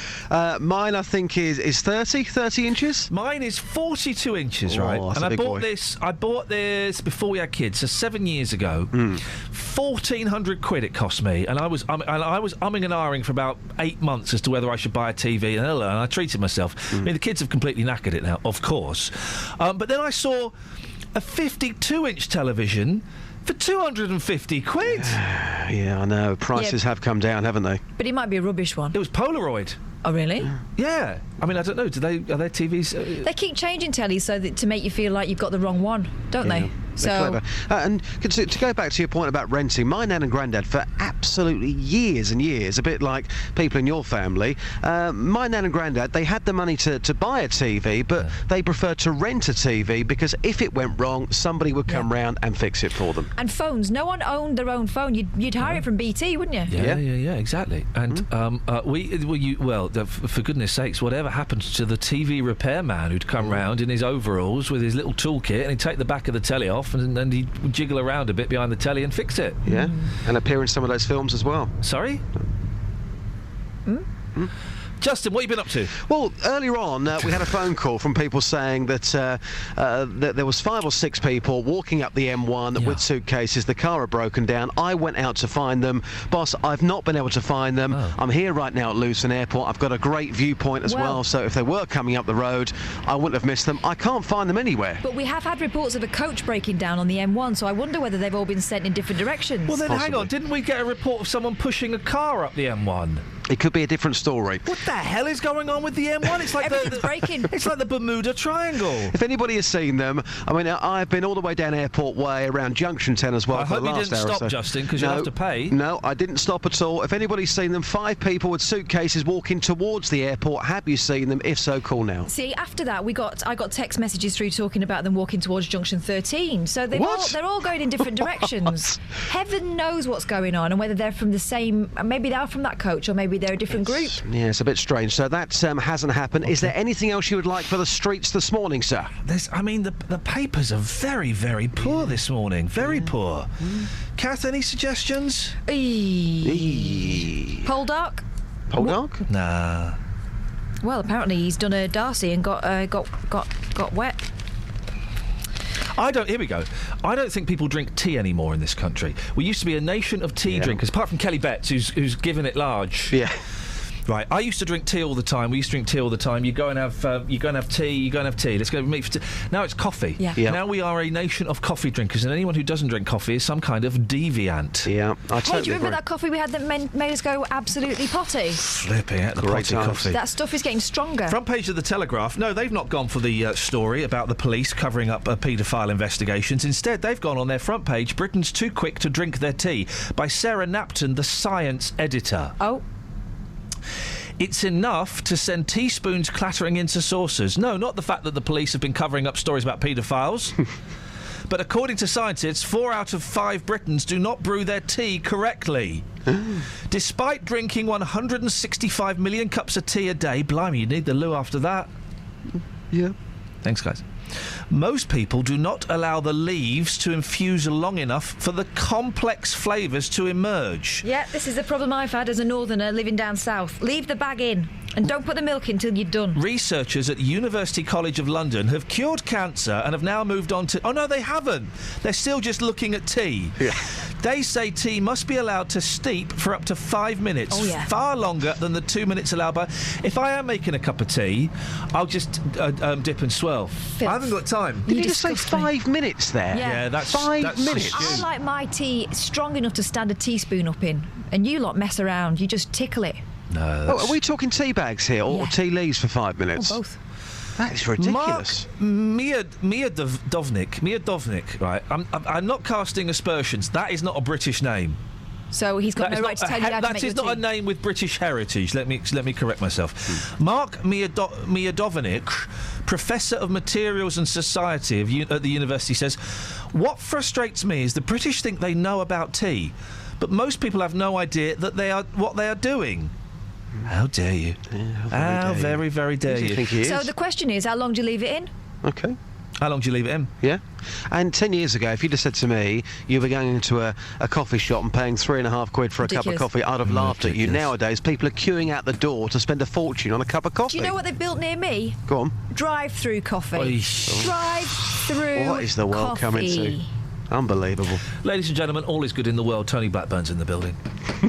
Mine, I think, is 30 inches. Mine is 42 inches, right? That's and a I big bought boy. this. I bought this before we had kids, so 7 years ago. 1,400 quid it cost me, and I was umming and ahhing for about 8 months as to whether I should buy a TV, and I treated myself. I mean, the kids have completely knackered it now, of course. But then I saw a 52-inch television for 250 quid. Yeah, I know. Prices have come down, haven't they? But it might be a rubbish one. It was Polaroid. Oh, really? Yeah. I mean, I don't know. Are their TVs... They keep changing tellies so that to make you feel like you've got the wrong one, don't they? They're clever. And to go back to your point about renting, my nan and granddad for absolutely years and years, a bit like people in your family, my nan and granddad, they had the money to buy a TV, but they preferred to rent a TV because if it went wrong, somebody would come round and fix it for them. And phones. No one owned their own phone. You'd hire it from BT, wouldn't you? Yeah, exactly. And for goodness sakes, whatever happened to the TV repairman who'd come round in his overalls with his little toolkit and he'd take the back of the telly off and he'd jiggle around a bit behind the telly and fix it. Yeah, and appear in some of those films as well. Sorry? Justin, what have you been up to? Well, earlier on, we had a phone call from people saying that there was 5 or 6 people walking up the M1 with suitcases. The car had broken down. I went out to find them. Boss, I've not been able to find them. I'm here right now at Luton Airport. I've got a great viewpoint as well, so if they were coming up the road, I wouldn't have missed them. I can't find them anywhere. But we have had reports of a coach breaking down on the M1, so I wonder whether they've all been sent in different directions. Well, then hang on. Didn't we get a report of someone pushing a car up the M1? It could be a different story. What the hell is going on with the M1? It's like everything's breaking. It's like the Bermuda Triangle. If anybody has seen them, I mean, I've been all the way down Airport Way around Junction 10 as well. I hope you didn't stop, Justin, because you'll have to pay. No, I didn't stop at all. If anybody's seen them, 5 people with suitcases walking towards the airport. Have you seen them? If so, call now. See, after that, I got text messages through talking about them walking towards Junction 13. So they're all going in different directions. Heaven knows what's going on and whether they're from the same. Maybe they're from that coach, or maybe maybe they're a different group. Yeah, it's a bit strange. So that hasn't happened. Is there anything else you would like for the streets this morning, sir? The papers are very, very poor this morning. Very poor. Kath, any suggestions? Poldark? Poldark? Nah. Well, apparently he's done a Darcy and got wet. Here we go. I don't think people drink tea anymore in this country. We used to be a nation of tea drinkers, apart from Kelly Betts, who's given it large. Yeah. Right, I used to drink tea all the time. We used to drink tea all the time. You go and have tea. Let's go meet for tea. Now it's coffee. Yeah. Now we are a nation of coffee drinkers, and anyone who doesn't drink coffee is some kind of deviant. Yeah, I Hey, do you remember that coffee we had that made us go absolutely potty? Flipping at the Great potty times. coffee. That stuff is getting stronger. Front page of the Telegraph. No, they've not gone for the story about the police covering up paedophile investigations. Instead, they've gone on their front page, Britain's too quick to drink their tea, by Sarah Napton, the science editor. Oh. It's enough to send teaspoons clattering into saucers. No, not the fact that the police have been covering up stories about paedophiles. But according to scientists, 4 out of 5 Britons do not brew their tea correctly. Despite drinking 165 million cups of tea a day, blimey, you need the loo after that. Yeah. Thanks, guys. Most people do not allow the leaves to infuse long enough for the complex flavours to emerge. Yeah, this is the problem I've had as a northerner living down south. Leave the bag in and don't put the milk in till you're done. Researchers at University College of London have cured cancer and have now moved on to... Oh, no, they haven't. They're still just looking at tea. Yeah. They say tea must be allowed to steep for up to 5 minutes. Oh, yeah. Far longer than the 2 minutes allowed by... If I am making a cup of tea, I'll just dip and swirl. I haven't got time. Did you just say 5 minutes there? Yeah. that's 5 minutes. I like my tea strong enough to stand a teaspoon up in, and you lot mess around. You just tickle it. No. Oh, are we talking tea bags here or Yeah. tea leaves for 5 minutes? Or both. That is ridiculous. Mia Dovnik, right? I'm not casting aspersions. That is not a British name. So he's got no right to tell you how to that make is your not tea. a name with British heritage. Let me correct myself. Mark Miodovnik, Professor of Materials and Society at the university, says, "What frustrates me is the British think they know about tea, but most people have no idea that what they are doing." How dare you? How very, very dare you? Think he is? So the question is, how long do you leave it in? Okay. How long do you leave it in? Yeah. And 10 years ago, if you'd have said to me you were going into a coffee shop and paying £3.50 for a cup of coffee, I'd have laughed at you. Nowadays, people are queuing out the door to spend a fortune on a cup of coffee. Do you know what they've built near me? Go on. Drive-through coffee. Oish. Drive-through What is the world coming to? Unbelievable. Ladies and gentlemen, all is good in the world. Tony Blackburn's in the building.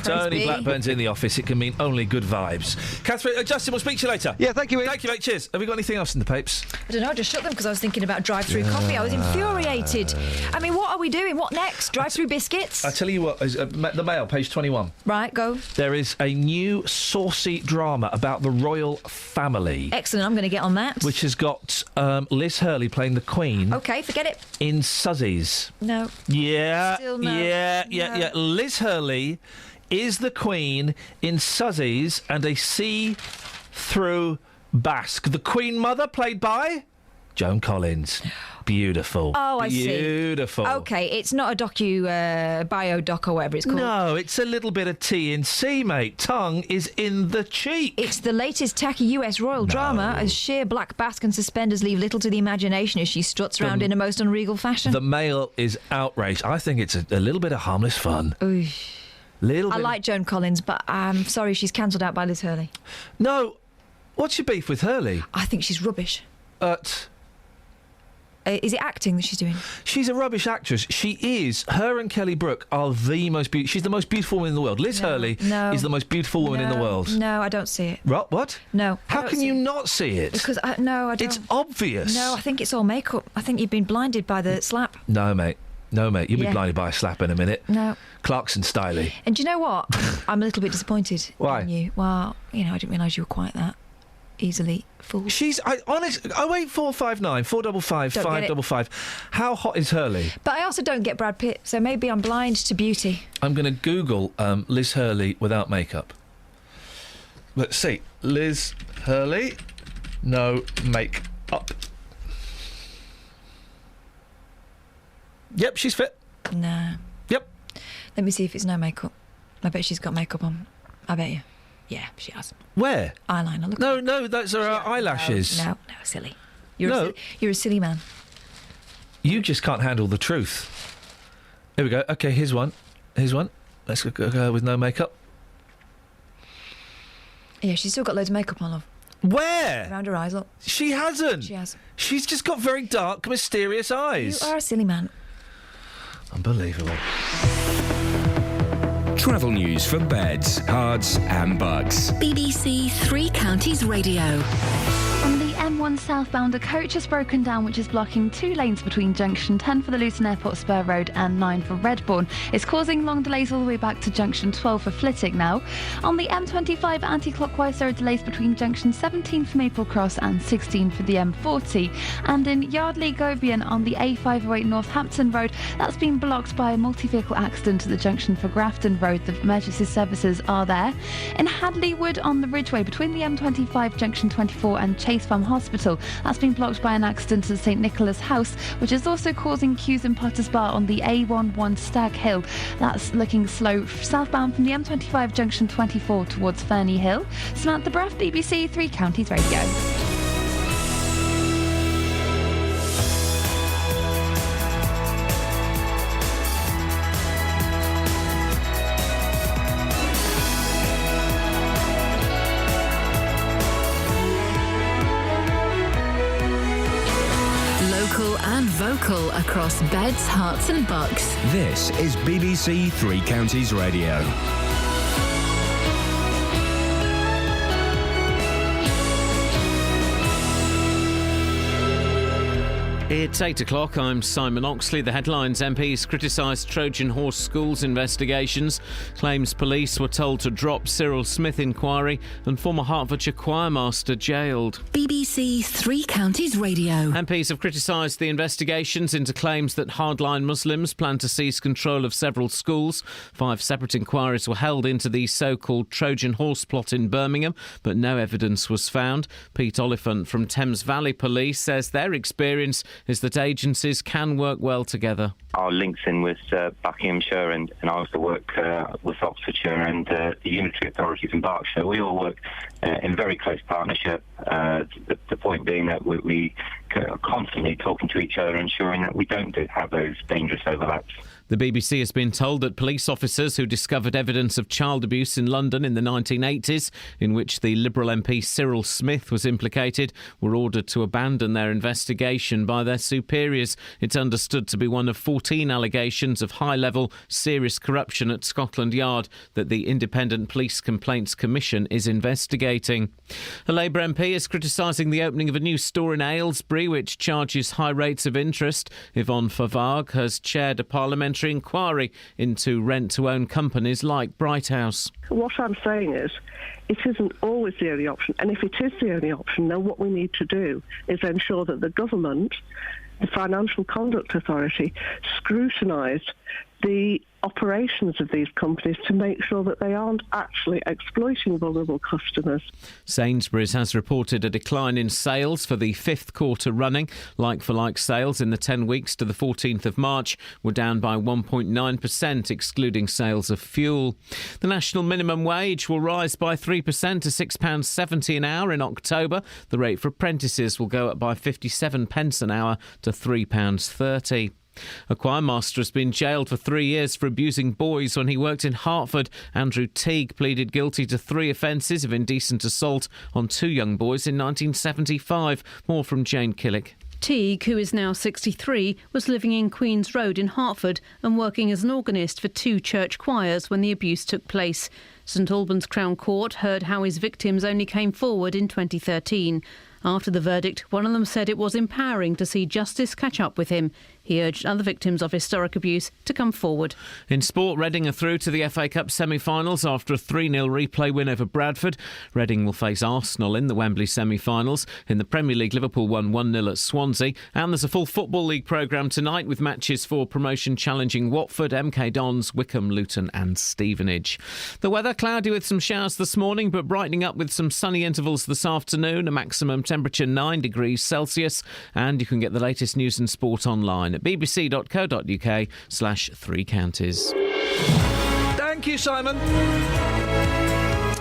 Tony Blackburn's in the office. It can mean only good vibes. Catherine, Justin, we'll speak to you later. Yeah, thank you, Ian. Thank you, mate. Cheers. Have we got anything else in the papes? I don't know, I just shut them because I was thinking about drive-through coffee. I was infuriated. I mean, what are we doing? What next? Drive-through biscuits? I tell you what, the Mail, page 21. Right, go. There is a new saucy drama about the royal family. Excellent, I'm going to get on that. Which has got Liz Hurley playing the Queen. OK, forget it. In Suzzies. No. Yeah. Still no. Yeah. Liz Hurley is the Queen in Suzzies and a see-through Basque. The Queen Mother, played by Joan Collins. Beautiful. Oh, I see. Beautiful. OK, it's not a bio-doc or whatever it's called. No, it's a little bit of T&C, mate. Tongue is in the cheek. It's the latest tacky US royal drama, as sheer black basque and suspenders leave little to the imagination as she struts around in a most unregal fashion. The Mail is outraged. I think it's a little bit of harmless fun. Ooh. I like Joan Collins, but I'm sorry she's cancelled out by Liz Hurley. No. What's your beef with Hurley? I think she's rubbish. Is it acting that she's doing? She's a rubbish actress. She is. Her and Kelly Brook are the most beautiful. She's the most beautiful woman in the world. Liz Hurley is the most beautiful woman in the world. No, I don't see it. What? No. How can you not see it? Because, I don't. It's obvious. No, I think it's all makeup. I think you've been blinded by the slap. No, mate. You'll be blinded by a slap in a minute. No. Clarkson styley. And do you know what? I'm a little bit disappointed in you. Well, I didn't realise you were quite that easily fooled. She's honest. 08459 455 555. How hot is Hurley? But I also don't get Brad Pitt, so maybe I'm blind to beauty. I'm going to Google Liz Hurley without makeup. Let's see. Liz Hurley, no make-up. Yep, she's fit. Nah. Yep. Let me see if it's no makeup. I bet she's got makeup on. I bet you. Yeah, she has. Where? Eyeliner. Look. No, those are her eyelashes. No, silly. You're a silly man. You just can't handle the truth. Here we go. Okay, here's one. Let's go with no makeup. Yeah, she's still got loads of makeup on, love. Where? Around her eyes, look. She hasn't. She has. She's just got very dark, mysterious eyes. You are a silly man. Unbelievable. Travel news for beds, cards and bugs. BBC Three Counties Radio. On the M1 southbound, a coach has broken down, which is blocking 2 lanes between junction 10 for the Luton Airport Spur Road and 9 for Redbourne. It's causing long delays all the way back to junction 12 for Flitwick now. On the M25 anti-clockwise, there are delays between junction 17 for Maple Cross and 16 for the M40. And in Yardley Gobian on the A508 Northampton Road, that's been blocked by a multi-vehicle accident at the junction for Grafton Road. The emergency services are there. In Hadley Wood on the Ridgeway between the M25 junction 24 and Chase Farm Hospital, that's been blocked by an accident at St Nicholas House, which is also causing queues in Potters Bar on the A11 Stag Hill. That's looking slow southbound from the M25 junction 24 towards Ferny Hill. Samantha Braff, BBC Three Counties Radio. And vocal across beds, hearts and bucks. This is BBC Three Counties Radio. It's 8 o'clock. I'm Simon Oxley. The headlines: MPs criticised Trojan Horse Schools investigations, claims police were told to drop Cyril Smith inquiry, and former Hertfordshire choirmaster jailed. BBC Three Counties Radio. MPs have criticised the investigations into claims that hardline Muslims plan to seize control of several schools. 5 separate inquiries were held into the so-called Trojan Horse plot in Birmingham, but no evidence was found. Pete Oliphant from Thames Valley Police says their experience is that agencies can work well together. Our links in with Buckinghamshire and I also work with Oxfordshire and the unitary authorities in Berkshire. We all work in very close partnership. The point being that we are constantly talking to each other, ensuring that we don't have those dangerous overlaps. The BBC has been told that police officers who discovered evidence of child abuse in London in the 1980s, in which the Liberal MP Cyril Smith was implicated, were ordered to abandon their investigation by their superiors. It's understood to be one of 14 allegations of high-level, serious corruption at Scotland Yard that the Independent Police Complaints Commission is investigating. A Labour MP is criticising the opening of a new store in Aylesbury, which charges high rates of interest. Yvonne Favard has chaired a parliamentary inquiry into rent-to-own companies like Bright House. What I'm saying is, it isn't always the only option. And if it is the only option, then what we need to do is ensure that the government, the Financial Conduct Authority, scrutinised the operations of these companies to make sure that they aren't actually exploiting vulnerable customers. Sainsbury's has reported a decline in sales for the 5th quarter running. Like-for-like sales in the 10 weeks to the 14th of March were down by 1.9%, excluding sales of fuel. The national minimum wage will rise by 3% to £6.70 an hour in October. The rate for apprentices will go up by 57 pence an hour to £3.30. A choirmaster has been jailed for 3 years for abusing boys when he worked in Hertford. Andrew Teague pleaded guilty to 3 offences of indecent assault on 2 young boys in 1975. More from Jane Killick. Teague, who is now 63, was living in Queen's Road in Hertford and working as an organist for 2 church choirs when the abuse took place. St Albans Crown Court heard how his victims only came forward in 2013. After the verdict, one of them said it was empowering to see justice catch up with him. He urged other victims of historic abuse to come forward. In sport, Reading are through to the FA Cup semi-finals after a 3-0 replay win over Bradford. Reading will face Arsenal in the Wembley semi-finals. In the Premier League, Liverpool won 1-0 at Swansea. And there's a full Football League programme tonight with matches for promotion challenging Watford, MK Dons, Wycombe, Luton and Stevenage. The weather, cloudy with some showers this morning, but brightening up with some sunny intervals this afternoon. A maximum temperature 9 degrees Celsius. And you can get the latest news and sport online at bbc.co.uk/3counties. Thank you, Simon.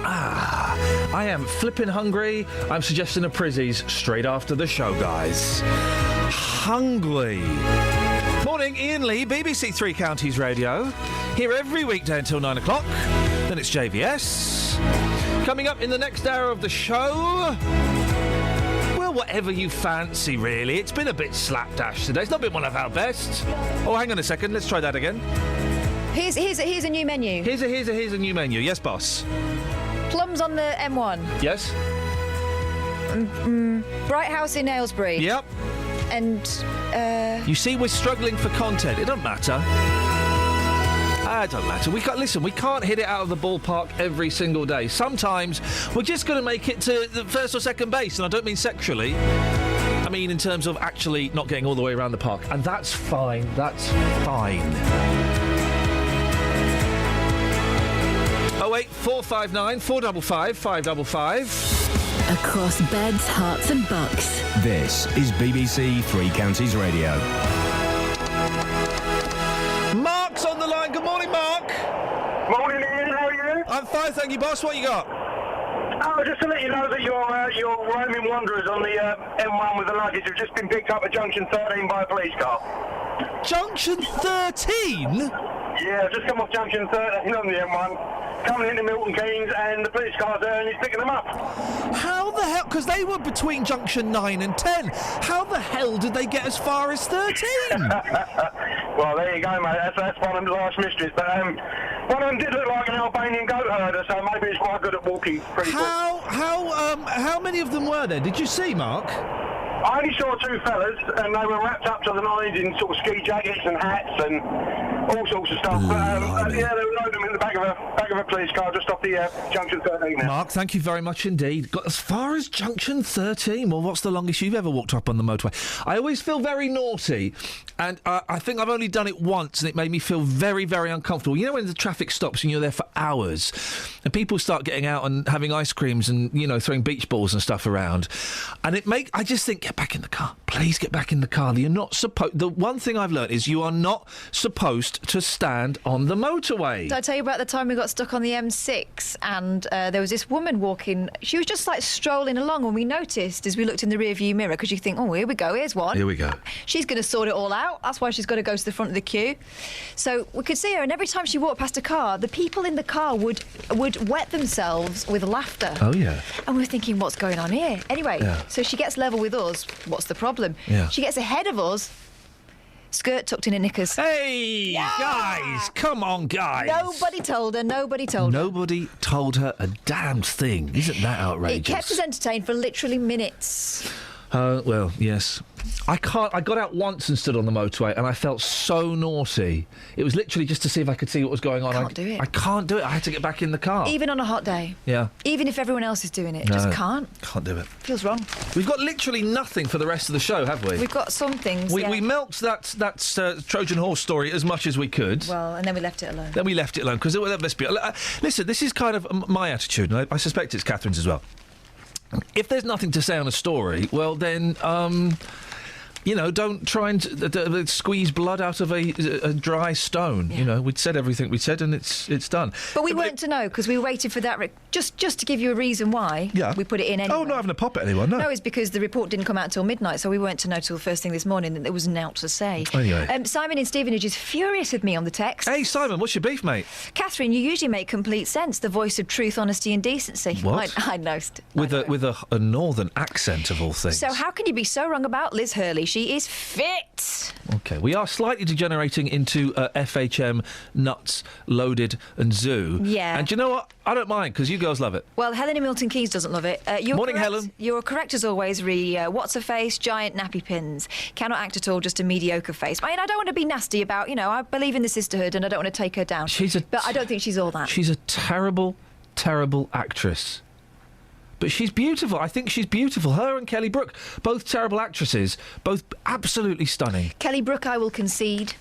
I am flipping hungry. I'm suggesting a Prizzies straight after the show, guys. Hungry. Morning, Iain Lee, BBC Three Counties Radio. Here every weekday until 9 o'clock. Then it's JVS. Coming up in the next hour of the show... Well, whatever you fancy, really. It's been a bit slapdash today. It's not been one of our best. Oh, hang on a second. Let's try that again. Here's a new menu. Here's a new menu. Yes, boss. Plums on the M1. Yes. Bright House in Aylesbury. Yep. And, You see, we're struggling for content. It doesn't matter. It doesn't matter. We can't hit it out of the ballpark every single day. Sometimes we're just going to make it to the first or second base, and I don't mean sexually. I mean in terms of actually not getting all the way around the park. And that's fine. That's fine. 08459 455 555. Across beds, hearts and bucks. This is BBC Three Counties Radio. Mark's on the line. Good morning, Mark. Morning, Ian. How are you? I'm fine, thank you, boss. What you got? Oh, just to let you know that your roaming wanderers on the M1 with the luggage have just been picked up at Junction 13 by a police car. Junction 13? Yeah, I've just come off Junction 13 on the M1, coming into Milton Keynes, and the police car's there and he's picking them up. How the hell? Because they were between Junction 9 and 10. How the hell did they get as far as 13? Well, there you go, mate. That's one of the last mysteries. But one of them did look like an Albanian goat herder, so maybe he's quite good at walking pretty quick. How many of them were there? Did you see, Mark? I only saw two fellas, and they were wrapped up to the nines in sort of ski jackets and hats and all sorts of stuff. But yeah, they were loading them in the back of a police car just off the Junction 13 now. Mark, thank you very much indeed. Got as far as Junction 13. Well, what's the longest you've ever walked up on the motorway? I always feel very naughty, and I think I've only done it once, and it made me feel very, very uncomfortable. You know when the traffic stops and you're there for hours, and people start getting out and having ice creams and, you know, throwing beach balls and stuff around, and I just think, get back in the car. Please get back in the car. You're not supposed... The one thing I've learnt is you are not supposed to stand on the motorway. Did I tell you about the time we got stuck on the M6 and there was this woman walking... She was just like strolling along, and we noticed as we looked in the rear view mirror, because you think, oh, here we go, here's one. Here we go. She's going to sort it all out. That's why she's got to go to the front of the queue. So we could see her, and every time she walked past a car, the people in the car would wet themselves with laughter. Oh, yeah. And we were thinking, what's going on here? Anyway, so she gets level with us. What's the problem? Yeah. She gets ahead of us, skirt tucked in her knickers. Hey, guys! Come on, guys! Nobody told her. Nobody told her a damned thing. Isn't that outrageous? It kept us entertained for literally minutes. Well, yes. I got out once and stood on the motorway, and I felt so naughty. It was literally just to see if I could see what was going on. Can't do it. I can't do it. I had to get back in the car. Even on a hot day. Yeah. Even if everyone else is doing it. No, Just can't. Can't do it. Feels wrong. We've got literally nothing for the rest of the show, have we? We've got some things, We milked that Trojan horse story as much as we could. Well, and then we left it alone. Because let's be... Listen, this is kind of my attitude, and I suspect it's Catherine's as well. If there's nothing to say on a story, well, then... you know, don't try and squeeze blood out of a dry stone. Yeah. You know, we'd said everything we'd said, and it's done. But we weren't to know, because we waited for that... Just to give you a reason why we put it in anyway. Oh, not having a pop at anyone, no. No, it's because the report didn't come out till midnight, so we weren't to know till first thing this morning that there was naught to say. Anyway. Simon in Stevenage is furious with me on the text. Hey, Simon, what's your beef, mate? Catherine, you usually make complete sense, the voice of truth, honesty and decency. What? I know. With a northern accent, of all things. So how can you be so wrong about Liz Hurley? She is fit. OK, we are slightly degenerating into FHM, nuts, loaded and zoo. Yeah. And do you know what? I don't mind, because you girls love it. Well, Helen in Milton Keynes doesn't love it. Morning, Helen. You're correct as always, what's her face? Giant nappy pins. Cannot act at all, just a mediocre face. I mean, I don't want to be nasty about, I believe in the sisterhood and I don't want to take her down. But I don't think she's all that. She's a terrible, terrible actress. But she's beautiful. I think she's beautiful. Her and Kelly Brook, both terrible actresses, both absolutely stunning. Kelly Brook, I will concede.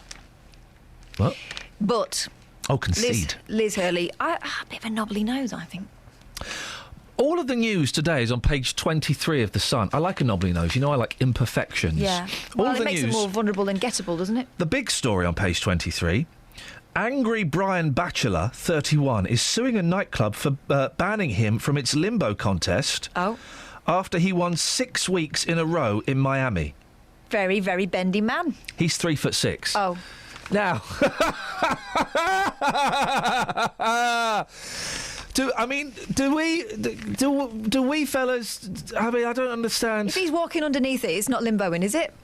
What? But... Oh, concede. Liz Hurley, a bit of a knobbly nose, I think. All of the news today is on page 23 of The Sun. I like a knobbly nose. I like imperfections. Yeah. Well, it makes it more vulnerable and gettable, doesn't it? The big story on page 23... Angry Brian Batchelor, 31, is suing a nightclub for banning him from its limbo contest. Oh. After he won 6 weeks in a row in Miami. Very, very bendy man. He's 3'6". Oh. Now, do we fellas? I mean, I don't understand. If he's walking underneath it, it's not limboing, is it?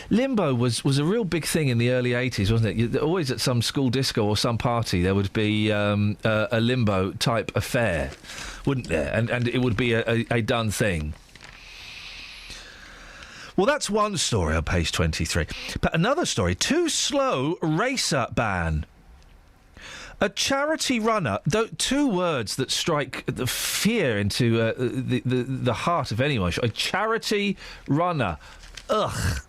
Limbo was a real big thing in the early 80s, wasn't it? Always at some school disco or some party, there would be a limbo type affair, wouldn't there? And it would be a done thing. Well, that's one story on page 23. But another story, too slow racer ban. A charity runner, though, two words that strike the fear into the heart of anyone. A charity runner. Ugh.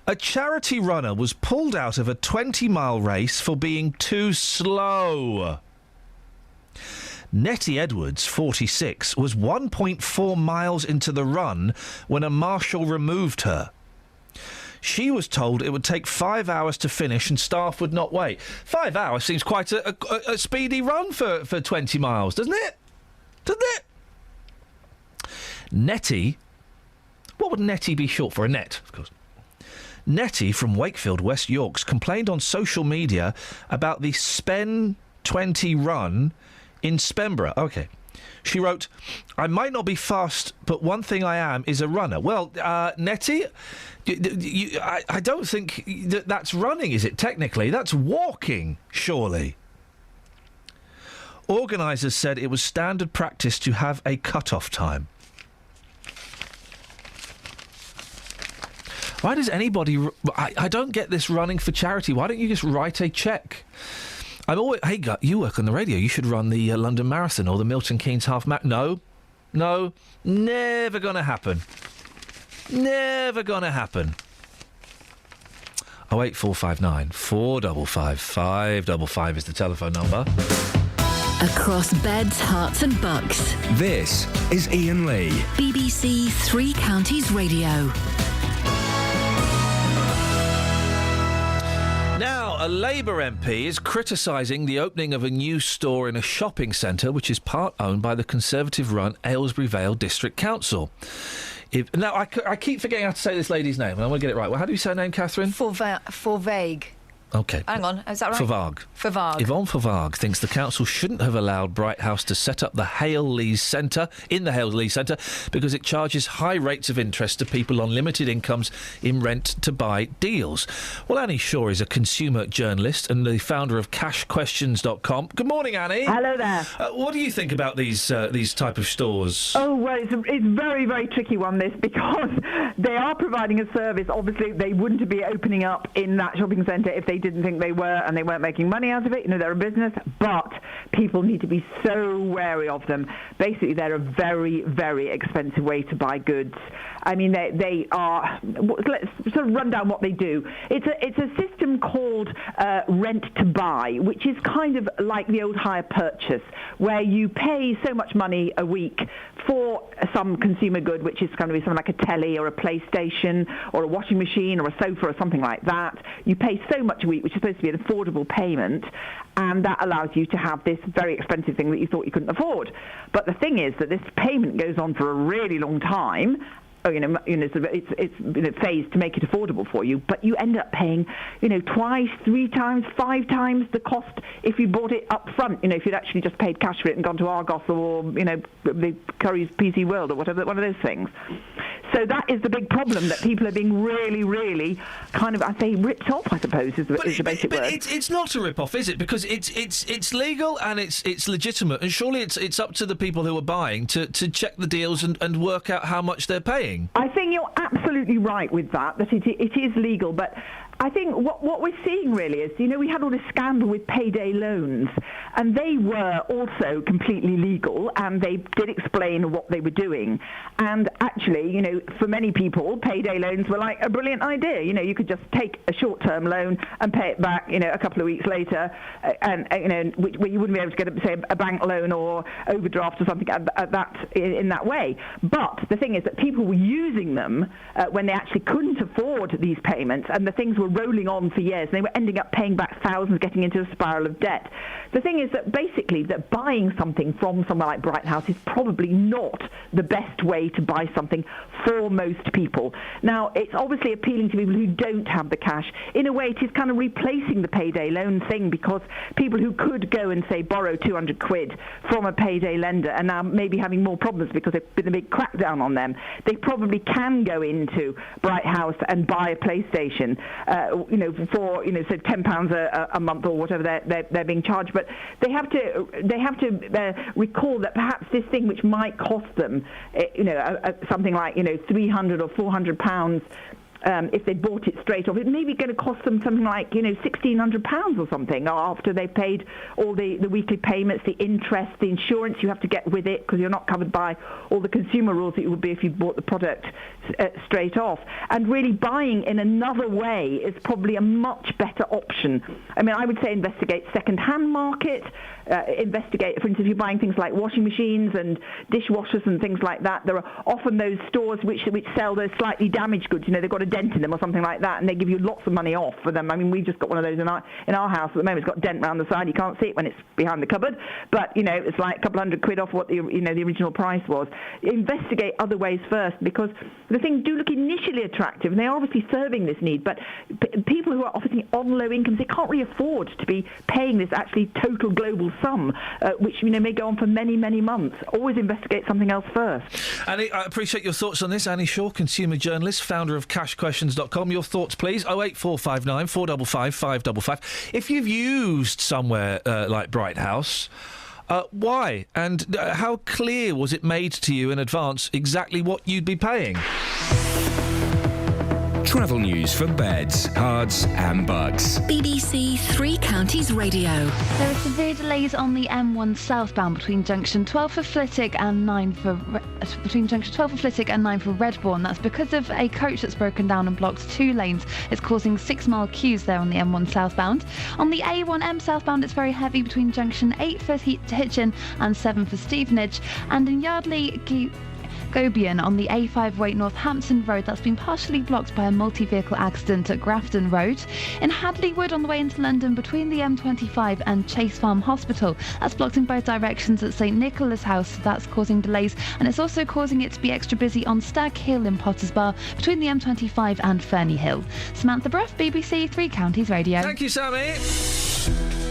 A charity runner was pulled out of a 20-mile race for being too slow. Nettie Edwards, 46, was 1.4 miles into the run when a marshal removed her. She was told it would take 5 hours to finish and staff would not wait. 5 hours seems quite a speedy run for 20 miles, doesn't it? Doesn't it? Nettie... What would Nettie be short for? A net, of course. Nettie from Wakefield, West Yorks, complained on social media about the Spen 20 run in Spenborough. OK. She wrote, I might not be fast, but one thing I am is a runner. Well, Nettie, I don't think that's running, is it, technically? That's walking, surely. Organisers said it was standard practice to have a cut-off time. Why does anybody... I don't get this running for charity. Why don't you just write a cheque? I'm always... Hey, you work on the radio. You should run the London Marathon or the Milton Keynes Half Marathon. No. Never going to happen. Never going to happen. 08459 455 555 is the telephone number. Across beds, hearts and bucks. This is Iain Lee. BBC Three Counties Radio. Now, a Labour MP is criticising the opening of a new store in a shopping centre which is part owned by the Conservative-run Aylesbury Vale District Council. Now, I keep forgetting how to say this lady's name, and I want to get it right. Well, how do you say her name, Catherine? Forvague. OK. Hang on, is that right? Forvague. Yvonne Forvague thinks the council shouldn't have allowed Bright House to set up the Hale-Lees Centre, in the Hale-Lees Centre, because it charges high rates of interest to people on limited incomes in rent-to-buy deals. Well, Annie Shaw is a consumer journalist and the founder of CashQuestions.com. Good morning, Annie. Hello there. What do you think about these type of stores? Oh, well, it's a very, very tricky one, this, because they are providing a service. Obviously, they wouldn't be opening up in that shopping centre if they didn't think they were and they weren't making money out of it. You know, they're a business, but people need to be so wary of them. Basically, they're a very, very expensive way to buy goods. I mean, they are... Let's sort of run down what they do. It's a system called rent to buy, which is kind of like the old hire purchase, where you pay so much money a week for some consumer good, which is going to be something like a telly or a PlayStation or a washing machine or a sofa or something like that. You pay so much a week, which is supposed to be an affordable payment, and that allows you to have this very expensive thing that you thought you couldn't afford. But the thing is that this payment goes on for a really long time. It's phased to make it affordable for you, but you end up paying, twice, 3 times, 5 times the cost if you bought it up front. If you'd actually just paid cash for it and gone to Argos or, the Curry's PC World or whatever, one of those things. So that is the big problem, that people are being really, really kind of, I say, ripped off, I suppose, is the basic word. But it's not a rip-off, is it? Because it's legal and it's legitimate, and surely it's up to the people who are buying to check the deals and work out how much they're paying. I think you're absolutely right with that it is legal, but I think what we're seeing really is, we had all this scandal with payday loans, and they were also completely legal, and they did explain what they were doing. And actually, for many people, payday loans were like a brilliant idea. You could just take a short-term loan and pay it back, a couple of weeks later, and where you wouldn't be able to get, say, a bank loan or overdraft or something in that way. But the thing is that people were using them when they actually couldn't afford these payments, and the things were rolling on for years, and they were ending up paying back thousands, getting into a spiral of debt. The thing is that basically that buying something from somewhere like Bright House is probably not the best way to buy something for most people. Now, it's obviously appealing to people who don't have the cash. In a way, it is kind of replacing the payday loan thing, because people who could go and, say, borrow 200 quid from a payday lender and now maybe having more problems because there's been a big crackdown on them, they probably can go into Bright House and buy a PlayStation, for say £10 a month or whatever they're being charged. But they have to recall that perhaps this thing, which might cost them, something like £300 or £400. If they bought it straight off, it may be going to cost them something like, £1,600 or something after they've paid all the weekly payments, the interest, the insurance you have to get with it, because you're not covered by all the consumer rules that you would be if you bought the product straight off. And really buying in another way is probably a much better option. I mean, I would say investigate second-hand market, investigate, for instance, if you're buying things like washing machines and dishwashers and things like that, there are often those stores which sell those slightly damaged goods. They've got a dent in them or something like that, and they give you lots of money off for them. I mean, we've just got one of those in our house at the moment. It's got a dent round the side. You can't see it when it's behind the cupboard, but it's like a couple $100 off what the original price was. Investigate other ways first, because the things do look initially attractive, and they're obviously serving this need, but people who are obviously on low incomes, they can't really afford to be paying this actually total global sum, which may go on for many, many months. Always investigate something else first. Annie, I appreciate your thoughts on this. Annie Shaw, consumer journalist, founder of CashQuestions.com. Your thoughts, please. 08459 455 555. If you've used somewhere like Bright House, why? And how clear was it made to you in advance exactly what you'd be paying? Travel news for beds, cards and bugs. BBC Three Counties Radio. There are severe delays on the M1 southbound between junction 12 for Flitwick and 9 for Redbourne. That's because of a coach that's broken down and blocked 2 lanes. It's causing 6-mile queues there on the M1 southbound. On the A1M southbound, it's very heavy between junction 8 for Hitchin and 7 for Stevenage. And in Yardley Gobian on the A5 Way Northampton Road, that's been partially blocked by a multi-vehicle accident at Grafton Road. In Hadley Wood on the way into London between the M25 and Chase Farm Hospital, that's blocked in both directions at St Nicholas House, so that's causing delays, and it's also causing it to be extra busy on Stag Hill in Potters Bar between the M25 and Ferny Hill. Samantha Bruff, BBC Three Counties Radio. Thank you, Sammy.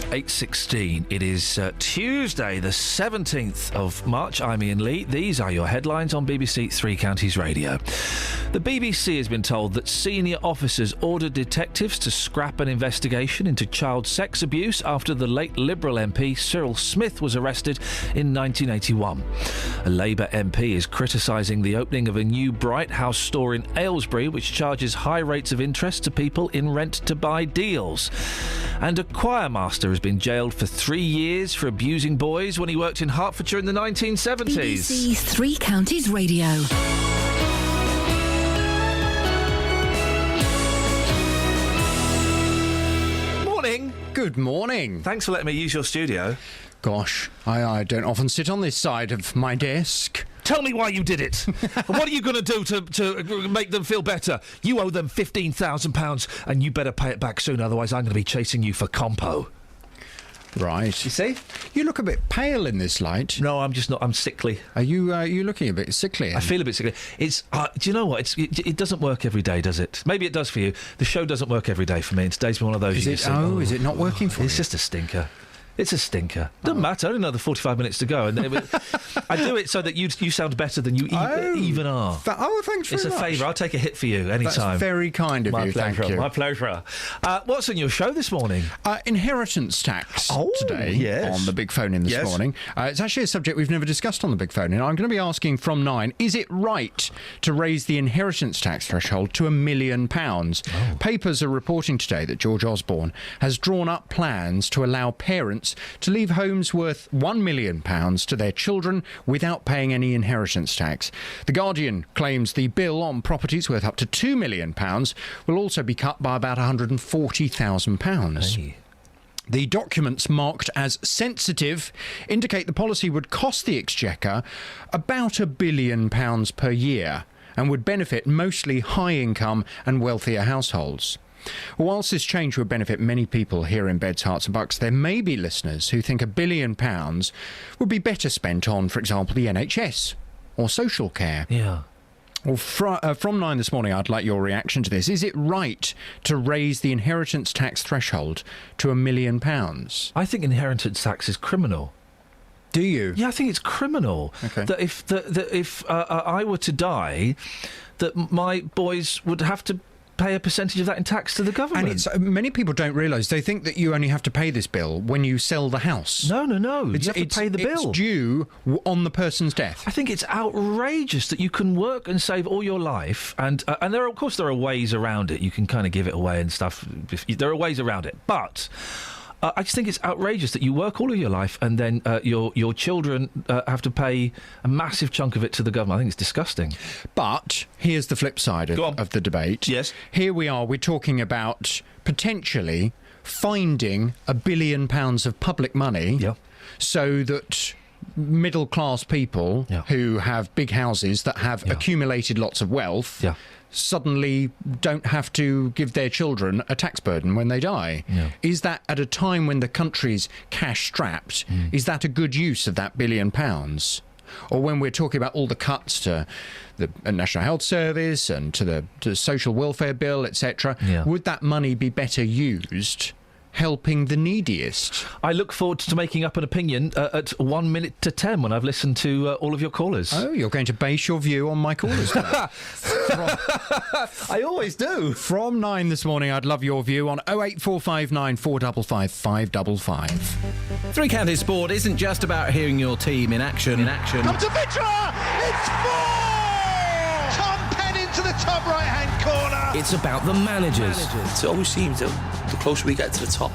8:16. It is Tuesday, the 17th of March. I'm Iain Lee. These are your headlines on BBC Three Counties Radio. The BBC has been told that senior officers ordered detectives to scrap an investigation into child sex abuse after the late Liberal MP Cyril Smith was arrested in 1981. A Labour MP is criticising the opening of a new Bright House store in Aylesbury, which charges high rates of interest to people in rent-to-buy deals. And a choirmaster has been jailed for 3 years for abusing boys when he worked in Hertfordshire in the 1970s. BBC Three Counties Radio. Morning. Good morning. Thanks for letting me use your studio. Gosh, I don't often sit on this side of my desk. Tell me why you did it. What are you going to do to make them feel better? You owe them £15,000 and you better pay it back soon, otherwise I'm going to be chasing you for compo. Right. You see? You look a bit pale in this light. No, I'm just not. I'm sickly. Are you looking a bit sickly? I feel a bit sickly. It's. Do you know what? It doesn't work every day, does it? Maybe it does for you. The show doesn't work every day for me. And today's been one of those. Is it not working for you? It's just a stinker. It's a stinker. Doesn't matter. Only another 45 minutes to go. And I do it so that you sound better than you even are. Thanks very much. It's a favour. I'll take a hit for you any time. That's very kind of you. Pleasure, thank you. My pleasure. What's on your show this morning? Inheritance tax today on the Big Phone In this morning. It's actually a subject we've never discussed on the Big Phone In. I'm going to be asking from 9, is it right to raise the inheritance tax threshold to £1 million? Papers are reporting today that George Osborne has drawn up plans to allow parents to leave homes worth £1 million to their children without paying any inheritance tax. The Guardian claims the bill on properties worth up to £2 million will also be cut by about £140,000. Hey. The documents marked as sensitive indicate the policy would cost the Exchequer about £1 billion per year and would benefit mostly high-income and wealthier households. Whilst this change would benefit many people here in Beds, Herts and Bucks, there may be listeners who think £1 billion would be better spent on, for example, the NHS or social care. Yeah. Well, from 9 this morning, I'd like your reaction to this. Is it right to raise the inheritance tax threshold to £1 million? I think inheritance tax is criminal. Do you? Yeah, I think it's criminal. Okay. That if I were to die, that my boys would have to pay a percentage of that in tax to the government. And it's many people don't realise. They think that you only have to pay this bill when you sell the house. No. You have to pay the bill. It's due on the person's death. I think it's outrageous that you can work and save all your life, and there are ways around it. You can kind of give it away and stuff. There are ways around it, but I just think it's outrageous that you work all of your life and then your children have to pay a massive chunk of it to the government. I think it's disgusting. But here's the flip side of the debate. Yes. Here we are. We're talking about potentially finding £1 billion of public money so that middle-class people who have big houses that have accumulated lots of wealth suddenly don't have to give their children a tax burden when they die. Yeah. Is that, at a time when the country's cash-strapped, is that a good use of that £1 billion? Or when we're talking about all the cuts to the National Health Service and to the Social Welfare Bill, etc., would that money be better used helping the neediest? I look forward to making up an opinion at 1 minute to 10 when I've listened to all of your callers. Oh, you're going to base your view on my callers? I always do. From 9 this morning, I'd love your view on 08459 455 555. Three Counties Sport isn't just about hearing your team in action. Comes a Vitra! It's 4! Tom Penn into the top right-hand corner. It's about the managers. It always seems that the closer we get to the top,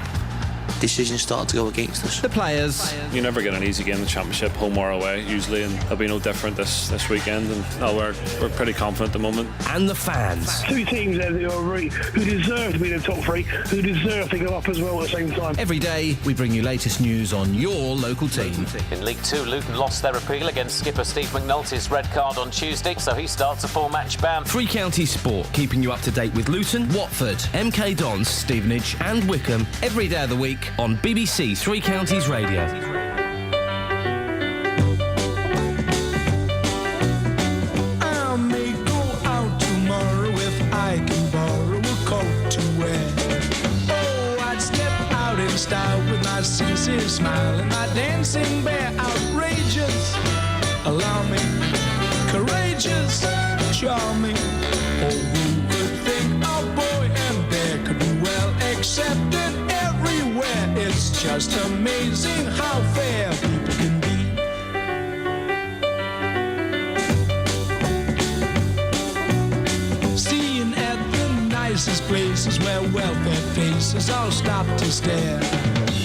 decisions start to go against us. The players. You never get an easy game in the Championship, home or away, usually, and it'll be no different this weekend. And no, we're pretty confident at the moment. And the fans. Two teams there who deserve to be in the top three, who deserve to go up as well at the same time. Every day, we bring you latest news on your local team. In League Two, Luton lost their appeal against skipper Steve McNulty's red card on Tuesday, so he starts a 4-match ban. Three Counties Sport, keeping you up to date with Luton, Watford, MK Dons, Stevenage and Wickham every day of the week on BBC Three Counties Radio. I may go out tomorrow if I can borrow a coat to wear. Oh, I'd step out in style with my sincere smile and my dancing bear. Outrageous, alarming, courageous, charming. Oh, who would think a boy and bear could be well accepted everywhere? It's just amazing how fair people can be. Seeing at the nicest places where welfare faces all stop to stare.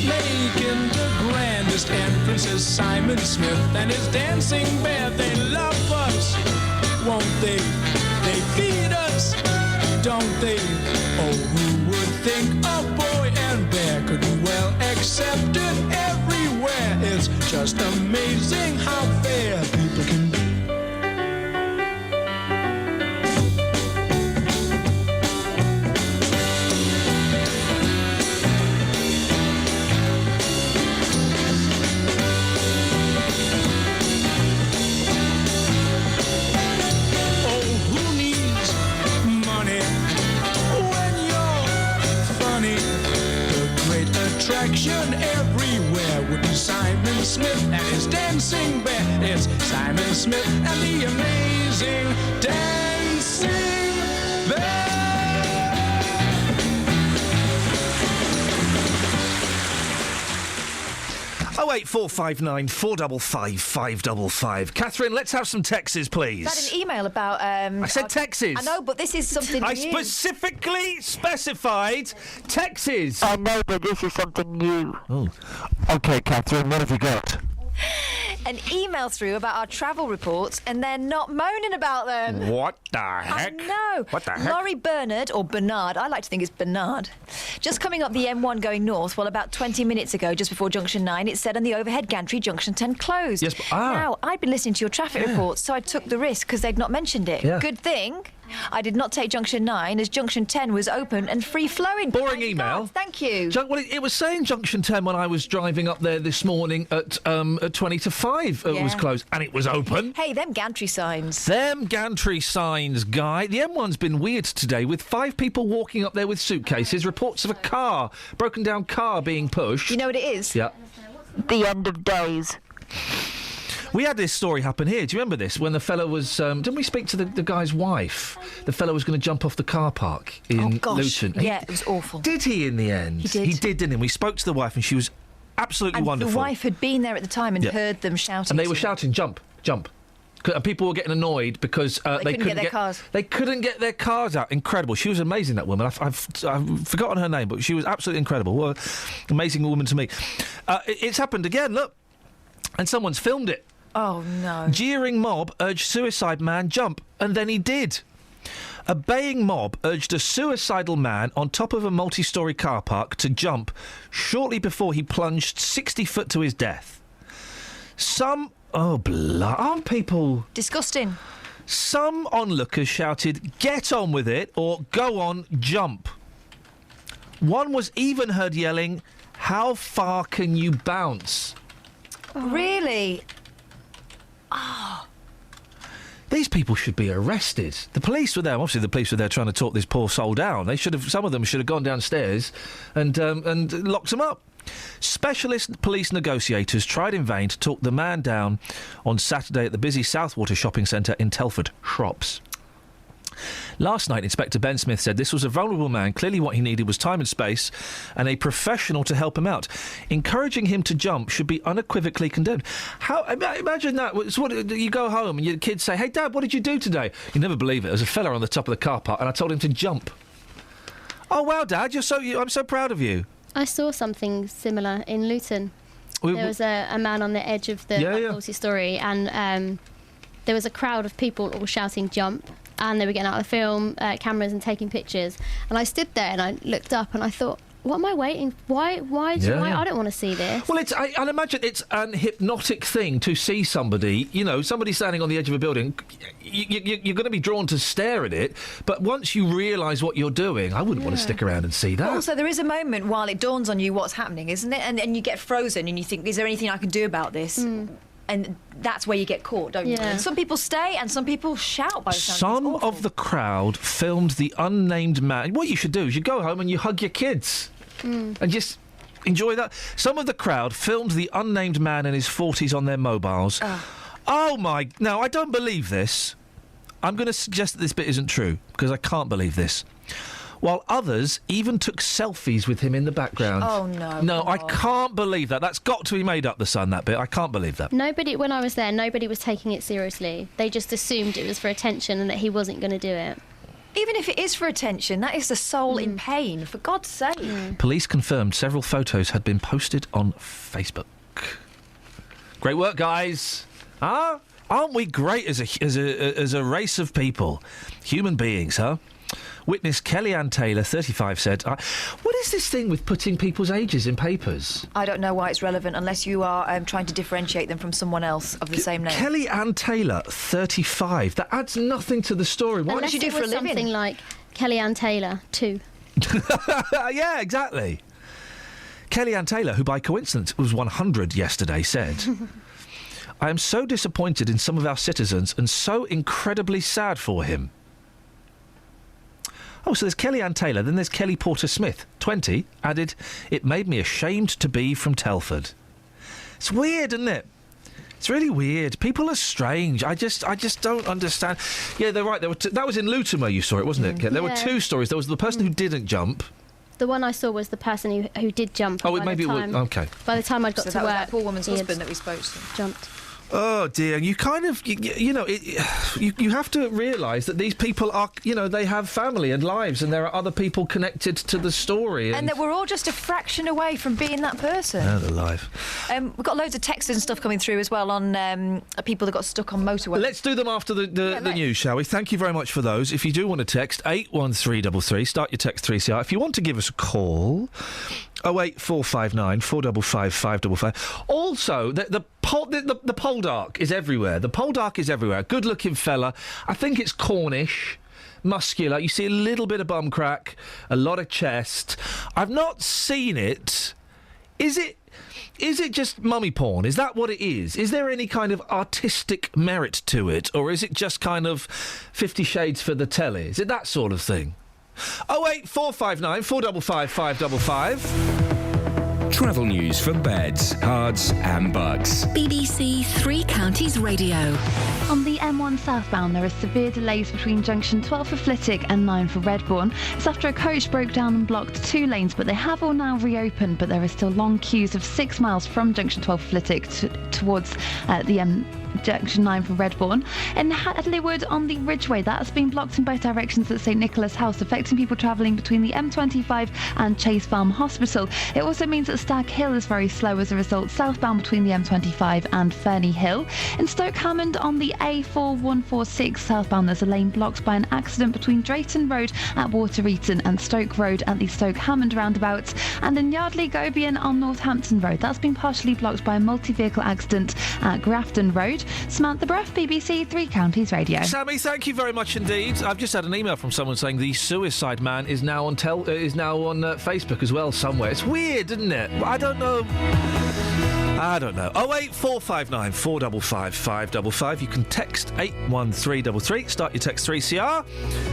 Making the grandest entrances, Simon Smith and his dancing bear. They love us, won't they? They feed us, don't they? Oh, who would think a boy and bear could be well accepted everywhere? It's just amazing how fair people can be. Attraction everywhere would be Simon Smith and his dancing bear. It's Simon Smith and the amazing dancing bear. 08459 455 555. Catherine, let's have some texts, please. Is that an email about... I said texts. I know, but this is something I new. specifically specified texts. I know, but this is something new. Oh. OK, Catherine, what have you got? An email through about our travel reports, and they're not moaning about them. What the heck? I know. What the heck? Laurie Bernard, or Bernard, I like to think it's Bernard, just coming up the M1 going north. Well, about 20 minutes ago, just before Junction 9, it said on the overhead gantry, Junction 10 closed. Yes, but, Now, I'd been listening to your traffic reports, so I took the risk because they'd not mentioned it. Yeah. Good thing I did not take junction 9 as junction 10 was open and free-flowing. Boring email. Thank you. Well, it was saying junction 10 when I was driving up there this morning at 20 to 5. It was closed, and it was open. Hey, them gantry signs. Them gantry signs, Guy. The M1's been weird today, with 5 people walking up there with suitcases, reports of a broken down car being pushed. You know what it is? Yeah. The end of days. We had this story happen here. Do you remember this? When the fellow was... didn't we speak to the guy's wife? The fellow was going to jump off the car park in Luton. Yeah, it was awful. Did he in the end? He did. He did, didn't he? We spoke to the wife and she was absolutely wonderful. The wife had been there at the time and heard them shouting. And they were shouting, jump, jump. And people were getting annoyed because they couldn't get their cars. They couldn't get their cars out. Incredible. She was amazing, that woman. I've forgotten her name, but she was absolutely incredible. What an amazing woman to meet. It's happened again, look. And someone's filmed it. Oh, no. Jeering mob urged suicide man jump, and then he did. A baying mob urged a suicidal man on top of a multi-storey car park to jump shortly before he plunged 60 foot to his death. Aren't people... Disgusting. Some onlookers shouted, "Get on with it," or "Go on, jump." One was even heard yelling, "How far can you bounce?" Oh. Really? Oh. These people should be arrested. The police were there. Obviously, the police were there trying to talk this poor soul down. They should have. Some of them should have gone downstairs and locked him up. Specialist police negotiators tried in vain to talk the man down on Saturday at the busy Southwater shopping centre in Telford, Shrops. Last night, Inspector Ben Smith said this was a vulnerable man. Clearly what he needed was time and space and a professional to help him out. Encouraging him to jump should be unequivocally condemned. Imagine that. It's what, you go home and your kids say, "Hey, Dad, what did you do today?" You never believe it. There's a fella on the top of the car park and I told him to jump. "Oh, wow, Dad, I'm so proud of you." I saw something similar in Luton. There was a man on the edge of the multi-storey and there was a crowd of people all shouting "jump," and they were getting out of the film cameras and taking pictures. And I stood there and I looked up and I thought, what am I waiting? Why? I don't want to see this. Well, I imagine it's an hypnotic thing to see somebody, somebody standing on the edge of a building. You're going to be drawn to stare at it, but once you realise what you're doing, I wouldn't want to stick around and see that. But also, there is a moment while it dawns on you what's happening, isn't it? And you get frozen and you think, is there anything I can do about this? And that's where you get caught, don't you? And some people stay and some people shout by the sound. Some of the crowd filmed the unnamed man. What you should do is you go home and you hug your kids and just enjoy that. Some of the crowd filmed the unnamed man in his 40s on their mobiles. Oh, my... No, I don't believe this. I'm going to suggest that this bit isn't true, because I can't believe this. While others even took selfies with him in the background. Oh, no. No, I can't believe that. That's got to be made up, the Sun, that bit. I can't believe that. When I was there, nobody was taking it seriously. They just assumed it was for attention and that he wasn't going to do it. Even if it is for attention, that is the soul in pain, for God's sake. Police confirmed several photos had been posted on Facebook. Great work, guys. Huh? Aren't we great as a race of people? Human beings, huh? Witness Kellyanne Taylor, 35, said, "What is this thing with putting people's ages in papers?" I don't know why it's relevant unless you are trying to differentiate them from someone else of the same name. Kellyanne Taylor, 35. That adds nothing to the story. What does she do for a living? Something like Kellyanne Taylor 2. Yeah, exactly. Kellyanne Taylor, who by coincidence was 100 yesterday, said, "I am so disappointed in some of our citizens and so incredibly sad for him." Oh, so there's Kellyanne Taylor, then there's Kelly Porter-Smith, 20, added, "It made me ashamed to be from Telford." It's weird, isn't it? It's really weird. People are strange. I just don't understand. Yeah, they're right. That was in Luton where you saw it, wasn't it? There were two stories. There was the person who didn't jump. The one I saw was the person who did jump. Oh, maybe it was... OK. By the time I got to work... that poor woman's husband that we spoke to. Jumped. Oh, dear. You kind of... You have to realise that these people are... they have family and lives and there are other people connected to the story. And that we're all just a fraction away from being that person. Oh, they're alive. We've got loads of texts and stuff coming through as well on people that got stuck on motorways. Let's do them after the news, shall we? Thank you very much for those. If you do want to text, 81333, start your text 3CR. If you want to give us a call... 08459 455 555. Also, the Poldark is everywhere. The Poldark is everywhere. Good-looking fella. I think it's Cornish. muscular. You see a little bit of bum crack, a lot of chest. I've not seen it. Is it just mummy porn? Is that what it is? Is there any kind of artistic merit to it? Or is it just kind of 50 Shades for the telly? Is it that sort of thing? 08459 455 555. Travel news for beds, cards and bugs. BBC Three Counties Radio. On the M1 southbound, there are severe delays between junction 12 for Flitwick and 9 for Redbourne. It's after a coach broke down and blocked 2 lanes, but they have all now reopened. But there are still long queues of 6 miles from junction 12 for Flitwick towards the junction 9 for Redbourne. In Hadleywood on the Ridgeway, that has been blocked in both directions at St Nicholas House, affecting people travelling between the M25 and Chase Farm Hospital. It also means that Stag Hill is very slow as a result, southbound between the M25 and Ferny Hill. In Stoke Hammond on the A4146 southbound, there's a lane blocked by an accident between Drayton Road at Water-Eaton and Stoke Road at the Stoke Hammond roundabouts. And in Yardley Gobian on Northampton Road, that's been partially blocked by a multi-vehicle accident at Grafton Road. Samantha Bruff, BBC Three Counties Radio. Sammy, thank you very much indeed. I've just had an email from someone saying the Suicide Man is now on Facebook as well somewhere. It's weird, isn't it? I don't know. 08459 455 555. You can text 81333. Start your text 3CR,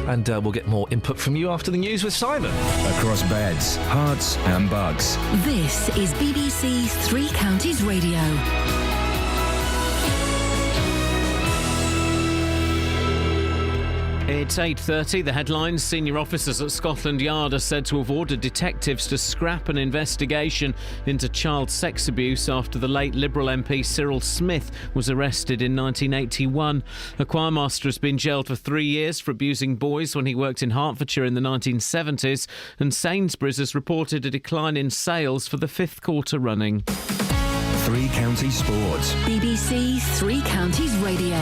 and we'll get more input from you after the news with Simon. Across beds, hearts and bugs. This is BBC Three Counties Radio. It's 8:30. The headlines. Senior officers at Scotland Yard are said to have ordered detectives to scrap an investigation into child sex abuse after the late Liberal MP Cyril Smith was arrested in 1981. A choirmaster has been jailed for 3 years for abusing boys when he worked in Hertfordshire in the 1970s, and Sainsbury's has reported a decline in sales for the 5th quarter running. Three Counties Sports. BBC Three Counties Radio.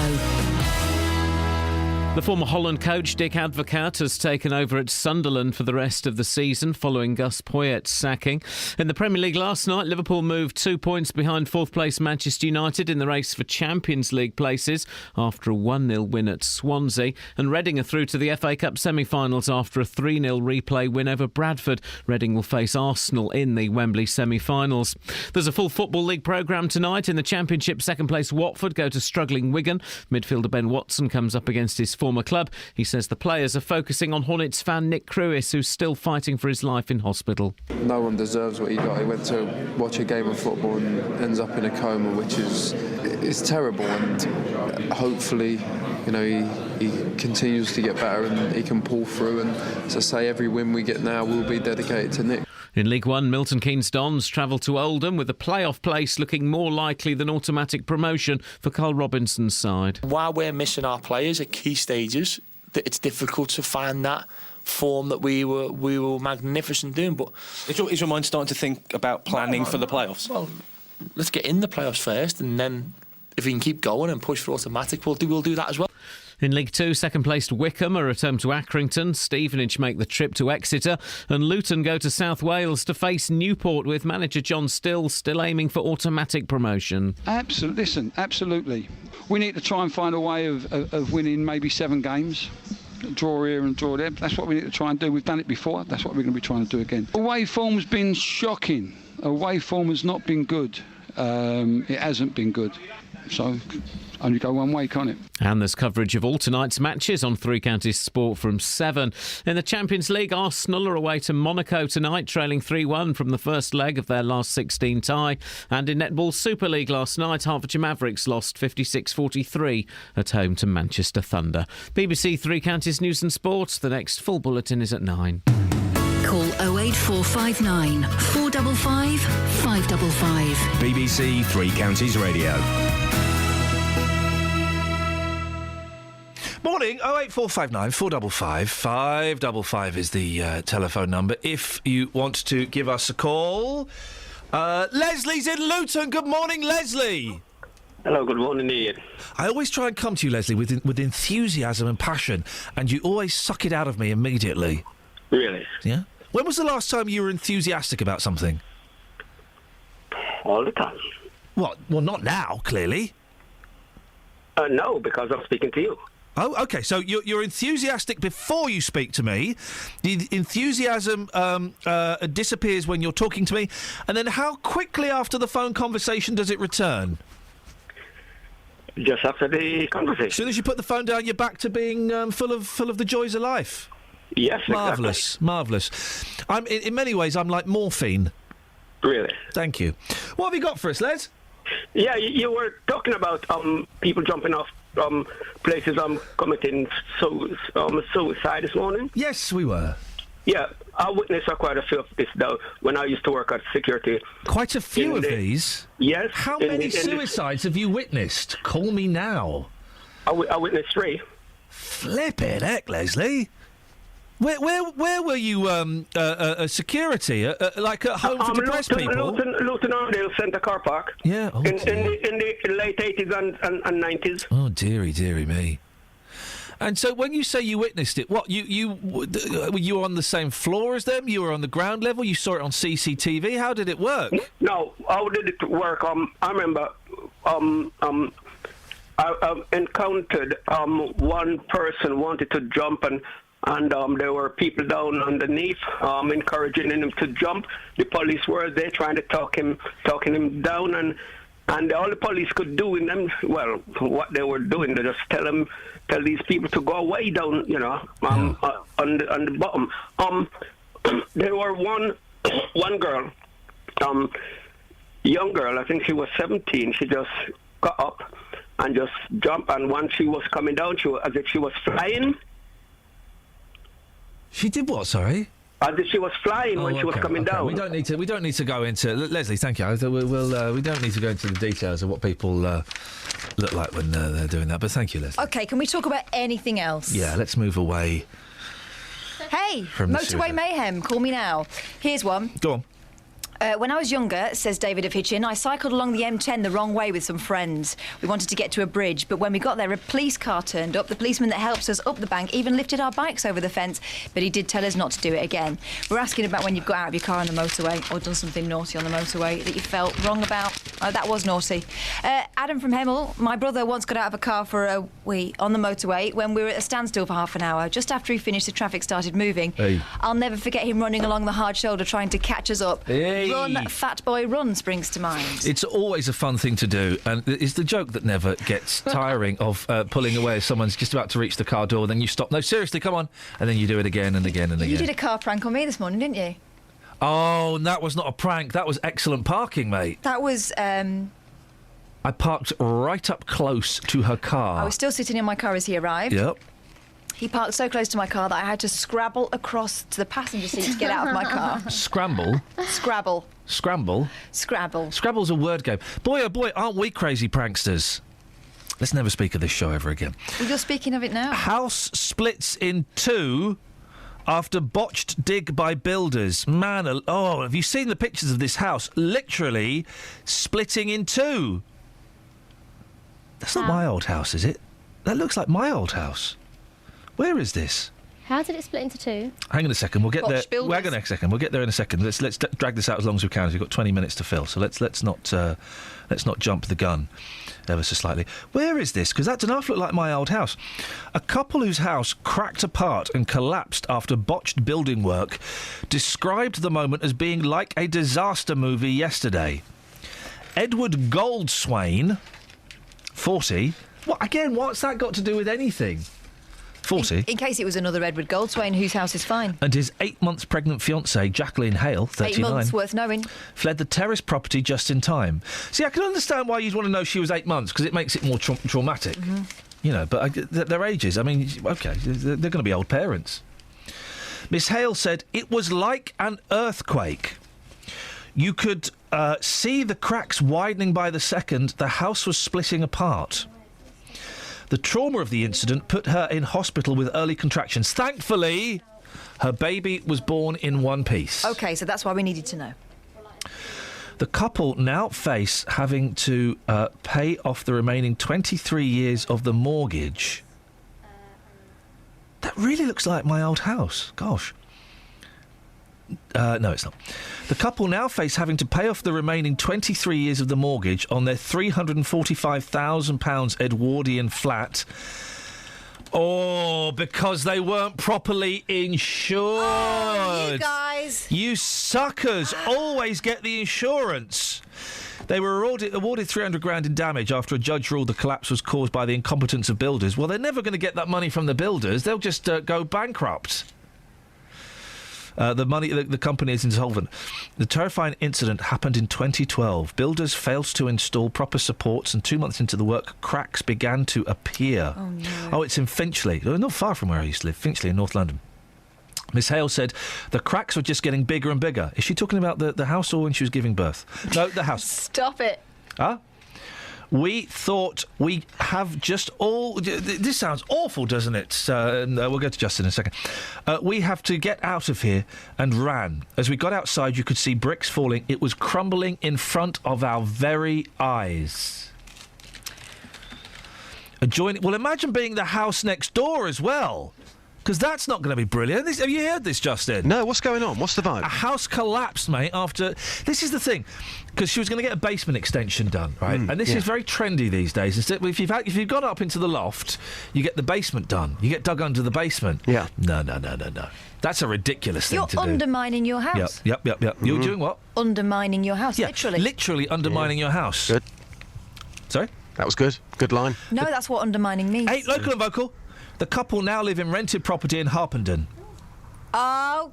The former Holland coach Dick Advocaat has taken over at Sunderland for the rest of the season following Gus Poyet's sacking. In the Premier League last night, Liverpool moved 2 points behind 4th place Manchester United in the race for Champions League places after a 1-0 win at Swansea. And Reading are through to the FA Cup semi-finals after a 3-0 replay win over Bradford. Reading will face Arsenal in the Wembley semi-finals. There's a full Football League programme tonight. In the Championship, second place Watford go to struggling Wigan. Midfielder Ben Watson comes up against his former club. He says the players are focusing on Hornets fan Nick Crewis, who's still fighting for his life in hospital. No one deserves what he got. He went to watch a game of football and ends up in a coma, which is terrible. And hopefully, you know, he continues to get better and he can pull through. And as I say, every win we get now will be dedicated to Nick. In League One, Milton Keynes Dons travel to Oldham with a playoff place looking more likely than automatic promotion for Carl Robinson's side. While we're missing our players at key stages, it's difficult to find that form that we were magnificent doing. But is your mind starting to think about planning for the playoffs? Well, let's get in the playoffs first, and then if we can keep going and push for automatic, we'll do that as well. In League 2, second-placed Wickham are returned to Accrington, Stevenage make the trip to Exeter, and Luton go to South Wales to face Newport, with manager John Still still aiming for automatic promotion. Absolutely. We need to try and find a way of winning maybe 7 games. Draw here and draw there. That's what we need to try and do. We've done it before. That's what we're going to be trying to do again. Away form's been shocking. Away form has not been good. It hasn't been good. So only go one way, can't it? And there's coverage of all tonight's matches on Three Counties Sport from 7. In the Champions League, Arsenal are away to Monaco tonight, trailing 3-1 from the first leg of their last 16 tie. And in Netball Super League last night, Hertfordshire Mavericks lost 56-43 at home to Manchester Thunder. BBC Three Counties News and Sport. The next full bulletin is at 9. Call 08459 455 555. BBC Three Counties Radio. Morning, 08459 455 555 is the telephone number if you want to give us a call. Leslie's in Luton. Good morning, Leslie. Hello, good morning, Ian. I always try and come to you, Leslie, with enthusiasm and passion, and you always suck it out of me immediately. Really? Yeah? When was the last time you were enthusiastic about something? All the time. What? Well, not now, clearly. No, because I'm speaking to you. Oh, OK, so you're enthusiastic before you speak to me. The enthusiasm disappears when you're talking to me. And then how quickly after the phone conversation does it return? Just after the conversation. As soon as you put the phone down, you're back to being full of the joys of life. Yes, marvellous, exactly. Marvellous. I'm in many ways, I'm like morphine. Really? Thank you. What have you got for us, Les? Yeah, you were talking about people jumping off places committing suicide this morning. Yes, we were. Yeah, I witnessed quite a few of this though when I used to work at security. Quite a few of these? Yes. How many suicides have you witnessed? Call me now. I witnessed 3. Flippin' heck, Leslie. Where were you? Security, like at home for depressed people. Luton Arndale Centre car park. Yeah. Oh, in the late 80s and 90s. Oh dearie me. And so when you say you witnessed it, what you were you on the same floor as them? You were on the ground level. You saw it on CCTV. How did it work? No, how did it work? I remember. I encountered one person wanted to jump and there were people down underneath encouraging him to jump. The police were there trying to talking him down, and all the police could do in them, well, what they were doing, they just tell these people to go away down, on the bottom. There were one girl, young girl, I think she was 17. She just got up and just jumped, and once she was coming down, as if she was flying. She did what? Sorry. As if she was flying when she was coming down. We don't need to go into Leslie. Thank you. We don't need to go into the details of what people look like when they're doing that. But thank you, Leslie. Okay, can we talk about anything else? Yeah, let's move away. Hey, from the motorway suicide. mayhem. Call me now. Here's one. Go on. When I was younger, says David of Hitchin, I cycled along the M10 the wrong way with some friends. We wanted to get to a bridge, but when we got there, a police car turned up. The policeman that helped us up the bank even lifted our bikes over the fence, but he did tell us not to do it again. We're asking about when you've got out of your car on the motorway or done something naughty on the motorway that you felt wrong about. Oh, that was naughty. Adam from Hemel, my brother once got out of a car for a wee on the motorway when we were at a standstill for half an hour. Just after he finished, the traffic started moving. Hey. I'll never forget him running along the hard shoulder trying to catch us up. Hey. Run, fat boy, run springs to mind. It's always a fun thing to do, and it's the joke that never gets tiring of pulling away as someone's just about to reach the car door, then you stop. No, seriously, come on. And then you do it again and again and again. You did a car prank on me this morning, didn't you? Oh, and that was not a prank. That was excellent parking, mate. That was... I parked right up close to her car. I was still sitting in my car as he arrived. Yep. He parked so close to my car that I had to scrabble across to the passenger seat to get out of my car. Scramble? Scrabble. Scramble? Scrabble. Scrabble's a word game. Boy, oh boy, aren't we crazy pranksters? Let's never speak of this show ever again. Well, you're speaking of it now. House splits in two after botched dig by builders. Man, oh, have you seen the pictures of this house? Literally splitting in two. That's not my old house, is it? That looks like my old house. Where is this? How did it split into two? Hang on a second, we'll get there. Builders. Hang on a second, we'll get there in a second. Let's drag this out as long as we can. We've got 20 minutes to fill, so let's not jump the gun ever so slightly. Where is this? Because that does not look like my old house. A couple whose house cracked apart and collapsed after botched building work described the moment as being like a disaster movie yesterday. Edward Goldswain, 40. What again? What's that got to do with anything? 40. In case it was another Edward Goldswain, whose house is fine. And his 8 months pregnant fiancée, Jacqueline Hale, 39. 8 months worth knowing. Fled the terrace property just in time. See, I can understand why you'd want to know she was 8 months, because it makes it more traumatic. Mm-hmm. You know, but their ages, I mean, OK, they're going to be old parents. Miss Hale said, it was like an earthquake. You could see the cracks widening by the second. The house was splitting apart. The trauma of the incident put her in hospital with early contractions. Thankfully, her baby was born in one piece. OK, so that's why we needed to know. The couple now face having to pay off the remaining 23 years of the mortgage. That really looks like my old house. Gosh. No, it's not. The couple now face having to pay off the remaining 23 years of the mortgage on their £345,000 Edwardian flat. Oh, because they weren't properly insured. Oh, you guys. You suckers always get the insurance. They were awarded $300,000 in damage after a judge ruled the collapse was caused by the incompetence of builders. Well, they're never going to get that money from the builders. They'll just go bankrupt. The company is insolvent. The terrifying incident happened in 2012. Builders failed to install proper supports, and 2 months into the work, cracks began to appear. Oh, no. Oh, it's in Finchley. Not far from where I used to live, Finchley in North London. Miss Hale said the cracks were just getting bigger and bigger. Is she talking about the house or when she was giving birth? No, the house. Stop it. Huh? We thought we have just all... This sounds awful, doesn't it? We'll go to Justin in a second. We have to get out of here, and ran. As we got outside, you could see bricks falling. It was crumbling in front of our very eyes. Well, imagine being the house next door as well. Because that's not going to be brilliant. Have you heard this, Justin? No, what's going on? What's the vibe? A house collapsed, mate, after... This is the thing, because she was going to get a basement extension done, right? And this is very trendy these days. Instead, if you've gone up into the loft, you get the basement done. You get dug under the basement. Yeah. No. That's a ridiculous thing to do. You're undermining your house. Yep. You're doing what? Undermining your house, literally. Literally undermining your house. Good. Sorry? That was good. Good line. No, that's what undermining means. Hey, local and vocal. The couple now live in rented property in Harpenden. Oh.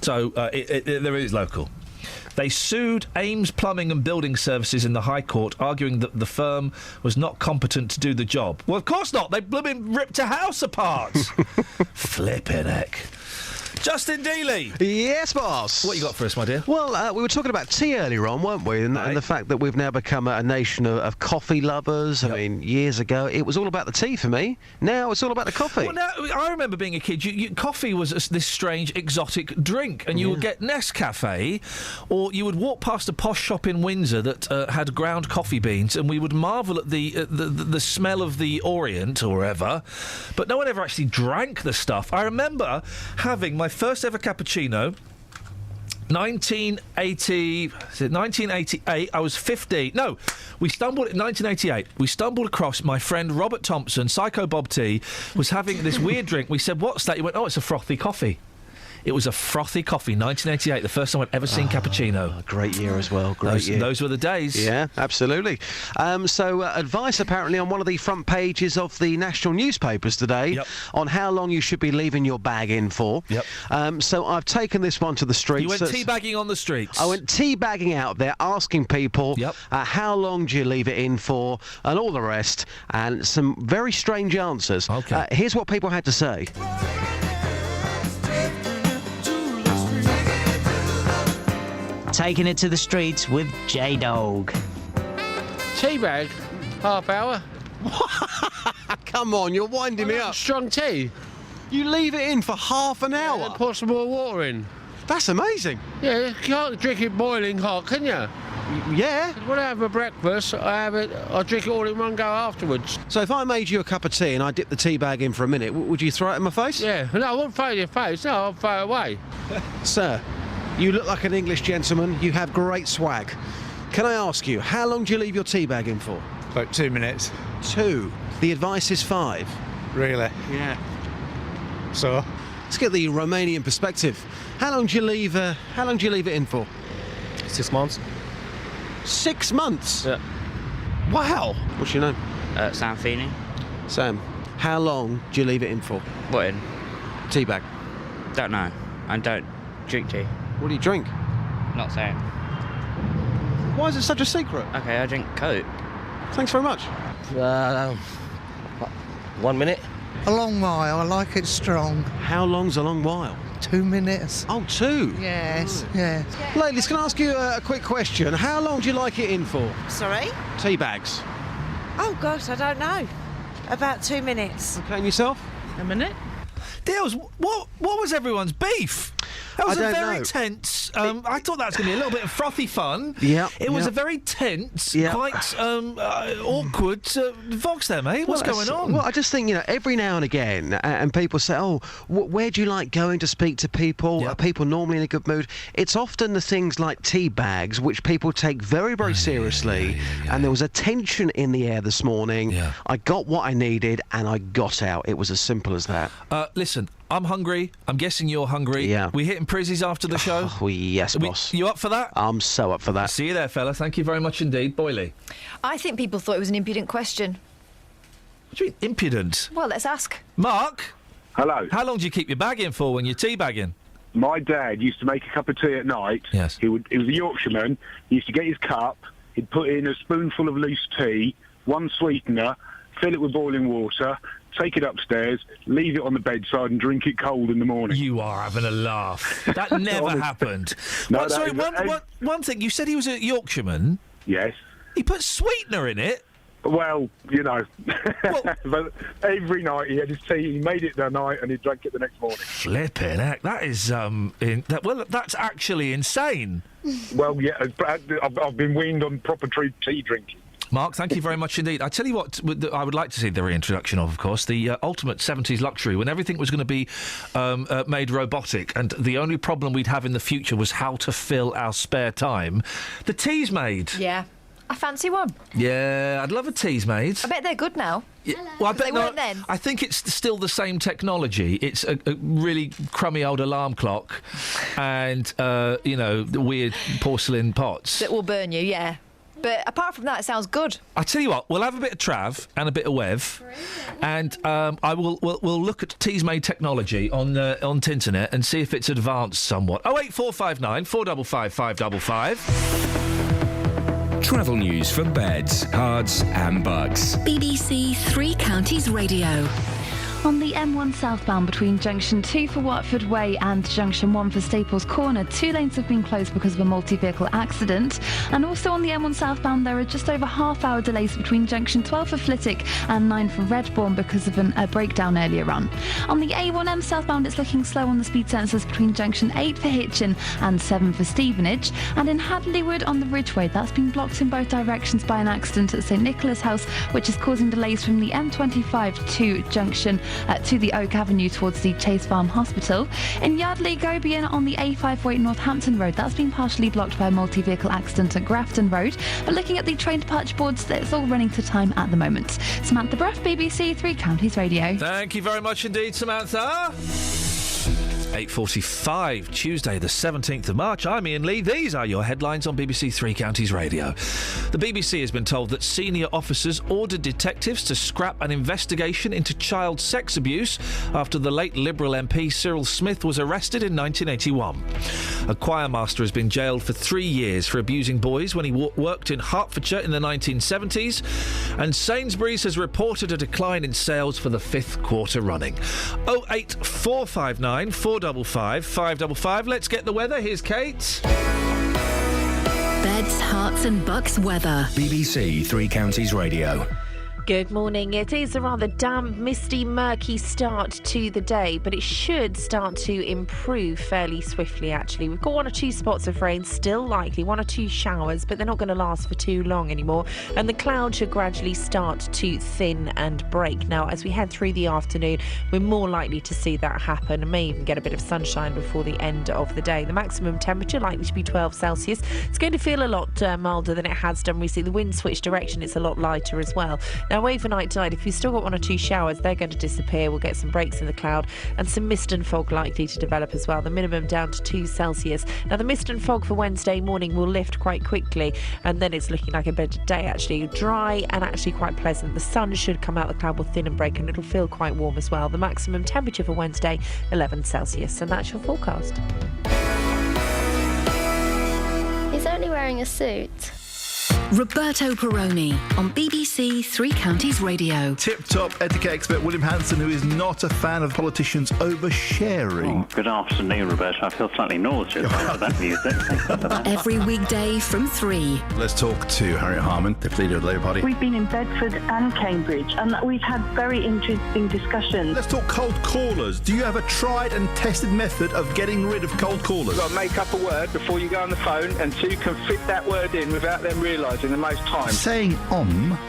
So, there is local. They sued Ames Plumbing and Building Services in the High Court, arguing that the firm was not competent to do the job. Well, of course not. They blooming ripped a house apart. Flippin' heck. Justin Dealey. Yes, boss. What you got for us, my dear? Well, we were talking about tea earlier on, weren't we? And the fact that we've now become a nation of coffee lovers. I mean, years ago, it was all about the tea for me. Now it's all about the coffee. Well, now, I remember being a kid, coffee was this strange, exotic drink, and you would get Nescafe, or you would walk past a posh shop in Windsor that had ground coffee beans, and we would marvel at the smell of the Orient, or whatever, but no one ever actually drank the stuff. I remember having my first ever cappuccino, 1988. I was 15. No, we stumbled in 1988. We stumbled across my friend Robert Thompson, Psycho Bob T, was having this weird drink. We said, "What's that?" He went, "Oh, it's a frothy coffee." It was a frothy coffee, 1988, the first time I'd ever seen cappuccino. Great year as well, great year. Those were the days. Yeah, absolutely. So advice apparently on one of the front pages of the national newspapers today on how long you should be leaving your bag in for. Yep. So I've taken this one to the streets. You went teabagging on the streets? I went teabagging out there, asking people how long do you leave it in for, and all the rest, and some very strange answers. Okay. Here's what people had to say. Taking it to the streets with J-Dog. Teabag? Half hour? Come on, you're winding me up. Strong tea. You leave it in for half an hour? And pour some more water in. That's amazing. Yeah, you can't drink it boiling hot, can you? Yeah. When I have my breakfast, I drink it all in one go afterwards. So if I made you a cup of tea and I dipped the tea bag in for a minute, would you throw it in my face? Yeah. No, I wouldn't throw it in your face. No, I'll throw it away. Sir, you look like an English gentleman. You have great swag. Can I ask you, how long do you leave your tea bag in for? About 2 minutes. 2. The advice is 5. Really? Yeah. So? Let's get the Romanian perspective. How long do you leave it in for? 6 months. 6 months? Yeah. Wow. What's your name? Sam Feeney. Sam, how long do you leave it in for? What in? Tea bag. Don't know. I don't drink tea. What do you drink? Not saying. Why is it such a secret? Okay, I drink Coke. Thanks very much. 1 minute. A long while. I like it strong. How long's a long while? 2 minutes. Oh, 2? Yes, yes. Ladies, can I ask you a quick question? How long do you like it in for? Sorry? Tea bags. Oh, gosh, I don't know. About 2 minutes. Okay, and yourself? A minute. Deals, what was everyone's beef? That was I don't very know. tense. I thought that was going to be a little bit of frothy fun. Yeah. It was yeah. a very tense, Yeah. quite awkward Vox there, mate. What's going on? Well, I just think, every now and again, and people say, where do you like going to speak to people? Are people normally in a good mood? It's often the things like tea bags, which people take very, very seriously. And there was a tension in the air this morning. Yeah. I got what I needed, and I got out. It was as simple as that. Listen, I'm hungry. I'm guessing you're hungry. Yeah. We hitting Prizzies after the show? Oh, yes, boss. You up for that? I'm so up for that. See you there, fella. Thank you very much indeed. Boyley. I think people thought it was an impudent question. What do you mean, impudent? Well, let's ask. Mark? Hello. How long do you keep your bag in for when you're teabagging? My dad used to make a cup of tea at night. Yes. He was a Yorkshireman. He used to get his cup. He'd put in a spoonful of loose tea, one sweetener, fill it with boiling water, take it upstairs, leave it on the bedside and drink it cold in the morning. You are having a laugh. That never happened. No, Sorry, one thing. You said he was a Yorkshireman. Yes. He put sweetener in it? Well, but every night he had his tea, he made it that night and he drank it the next morning. Flipping heck, that is, that's actually insane. Well, yeah, I've been weaned on proper tea drinking. Mark, thank you very much indeed. I tell you what, I would like to see the reintroduction of course, the ultimate 70s luxury, when everything was going to be made robotic, and the only problem we'd have in the future was how to fill our spare time. The tea's made. Yeah. I fancy one. Yeah, I'd love a tea's made. I bet they're good now. Well, I bet They weren't then. I think it's still the same technology. It's a really crummy old alarm clock and, the weird porcelain pots. That will burn you, yeah. But apart from that, it sounds good. I tell you what, we'll have a bit of Trav and a bit of Wev, and we'll look at teas made technology on Tinternet and see if it's advanced somewhat. 08459 455 555. Travel news for beds, cards and bugs. BBC Three Counties Radio. On the M1 southbound between Junction 2 for Watford Way and Junction 1 for Staples Corner, 2 lanes have been closed because of a multi-vehicle accident. And also on the M1 southbound, there are just over half-hour delays between Junction 12 for Flitwick and 9 for Redbourne because of a breakdown earlier on. On the A1M southbound, it's looking slow on the speed sensors between Junction 8 for Hitchin and 7 for Stevenage. And in Hadleywood on the Ridgeway, that's been blocked in both directions by an accident at St Nicholas House, which is causing delays from the M25 to Junction to the Oak Avenue towards the Chase Farm Hospital. In Yardley, Gobian on the A548 Northampton Road, that's been partially blocked by a multi-vehicle accident at Grafton Road. But looking at the train departure boards, it's all running to time at the moment. Samantha Bruff, BBC Three Counties Radio. Thank you very much indeed, Samantha. 8:45, Tuesday the 17th of March. I'm Iain Lee. These are your headlines on BBC Three Counties Radio. The BBC has been told that senior officers ordered detectives to scrap an investigation into child sex abuse after the late Liberal MP Cyril Smith was arrested in 1981. A choirmaster has been jailed for 3 years for abusing boys when he worked in Hertfordshire in the 1970s. And Sainsbury's has reported a decline in sales for the 5th quarter running. 08459 455 555. Let's get the weather. Here's Kate. Beds, Herts and Bucks weather. BBC Three Counties Radio. Good morning. It is a rather damp, misty, murky start to the day, but it should start to improve fairly swiftly, actually. We've got 1 or 2 spots of rain still likely, 1 or 2 showers, but they're not going to last for too long anymore. And the clouds should gradually start to thin and break. Now, as we head through the afternoon, we're more likely to see that happen and may even get a bit of sunshine before the end of the day. The maximum temperature likely to be 12 Celsius. It's going to feel a lot milder than it has done recently. The wind switched direction. It's a lot lighter as well. Now, overnight tonight, if you've still got 1 or 2 showers, they're going to disappear. We'll get some breaks in the cloud and some mist and fog likely to develop as well. The minimum down to 2 Celsius. Now, the mist and fog for Wednesday morning will lift quite quickly, and then it's looking like a better day, actually. Dry and actually quite pleasant. The sun should come out, the cloud will thin and break, and it'll feel quite warm as well. The maximum temperature for Wednesday, 11 Celsius, and that's your forecast. He's only wearing a suit. Roberto Perrone on BBC Three Counties Radio. Tip-top etiquette expert William Hanson, who is not a fan of politicians oversharing. Oh, good afternoon, Roberto. I feel slightly nauseous after that music. Thanks for that. Every weekday from 3. Let's talk to Harriet Harman, the leader of the Labour Party. We've been in Bedford and Cambridge, and we've had very interesting discussions. Let's talk cold callers. Do you have a tried and tested method of getting rid of cold callers? You've got to make up a word before you go on the phone, and so you can fit that word in without them realising the most time. Saying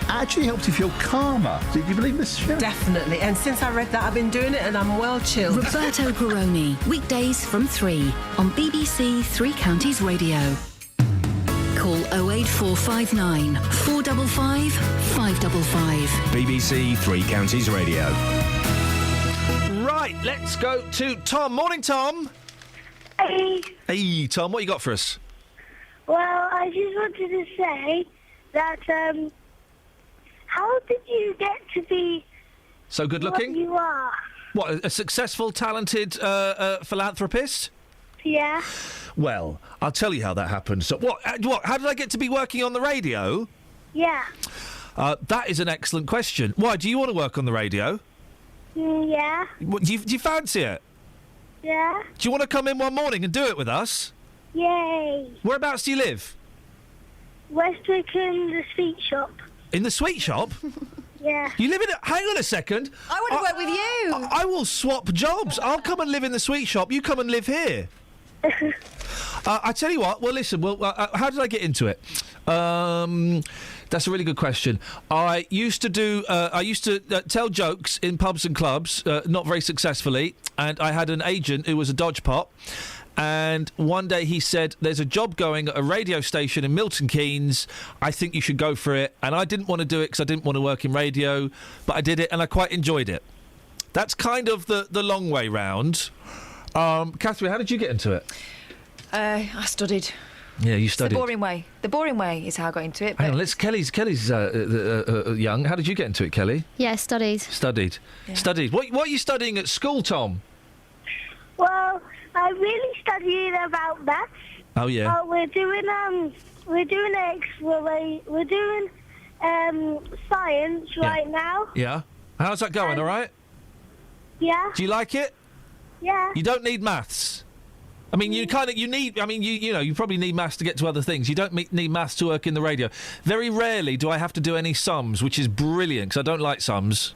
actually helps you feel calmer. Do you believe this, Sharon? Definitely. And since I read that, I've been doing it and I'm well chilled. Roberto Perrone, weekdays from 3 on BBC Three Counties Radio. Call 08459 455 555. BBC Three Counties Radio. Right, let's go to Tom. Morning, Tom. Hey. Hey, Tom, what you got for us? Well, I just wanted to say that, how did you get to be so good looking? What you are? What, a successful, talented philanthropist? Yeah. Well, I'll tell you how that happened. So, what? How did I get to be working on the radio? Yeah. That is an excellent question. Why, do you want to work on the radio? Yeah. Do you fancy it? Yeah. Do you want to come in one morning and do it with us? Yay. Whereabouts do you live? Westwick in the sweet shop. In the sweet shop? Yeah. You live in it? Hang on a second. I want to work with you. I will swap jobs. I'll come and live in the sweet shop. You come and live here. I tell you what. Well, listen. Well, how did I get into it? That's a really good question. I used to tell jokes in pubs and clubs, not very successfully, and I had an agent who was a dodgepot. And one day he said, there's a job going at a radio station in Milton Keynes. I think you should go for it. And I didn't want to do it because I didn't want to work in radio. But I did it and I quite enjoyed it. That's kind of the long way round. Catherine, how did you get into it? I studied. Yeah, you It's studied. the boring way. The boring way is how I got into it. Hang on, Kelly's young. How did you get into it, Kelly? Yeah, studied. Studied. Yeah. Studied. What are you studying at school, Tom? Well, I'm really studying about maths. Oh yeah. We're doing science right now. Yeah. How's that going? All right. Yeah. Do you like it? Yeah. You don't need maths. I mean, you probably need maths to get to other things. You don't need maths to work in the radio. Very rarely do I have to do any sums, which is brilliant because I don't like sums.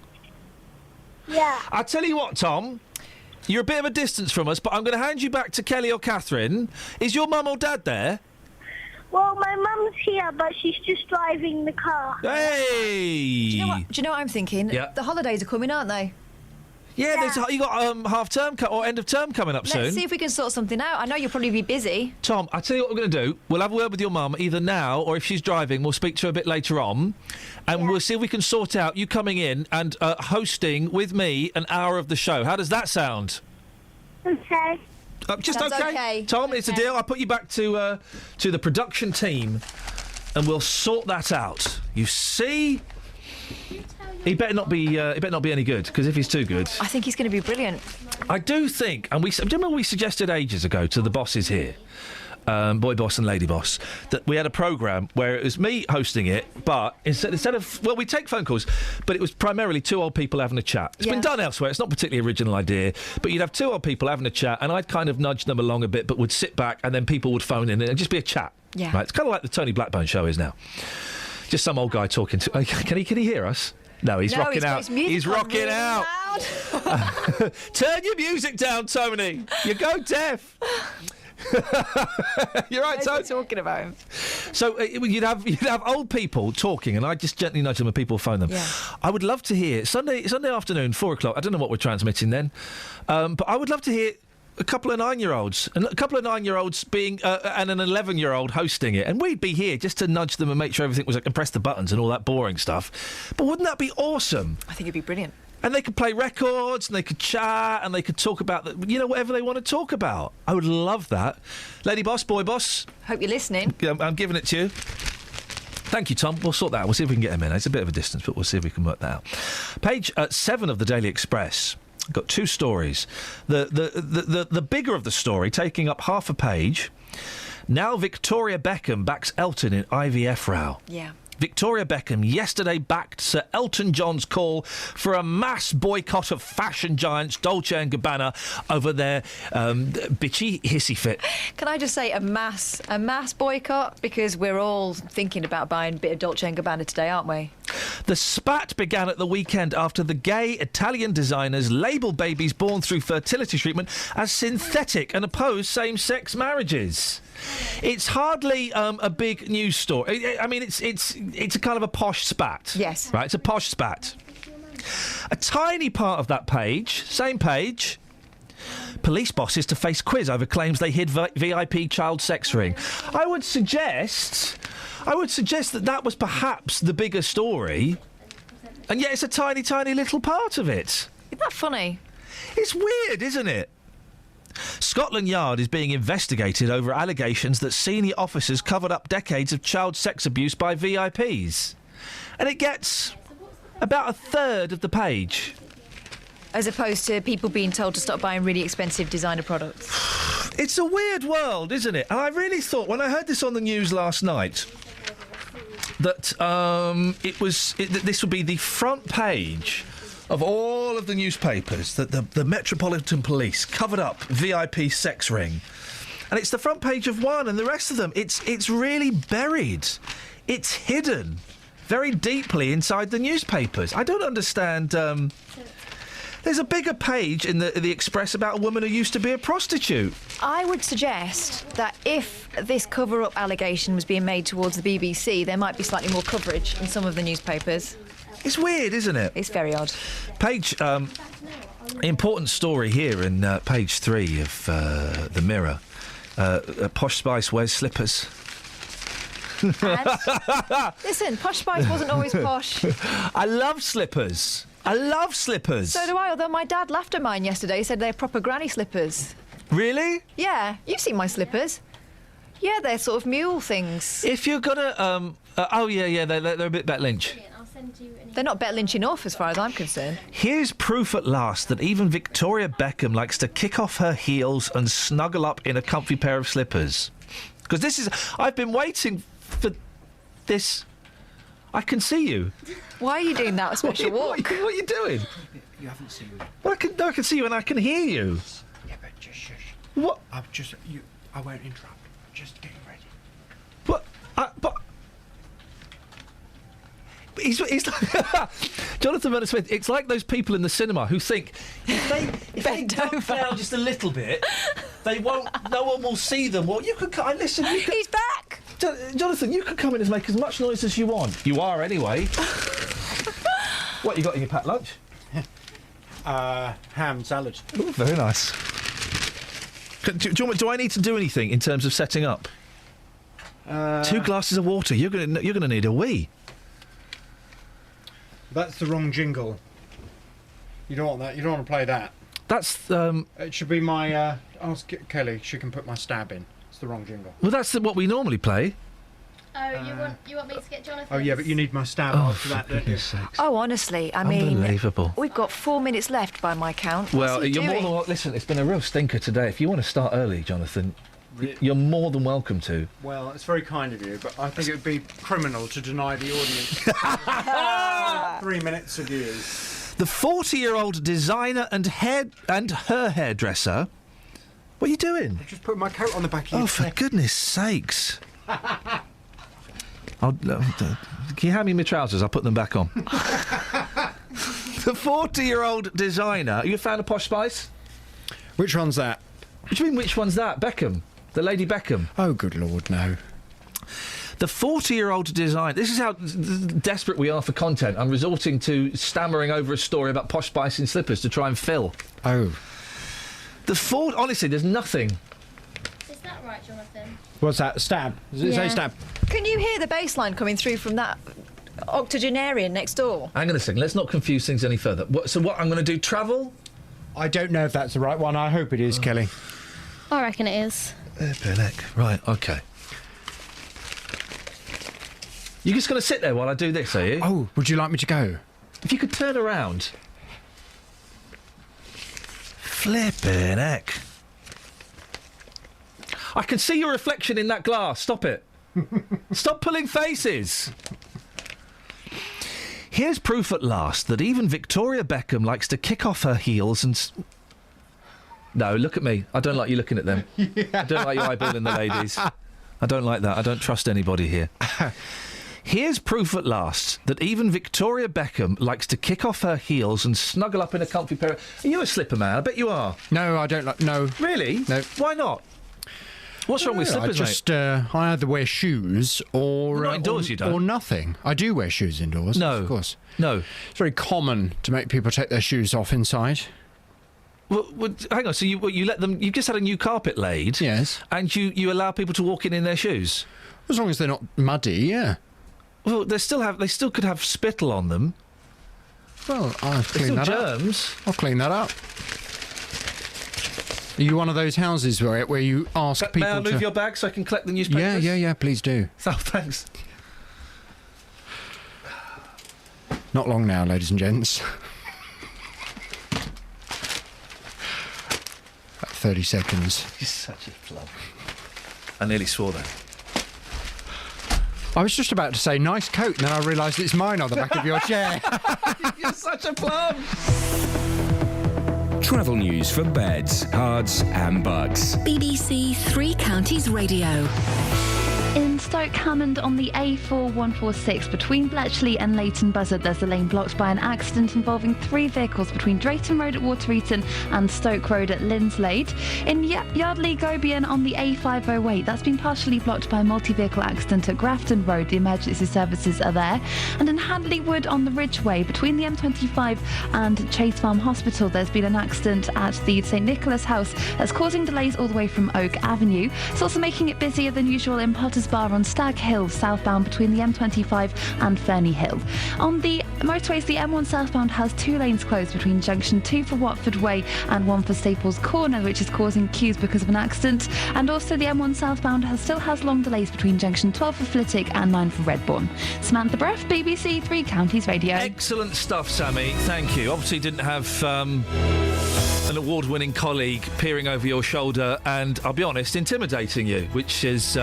Yeah. I'll tell you what, Tom. You're a bit of a distance from us, but I'm going to hand you back to Kelly or Catherine. Is your mum or dad there? Well, my mum's here, but she's just driving the car. Hey! Do you know what I'm thinking? Yeah. The holidays are coming, aren't they? Yeah, you got half term or end of term coming up soon. Let's see if we can sort something out. I know you'll probably be busy. Tom, I tell you what we're going to do. We'll have a word with your mum either now or if she's driving, we'll speak to her a bit later on, and we'll see if we can sort out you coming in and hosting with me an hour of the show. How does that sound? Okay. Just Sounds okay. okay. Tom, it's a deal. I'll put you back to the production team, and we'll sort that out. You see. He better not be any good, because if he's too good, I think he's going to be brilliant. I do think, and do you remember we suggested ages ago to the bosses here, boy boss and lady boss, that we had a programme where it was me hosting it, but instead of we take phone calls, but it was primarily two old people having a chat. It's been done elsewhere. It's not a particularly original idea, but you'd have two old people having a chat, and I'd kind of nudge them along a bit, but would sit back, and then people would phone in, and it'd just be a chat. Yeah, right? It's kind of like the Tony Blackburn show is now. Just some old guy talking to. Can he hear us? No, he's rocking out. He's rocking really out. Turn your music down, Tony. You go deaf. You're right, Tony. Talking about him. So you'd have old people talking, and I'd just gently nudge them, and people phone them. Yeah. I would love to hear Sunday afternoon, 4:00. I don't know what we're transmitting then, but I would love to hear a couple of 9-year-olds and a couple of 9-year-olds being and an 11-year-old hosting it, and we'd be here just to nudge them and make sure everything was and press the buttons and all that boring stuff. But wouldn't that be awesome? I think it'd be brilliant. And they could play records, and they could chat, and they could talk about whatever they want to talk about. I would love that. Lady boss, boy boss. Hope you're listening. I'm giving it to you. Thank you, Tom. We'll sort that out. We'll see if we can get him in. It's a bit of a distance, but we'll see if we can work that out. Page 7 of the Daily Express. Got two stories. The bigger of the story, taking up half a page, Now Victoria Beckham backs Elton in IVF row. Yeah. Victoria Beckham yesterday backed Sir Elton John's call for a mass boycott of fashion giants Dolce & Gabbana over their bitchy hissy fit. Can I just say a mass boycott? Because we're all thinking about buying a bit of Dolce & Gabbana today, aren't we? The spat began at the weekend after the gay Italian designers labelled babies born through fertility treatment as synthetic and opposed same-sex marriages. It's hardly a big news story. I mean, it's a kind of a posh spat. Yes. Right, it's a posh spat. A tiny part of that page, same page, police bosses to face quiz over claims they hid VIP child sex ring. I would suggest that was perhaps the bigger story, and yet it's a tiny, tiny little part of it. Isn't that funny? It's weird, isn't it? Scotland Yard is being investigated over allegations that senior officers covered up decades of child sex abuse by VIPs. And it gets about a third of the page. As opposed to people being told to stop buying really expensive designer products. It's a weird world, isn't it? And I really thought, when I heard this on the news last night, that this would be the front page of all of the newspapers, that the Metropolitan Police covered up VIP sex ring. And it's the front page of one, and the rest of them, it's really buried. It's hidden very deeply inside the newspapers. I don't understand. There's a bigger page in the Express about a woman who used to be a prostitute. I would suggest that if this cover-up allegation was being made towards the BBC, there might be slightly more coverage in some of the newspapers. It's weird, isn't it? It's very odd. Page, important story here in page 3 of the Mirror. Posh Spice wears slippers. Listen, Posh Spice wasn't always posh. I love slippers. I love slippers. So do I, although my dad laughed at mine yesterday. He said they're proper granny slippers. Really? Yeah, you've seen my slippers. Yeah, they're sort of mule things. If you're gonna, they're a bit Bet Lynch. They're not Bet Lynch enough, as far as I'm concerned. Here's proof at last that even Victoria Beckham likes to kick off her heels and snuggle up in a comfy pair of slippers. Because I've been waiting for this. I can see you. Why are you doing that special walk? What are you doing? You haven't seen me. Well, I can see you and I can hear you. Yeah, but just shush. What? I won't interrupt. Just getting ready. But he's like Jonathan Bernard Smith. It's like those people in the cinema who think if they duck down just a little bit, they won't. No one will see them. Well, you could. Listen. He's back. Jonathan, you could come in and make as much noise as you want. You are anyway. What you got in your packed lunch? Ham salad. Ooh, very nice. Do I need to do anything in terms of setting up? 2 glasses of water. You're gonna need a wee. That's the wrong jingle. You don't want that. You don't want to play that. That's It should be my. Ask Kelly. She can put my stab in. It's the wrong jingle. Well, that's what we normally play. Oh, you want me to get Jonathan? Oh yeah, but you need my stab after that, don't you? Oh, honestly, I mean, unbelievable. We've got 4 minutes left by my count. Well, you're more than welcome. Listen, it's been a real stinker today. If you want to start early, Jonathan, you're more than welcome to. Well, it's very kind of you, but I think it would be criminal to deny the audience 3 minutes of yours. The 40-year-old designer and her hairdresser. What are you doing? I just put my coat on the back of your Oh, for goodness sakes! Can you hand me my trousers? I'll put them back on. The 40-year-old designer. Are you a fan of Posh Spice? Which one's that? What do you mean, which one's that? Beckham? The Lady Beckham? Oh, good Lord, no. The 40-year-old designer... This is how desperate we are for content. I'm resorting to stammering over a story about Posh Spice in slippers to try and fill. Oh. Honestly, there's nothing. Is that right, Jonathan? What's that? Stab? Does it say stab? Can you hear the bass line coming through from that octogenarian next door? Hang on a second. Let's not confuse things any further. So what I'm going to do? Travel? I don't know if that's the right one. I hope it is, Kelly. I reckon it is. Right, OK. You're just going to sit there while I do this, are you? Oh, would you like me to go? If you could turn around. Flippin' heck. I can see your reflection in that glass. Stop it. Stop pulling faces. Here's proof at last that even Victoria Beckham likes to kick off her heels and... No, look at me. I don't like you looking at them. Yeah. I don't like you eyeballing the ladies. I don't like that. I don't trust anybody here. Here's proof at last that even Victoria Beckham likes to kick off her heels and snuggle up in a comfy pair of... Are you a slipper man? I bet you are. No, I don't like... No. Really? No. Why not? What's wrong with slippers, mate? I either wear shoes or... Not indoors, you don't? Or nothing. I do wear shoes indoors. No. Of course. No. It's very common to make people take their shoes off inside. Well, hang on, so you let them... You've just had a new carpet laid. Yes. And you allow people to walk in their shoes? As long as they're not muddy, yeah. Well, they still could have spittle on them. Well, I'll clean that germs. up. I'll clean that up. Are you one of those houses where you ask people May I move your bag so I can collect the newspapers? Yeah, please do. Oh, thanks. Not long now, ladies and gents. About 30 seconds. You're such a plum. I nearly swore that. I was just about to say nice coat, and then I realised it's mine on the back of your chair. You're such a plum. Travel news for beds, cards and bugs. BBC Three Counties Radio. In Stoke Hammond on the A4146 between Bletchley and Leighton Buzzard, there's a lane blocked by an accident involving 3 vehicles between Drayton Road at Watereaton and Stoke Road at Linslade. In Yardley Gobian on the A508, that's been partially blocked by a multi-vehicle accident at Grafton Road. The emergency services are there. And in Hadley Wood on the Ridgeway between the M25 and Chase Farm Hospital, there's been an accident at the St Nicholas House that's causing delays all the way from Oak Avenue. It's also making it busier than usual in Potters Bar on Stag Hill southbound between the M25 and Ferny Hill. On the motorways, the M1 southbound has 2 lanes closed between junction 2 for Watford Way and 1 for Staples Corner, which is causing queues because of an accident. And also the M1 southbound still has long delays between junction 12 for Flitwick and 9 for Redbourne. Samantha Breff, BBC Three Counties Radio. Excellent stuff, Sammy. Thank you. Obviously didn't have an award-winning colleague peering over your shoulder and, I'll be honest, intimidating you, which is,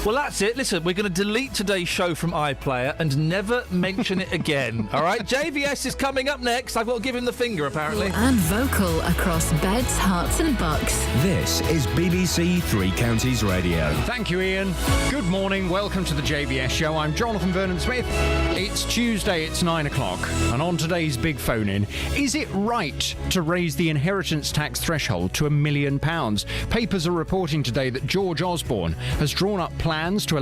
Well, that's it. Listen, we're going to delete today's show from iPlayer and never mention it again, all right? JVS is coming up next. I've got to give him the finger, apparently. And vocal across beds, hearts and bucks. This is BBC Three Counties Radio. Thank you, Iain. Good morning. Welcome to the JVS show. I'm Jonathan Vernon-Smith. It's Tuesday. It's 9 o'clock. And on today's big phone-in, is it right to raise the inheritance tax threshold to £1 million? Papers are reporting today that George Osborne has drawn up plans to allow